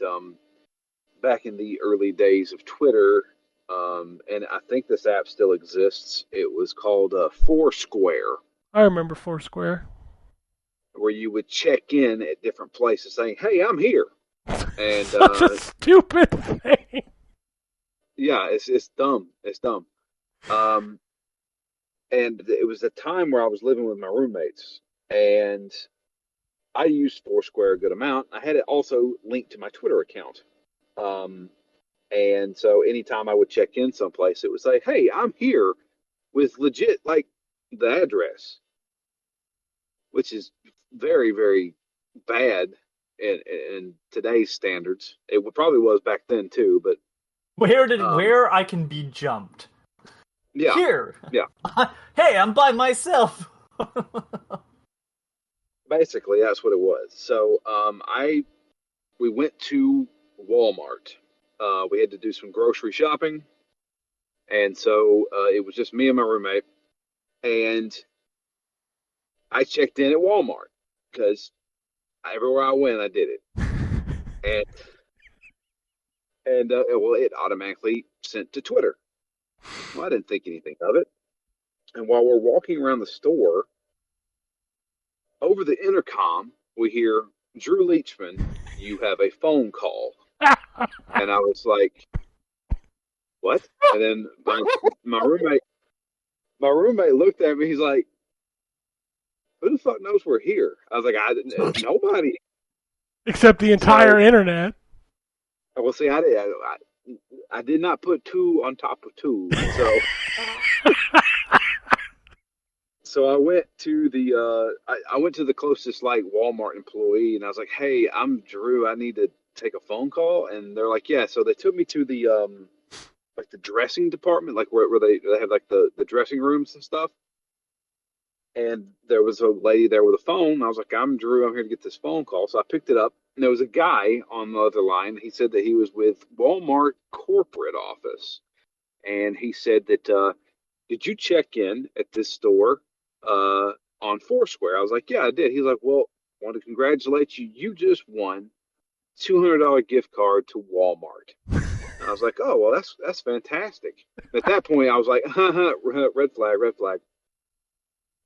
back in the early days of Twitter, and I think this app still exists. It was called Foursquare, I remember Foursquare. where you would check in at different places saying, "Hey, I'm here," and Such a stupid thing. yeah, it's dumb. It's dumb. Um, and it was a time where I was living with my roommates, and I used Foursquare a good amount. I had it also linked to my Twitter account. Um, and so anytime I would check in someplace, it would say, "Hey, I'm here," with legit like the address, which is very, very bad in today's standards. It probably was back then too, but Where I can be jumped? yeah, Here. yeah. Hey, I'm by myself. Basically, that's what it was. So we went to Walmart. We had to do some grocery shopping, and so it was just me and my roommate. And I checked in at Walmart because everywhere I went, I did it. And well, it automatically sent to Twitter. Well, I didn't think anything of it. And while we're walking around the store, over the intercom, we hear, "Drew Leachman, you have a phone call." And I was like, "What?" And then my roommate looked at me. He's like, "Who the fuck knows we're here?" I was like, "Nobody." Except the entire internet. Well, see, I did not put two on top of two, so I went to I went to the closest like Walmart employee, and I was like, "Hey, I'm Drew. I need to take a phone call." And they're like, "Yeah." So they took me to the like the dressing department, like where they have like the dressing rooms and stuff. And there was a lady there with a phone. I was like, "I'm Drew. I'm here to get this phone call." So I picked it up, and there was a guy on the other line. He said that he was with Walmart corporate office, and he said that, "Did you check in at this store on Foursquare?" I was like, "Yeah, I did." He's like, "Well, I want to congratulate you. You just won $200 gift card to Walmart." And I was like, "Oh, well, that's fantastic." At that point, I was like, red flag, red flag.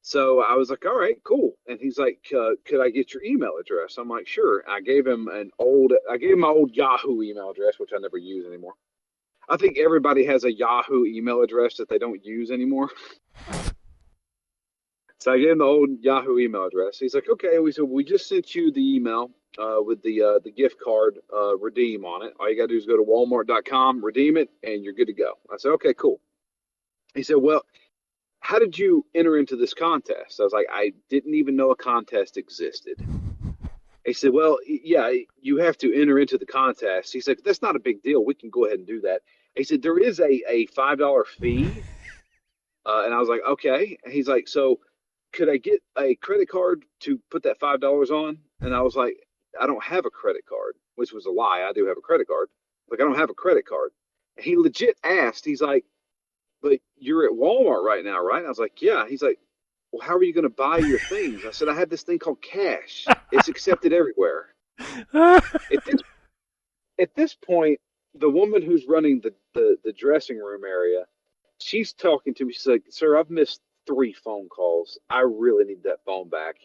So I was like, "All right, cool." And he's like, "Could I get your email address?" I'm like, "Sure." I gave him my old Yahoo email address, which I never use anymore. I think everybody has a Yahoo email address that they don't use anymore. So I gave him the old Yahoo email address. He's like, "Okay." We said, "We just sent you the email with the gift card redeem on it. All you gotta do is go to Walmart.com, redeem it, and you're good to go." I said, "Okay, cool." He said, "Well, how did you enter into this contest?" I was like, "I didn't even know a contest existed." He said, "Well, yeah, you have to enter into the contest." He said, "That's not a big deal. We can go ahead and do that." He said, "There is a $5 fee." And I was like, "Okay." And he's like, "So could I get a credit card to put that $5 on?" And I was like, "I don't have a credit card," which was a lie. I do have a credit card. Like, I don't have a credit card. And he legit asked, he's like, "But you're at Walmart right now, right?" I was like, "Yeah." He's like, "Well, how are you going to buy your things?" I said, "I have this thing called cash. It's accepted everywhere." At this at this point, the woman who's running the dressing room area, she's talking to me. She's like, "Sir, I've missed 3 phone calls. I really need that phone back."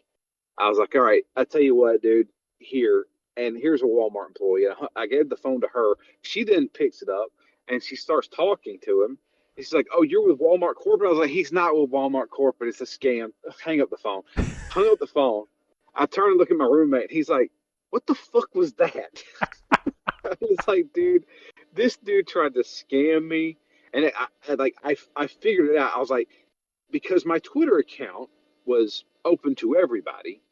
I was like, "All right, I tell you what, dude, here." And here's a Walmart employee. I gave the phone to her. She then picks it up and she starts talking to him. He's like, "Oh, you're with Walmart Corporate?" I was like, "He's not with Walmart Corporate. It's a scam." Hang up the phone. Hung up the phone. I turn and look at my roommate. He's like, "What the fuck was that?" I was like, "Dude, this dude tried to scam me." And I figured it out. I was like, because my Twitter account was open to everybody,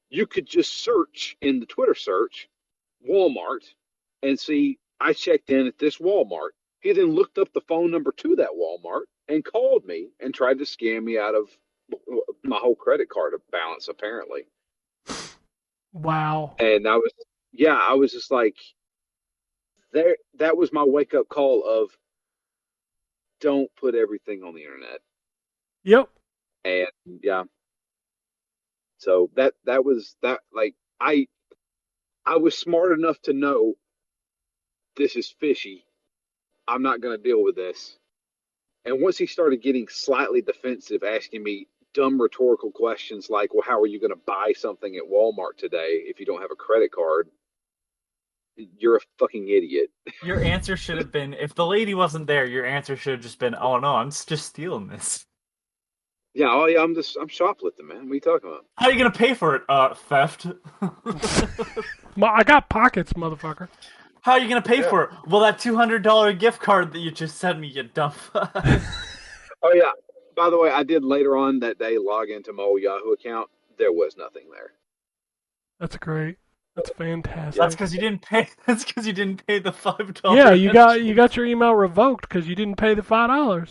you could just search in the Twitter search Walmart and see I checked in at this Walmart. He then looked up the phone number to that Walmart and called me and tried to scam me out of my whole credit card balance, apparently. Wow. And I was just like, there. That was my wake up call of don't put everything on the internet. Yep. And yeah, so that was that. Like I was smart enough to know this is fishy. I'm not going to deal with this. And once he started getting slightly defensive, asking me dumb rhetorical questions like, well, how are you going to buy something at Walmart today if you don't have a credit card? You're a fucking idiot. Your answer should have been, if the lady wasn't there, your answer should have just been, oh no, I'm just stealing this. Yeah, oh yeah, I'm shoplifting, man. What are you talking about? How are you gonna pay for it? Theft. I got pockets, motherfucker. How are you gonna pay for it? Well, that $200 gift card that you just sent me, you dumb fuck. Oh yeah. By the way, I did later on that day log into my old Yahoo account. There was nothing there. That's great. That's fantastic. That's because you didn't pay. That's because you didn't pay the $5. Yeah, you got your email revoked because you didn't pay the $5.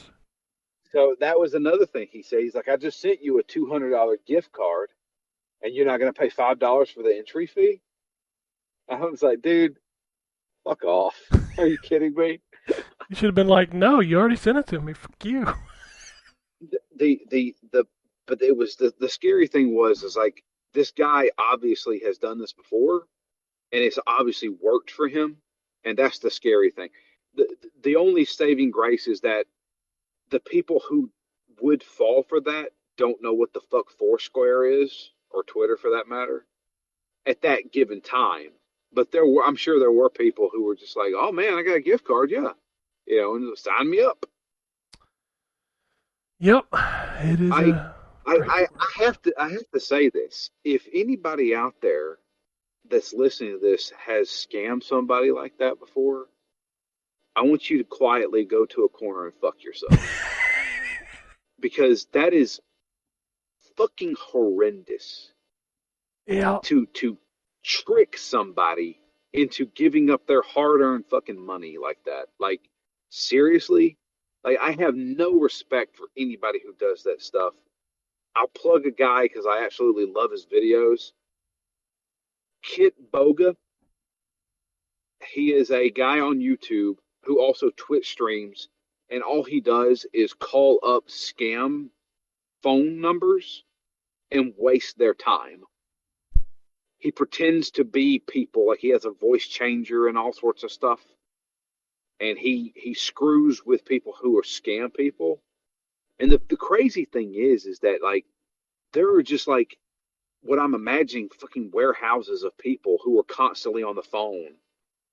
So that was another thing he said. He's like, I just sent you a $200 gift card, and you're not going to pay $5 for the entry fee. I was like, dude, fuck off. Are you kidding me? You should have been like, no, you already sent it to me. Fuck you. But it was the scary thing is like this guy obviously has done this before, and it's obviously worked for him, and that's the scary thing. The only saving grace is that the people who would fall for that don't know what the fuck Foursquare is, or Twitter for that matter, at that given time. But I'm sure there were people who were just like, oh man, I got a gift card, yeah, and sign me up. Yep, it is. I have to say this. If anybody out there that's listening to this has scammed somebody like that before, I want you to quietly go to a corner and fuck yourself. Because that is fucking horrendous. Yeah. To trick somebody into giving up their hard-earned fucking money like that. Like, seriously? Like, I have no respect for anybody who does that stuff. I'll plug a guy because I absolutely love his videos. Kit Boga. He is a guy on YouTube who also Twitch streams, and all he does is call up scam phone numbers and waste their time. He pretends to be people, like he has a voice changer and all sorts of stuff. And he screws with people who are scam people. And the crazy thing is that like there are just like what I'm imagining fucking warehouses of people who are constantly on the phone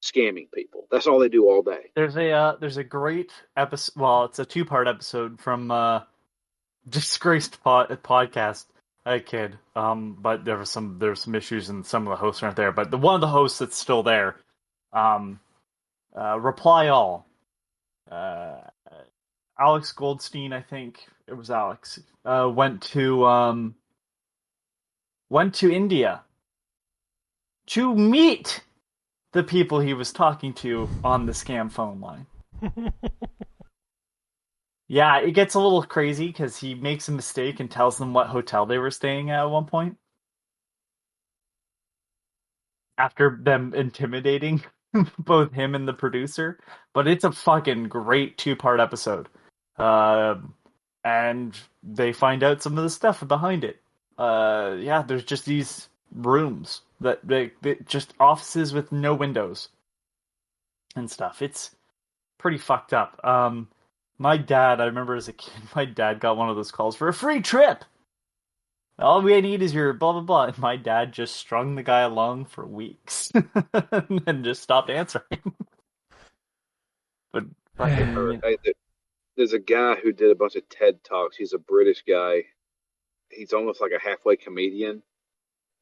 scamming people. That's all they do all day. There's a great episode. Well, it's a 2-part episode from Disgraced Podcast. I kid. But there were some issues and some of the hosts aren't there. But one of the hosts that's still there, Reply All. Alex Goldstein, I think it was Alex, went to India to meet the people he was talking to on the scam phone line. Yeah, it gets a little crazy because he makes a mistake and tells them what hotel they were staying at one point. After them intimidating both him and the producer. But it's a fucking great 2-part episode. And they find out some of the stuff behind it. Yeah, there's just these rooms that just offices with no windows and stuff. It's pretty fucked up. My dad, I remember as a kid, my dad got one of those calls for a free trip. All we need is your blah blah blah. And my dad just strung the guy along for weeks and just stopped answering. But fucking, There's a guy who did a bunch of TED Talks. He's a British guy. He's almost like a halfway comedian.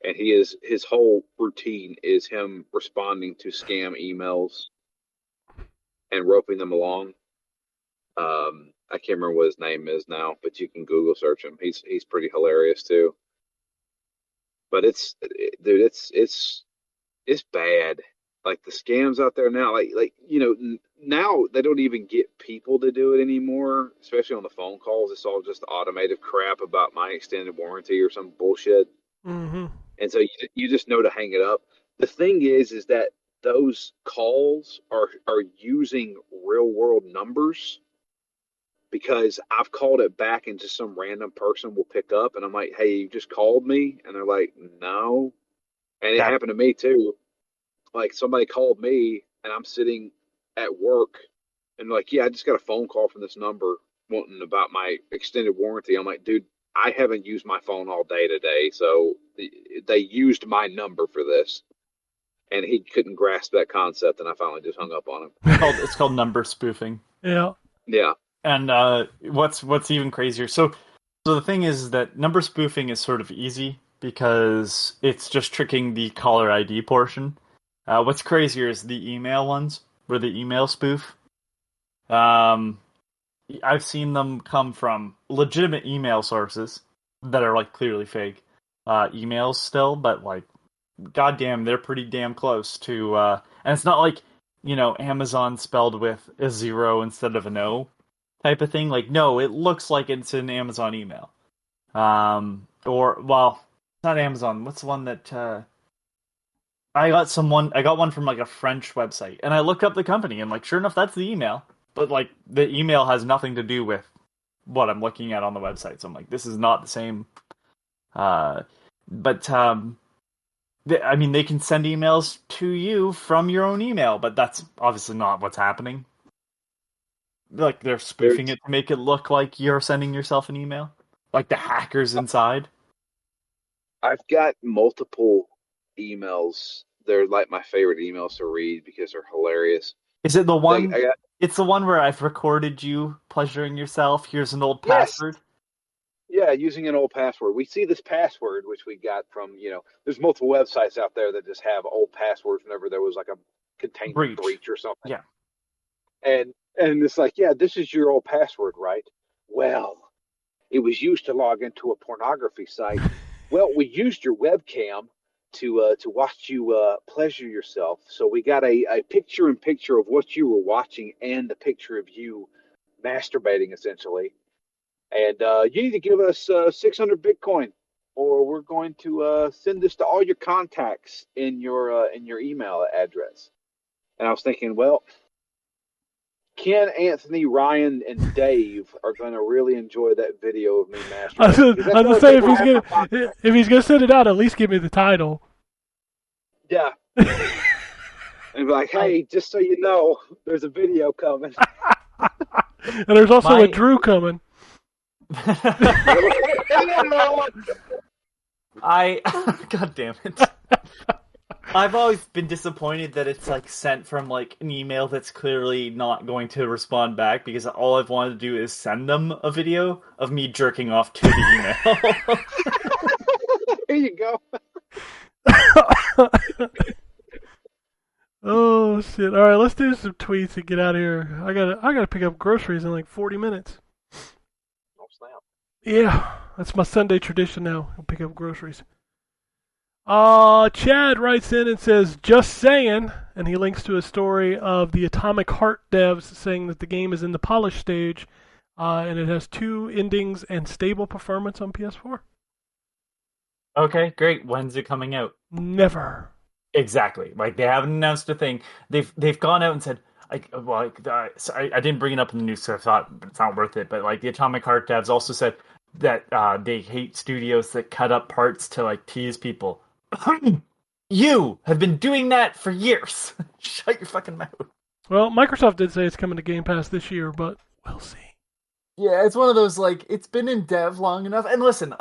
And his whole routine is him responding to scam emails and roping them along. I can't remember what his name is now, but you can Google search him. He's pretty hilarious too. But it's bad. Like the scams out there now, like now they don't even get people to do it anymore, especially on the phone calls. It's all just automated crap about my extended warranty or some bullshit. Mm-hmm. and so you just know to hang it up. The thing is that those calls are using real world numbers, because I've called it back and just some random person will pick up and I'm like, hey, you just called me, and they're like, no. And it That happened to me too. Like somebody called me and I'm sitting at work and like, yeah, I just got a phone call from this number wanting about my extended warranty. I'm like, dude, I haven't used my phone all day today, so they used my number for this. And he couldn't grasp that concept, and I finally just hung up on him. it's called number spoofing. Yeah. Yeah. And what's even crazier? So the thing is that number spoofing is sort of easy because it's just tricking the caller ID portion. What's crazier is the email ones, where the email spoof. I've seen them come from legitimate email sources that are like clearly fake emails still, but like, goddamn, they're pretty damn close to. And it's not like, Amazon spelled with a 0 instead of an O type of thing. Like, no, it looks like it's an Amazon email. Or, well, it's not Amazon. What's the one that I got one from like a French website, and I looked up the company, and like, sure enough, that's the email. But like, the email has nothing to do with what I'm looking at on the website. So I'm like, this is not the same. But they can send emails to you from your own email, but that's obviously not what's happening. Like, they're spoofing it to make it look like you're sending yourself an email. Like the hackers inside. I've got multiple emails. They're like my favorite emails to read because they're hilarious. Is it the one? I got, It's the one where I've recorded you pleasuring yourself. Here's an old password. yeah, using an old password. We see this password, which we got from, there's multiple websites out there that just have old passwords whenever there was like a containment breach or something. Yeah. And it's like, yeah, this is your old password, right? Well, it was used to log into a pornography site. Well, we used your webcam to watch you pleasure yourself. So we got a picture-in-picture of what you were watching and a picture of you masturbating, essentially. And you need to give us 600 Bitcoin, or we're going to send this to all your contacts in your email address. And I was thinking, well, Ken, Anthony, Ryan, and Dave are going to really enjoy that video of me masturbating. I was gonna say, if he's gonna send it out, at least give me the title. Yeah. And be like, hey, just so you know, there's a video coming. And there's also a Drew coming. God damn it. I've always been disappointed that it's like sent from like an email that's clearly not going to respond back, because all I've wanted to do is send them a video of me jerking off to the email. Here you go. Oh shit! All right, let's do some tweets and get out of here. I gotta pick up groceries in like 40 minutes. Oh snap! Yeah, that's my Sunday tradition now. I'll pick up groceries. Chad writes in and says, "Just saying," and he links to a story of the Atomic Heart devs saying that the game is in the polish stage, and it has 2 endings and stable performance on PS4. Okay, great. When's it coming out? Never. Exactly. Like, they haven't announced a thing. They've gone out and said, I didn't bring it up in the news, so I thought it's not worth it. But like, the Atomic Heart devs also said that they hate studios that cut up parts to like tease people. You have been doing that for years. Shut your fucking mouth. Well, Microsoft did say it's coming to Game Pass this year, but we'll see. Yeah, it's one of those, like, it's been in dev long enough. And listen,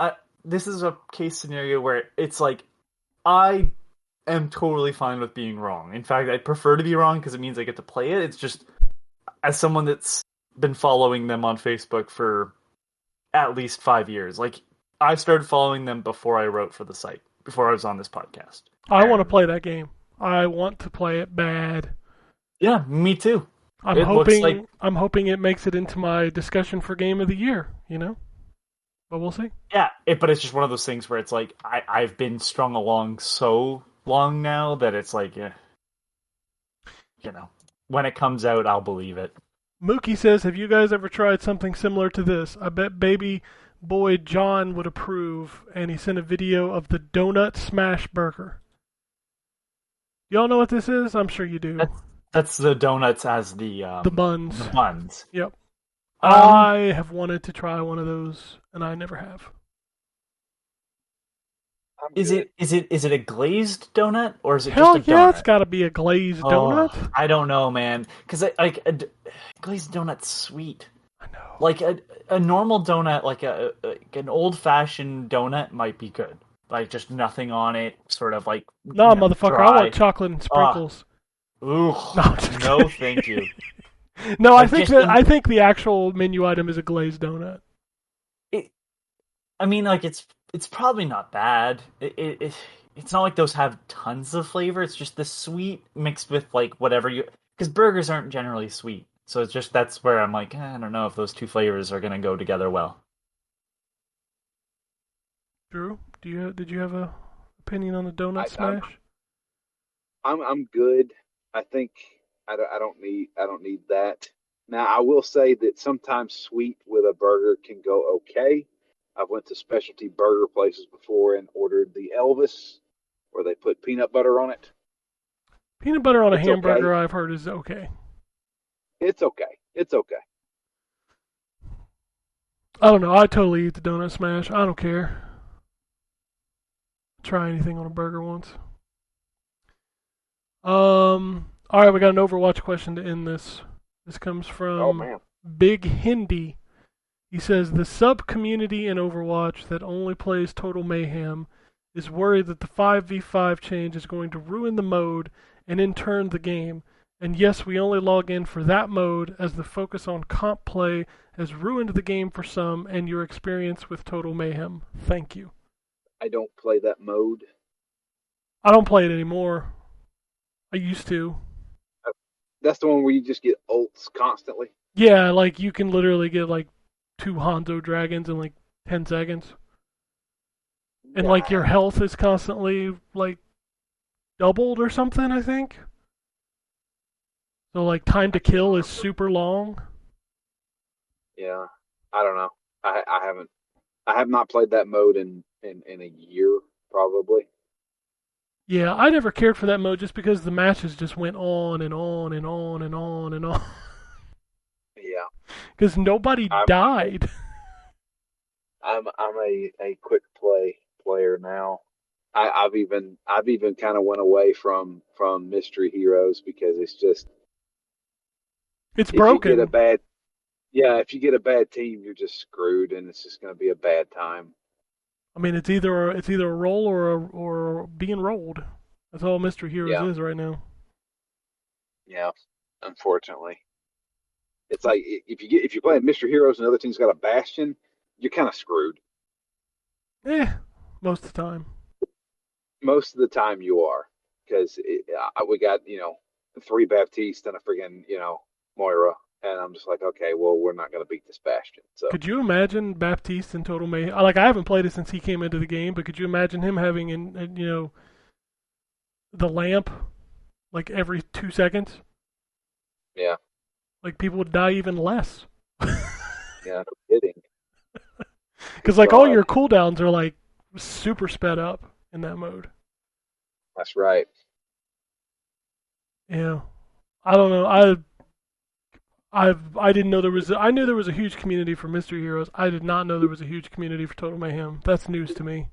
this is a case scenario where it's like, I am totally fine with being wrong. In fact, I'd prefer to be wrong because it means I get to play it. It's just, as someone that's been following them on Facebook for at least 5 years, like, I started following them before I wrote for the site, before I was on this podcast. I want to play that game. I want to play it bad. Yeah, me too. I'm hoping it makes it into my discussion for Game of the Year, But we'll see. Yeah, but it's just one of those things where it's like, I've been strung along so long now that it's like, when it comes out, I'll believe it. Mookie says, have you guys ever tried something similar to this? I bet baby boy John would approve, and he sent a video of the Donut Smash Burger. Y'all know what this is? I'm sure you do. That's the donuts as the buns. The buns. Yep. I have wanted to try one of those, and I never have. Is it a glazed donut or is it Hell just a yeah, donut? it's got to be a glazed donut. I don't know, man. Because glazed donut's sweet. I know. Like a normal donut, like an old fashioned donut might be good. Like just nothing on it, sort of like No, motherfucker, dry. I want chocolate and sprinkles. Ooh, no, thank you. No, Like I think the actual menu item is a glazed donut. I mean, like it's probably not bad. It's not like those have tons of flavor. It's just the sweet mixed with like whatever you, because burgers aren't generally sweet. So it's just that's where I'm like, I don't know if those two flavors are gonna go together well. Drew, did you have a opinion on the donut smash? I'm good. I think I don't need that. Now I will say that sometimes sweet with a burger can go okay. I've went to specialty burger places before and ordered the Elvis, where they put peanut butter on it. Peanut butter on a It's hamburger, okay. I've heard, is okay. It's okay. It's okay. I don't know. I totally eat the donut smash. I don't care. Try anything on a burger once. All right, we got an Overwatch question to end this. This comes from Big Hindi. He says the sub community in Overwatch that only plays Total Mayhem is worried that the 5v5 change is going to ruin the mode and in turn the game. And yes, we only log in for that mode, as the focus on comp play has ruined the game for some and your experience with Total Mayhem. Thank you. I don't play that mode. I don't play it anymore. I used to. That's the one where you just get ults constantly. Yeah, like you can literally get like 2 Hanzo dragons in like 10 seconds. And like your health is constantly like doubled or something, I think. So like time to kill is super long. Yeah, I don't know. I have not played that mode in a year probably. Yeah, I never cared for that mode just because the matches just went on and on and on and on and on. Yeah. Because nobody died. I'm a quick play player now. I've even kind of went away from mystery heroes because it's just it's broken. If you get a bad team, you're just screwed, and it's just going to be a bad time. I mean, it's either a roll or being rolled. That's all Mystery Heroes is right now. Yeah, unfortunately, it's like if you're playing Mystery Heroes and the other team's got a Bastion, you're kind of screwed. Most of the time. Most of the time you are, because we got 3 Baptiste and a friggin' Moira. And I'm just like, okay, well, we're not going to beat this Bastion. So could you imagine Baptiste in Total Mayhem? Like, I haven't played it since he came into the game, but could you imagine him having, the lamp, like, every 2 seconds? Yeah. Like, people would die even less. Yeah, no kidding. Because, like, all your cooldowns are, like, super sped up in that mode. That's right. Yeah. I don't know. I didn't know there was. I knew there was a huge community for Mystery Heroes. I did not know there was a huge community for Total Mayhem. That's news to me.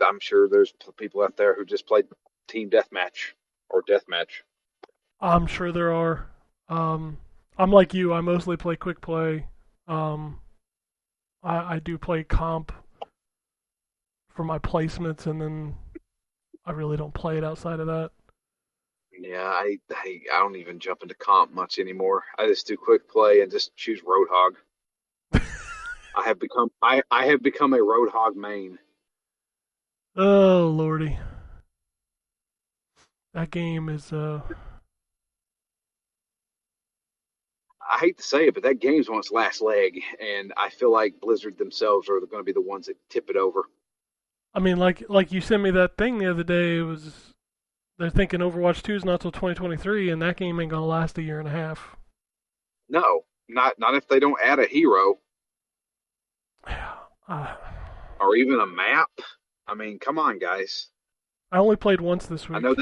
I'm sure there's people out there who just played Team Deathmatch or Deathmatch. I'm sure there are. I'm like you. I mostly play quick play. I do play comp for my placements, and then I really don't play it outside of that. Yeah, I don't even jump into comp much anymore. I just do quick play and just choose Roadhog. I have become a Roadhog main. Oh lordy, that game is I hate to say it, but that game's on its last leg, and I feel like Blizzard themselves are going to be the ones that tip it over. I mean, like you sent me that thing the other day. It was. They're thinking Overwatch 2 is not till 2023, and that game ain't gonna last a year and a half. No, not if they don't add a hero. Uh, or even a map. I mean, come on, guys. I only played once this I week. know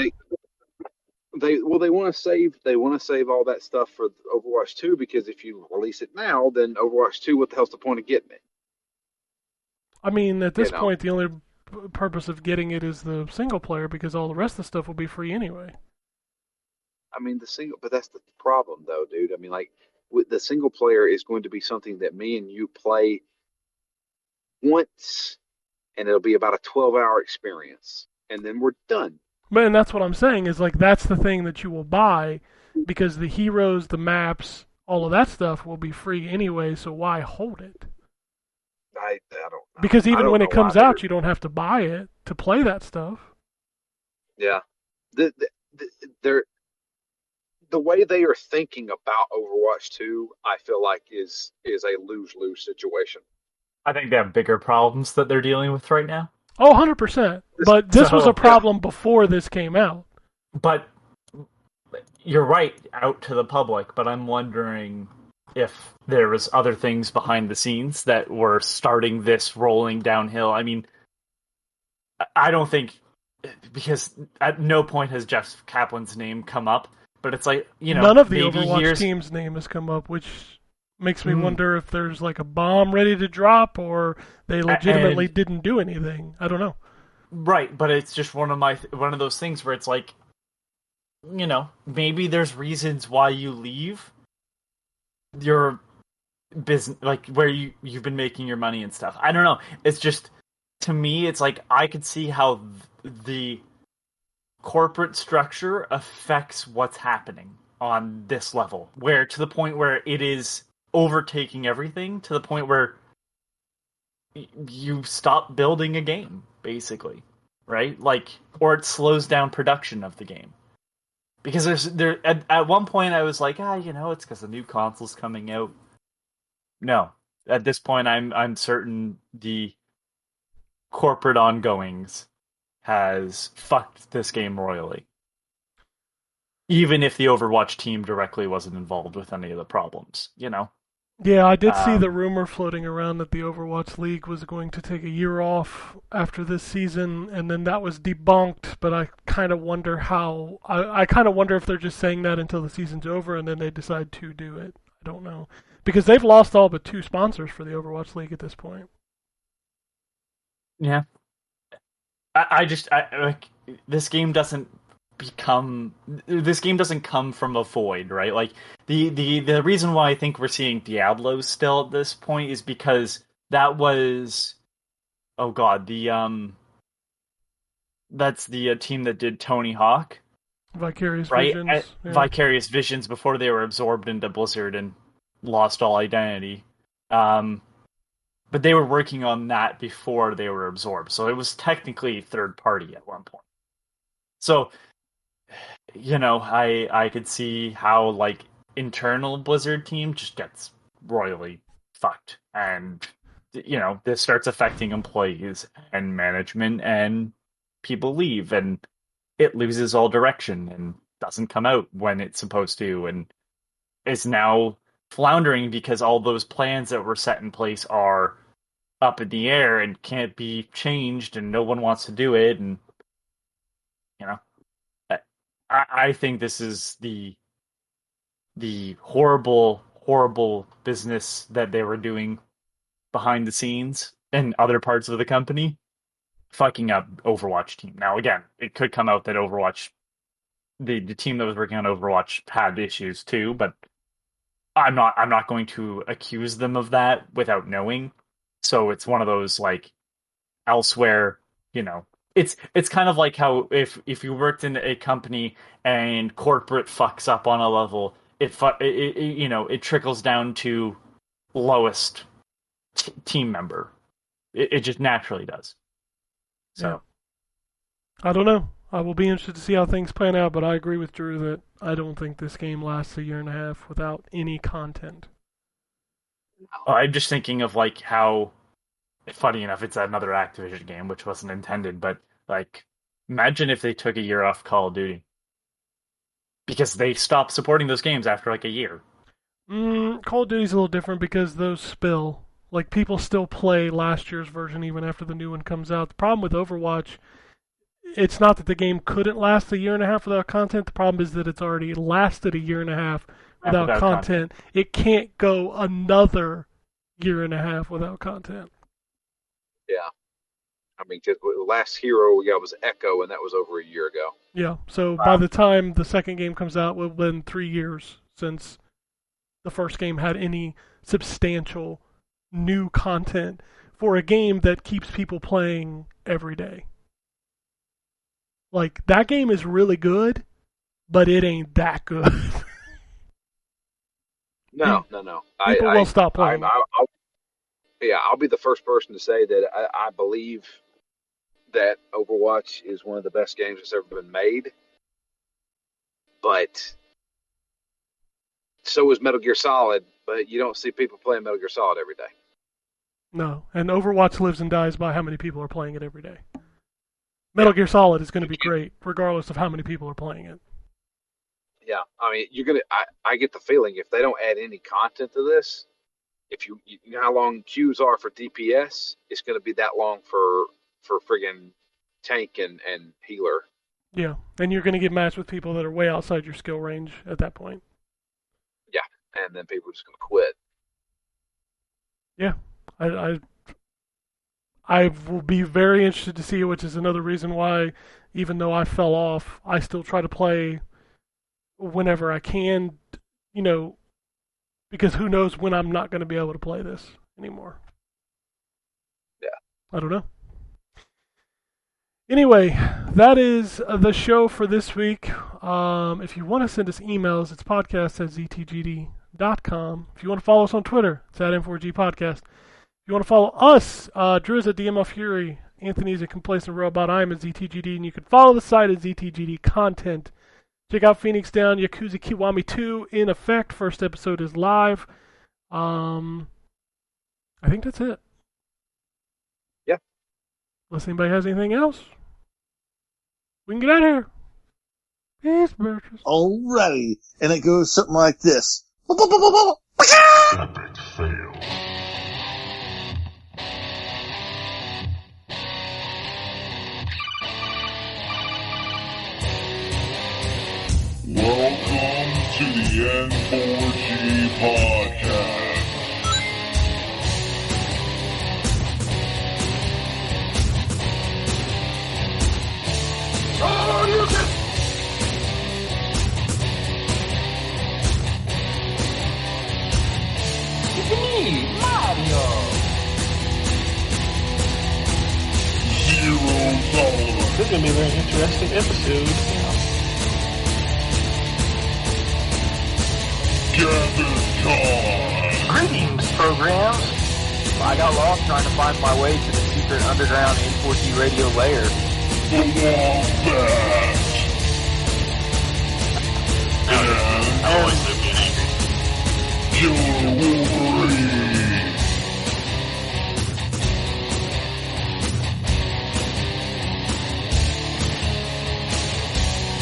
they want to save all that stuff for Overwatch 2 because if you release it now, then Overwatch 2, what the hell's the point of getting it? I mean, at You this know, point, the only purpose of getting it is the single player because all the rest of the stuff will be free anyway. I mean but that's the problem though, dude. I mean, like with the single player is going to be something that me and you play once, and it'll be about a 12-hour experience, and then we're done. But and that's what I'm saying is like that's the thing that you will buy because the heroes, the maps, all of that stuff will be free anyway. So why hold it? I don't know. Because I even don't when know it why comes out, you don't have to buy it to play that stuff. yeah. They're the way they are thinking about Overwatch 2, I feel like is a lose-lose situation. I think they have bigger problems that they're dealing with right now. Oh, 100%. But this was a So, problem before this came out. but you're right, out to the public, but I'm wondering if there was other things behind the scenes that were starting this rolling downhill. I mean, I don't think, because at no point has Jeff Kaplan's name come up, but it's like, None of the maybe Overwatch team's name has come up, which makes me wonder if there's like a bomb ready to drop or they legitimately didn't do anything. I don't know. Right, but it's just one of those things where it's like, maybe there's reasons why you leave your business, like where you've been making your money and stuff. I don't know. It's just, to me, it's like I could see how the corporate structure affects what's happening on this level, where to the point where it is overtaking everything, to the point where you stop building a game, basically, right? Like, or it slows down production of the game. Because at one point I was like, it's because the new console's coming out. No, at this point I'm certain the corporate ongoings has fucked this game royally. Even if the Overwatch team directly wasn't involved with any of the problems, Yeah, I did see the rumor floating around that the Overwatch League was going to take a year off after this season, and then that was debunked. But I kind of wonder how. I kind of wonder if they're just saying that until the season's over, and then they decide to do it. I don't know because they've lost all but 2 sponsors for the Overwatch League at this point. Yeah, I just like this game doesn't come from a void, right? Like the reason why I think we're seeing Diablos still at this point is because that was, oh god, that's the team that did Tony Hawk, Vicarious right? Visions. Yeah. Vicarious Visions before they were absorbed into Blizzard and lost all identity. But they were working on that before they were absorbed, so it was technically third party at one point. So, I could see how like internal Blizzard team just gets royally fucked, and this starts affecting employees and management, and people leave, and it loses all direction and doesn't come out when it's supposed to, and is now floundering because all those plans that were set in place are up in the air and can't be changed, and no one wants to do it, and I think this is the horrible, horrible business that they were doing behind the scenes in other parts of the company, fucking up Overwatch team. Now, again, it could come out that Overwatch, the team that was working on Overwatch, had issues too, but I'm not going to accuse them of that without knowing. So it's one of those like elsewhere, it's kind of like how if you worked in a company and corporate fucks up on a level, it trickles down to lowest team member. It just naturally does. So yeah. I don't know. I will be interested to see how things plan out, but I agree with Drew that I don't think this game lasts a year and a half without any content. I'm just thinking of like how, funny enough, it's another Activision game, which wasn't intended, but like, imagine if they took a year off Call of Duty. Because they stopped supporting those games after like a year. Call of Duty's a little different because those spill. Like, people still play last year's version even after the new one comes out. The problem with Overwatch, it's not that the game couldn't last a year and a half without content. The problem is that it's already lasted a year and a half without content. It can't go another year and a half without content. Yeah. I mean, just the last hero we got was Echo, and that was over a year ago. Yeah, so by the time the second game comes out, it will have been 3 years since the first game had any substantial new content for a game that keeps people playing every day. Like, that game is really good, but it ain't that good. No. People will stop playing. I'll be the first person to say that I believe that Overwatch is one of the best games that's ever been made. But so is Metal Gear Solid, but you don't see people playing Metal Gear Solid every day. No, and Overwatch lives and dies by how many people are playing it every day. Metal Gear Solid is going to be great, regardless of how many people are playing it. Yeah, I mean, I get the feeling if they don't add any content to this, if you know how long queues are for DPS, it's going to be that long for friggin' tank and healer. Yeah, and you're going to get matched with people that are way outside your skill range at that point. Yeah, and then people are just going to quit. Yeah, I will be very interested to see it, which is another reason why, even though I fell off, I still try to play whenever I can, because who knows when I'm not going to be able to play this anymore. Yeah. I don't know. Anyway, that is the show for this week. If you want to send us emails, it's podcast@ztgd.com. If you want to follow us on Twitter, it's at N4G Podcast. If you want to follow us, Drew is at DML Fury, Anthony's at Complacent Robot, I'm at ZTGD, and you can follow the site at ZTGD Content. Check out Phoenix Down, Yakuza Kiwami 2 in effect. First episode is live. I think that's it. Yeah. Unless anybody has anything else, we can get out of here. Peace, bitches. Alrighty. And it goes something like this. Epic fail. Welcome to the N4G podcast. Oh, you can... It's me, Mario. Zero tolerance. This is going to be a very interesting episode. Gather time. Greetings, programs. I got lost trying to find my way to the secret underground N4G Radio lair. The Wombat. And I always live being angry. Killer Wolverine.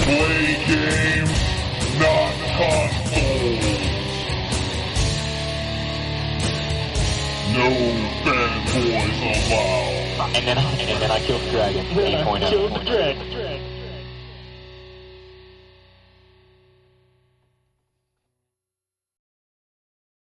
Play games, not consoles. No fanboys allowed. And then I killed the dragon. 8.0.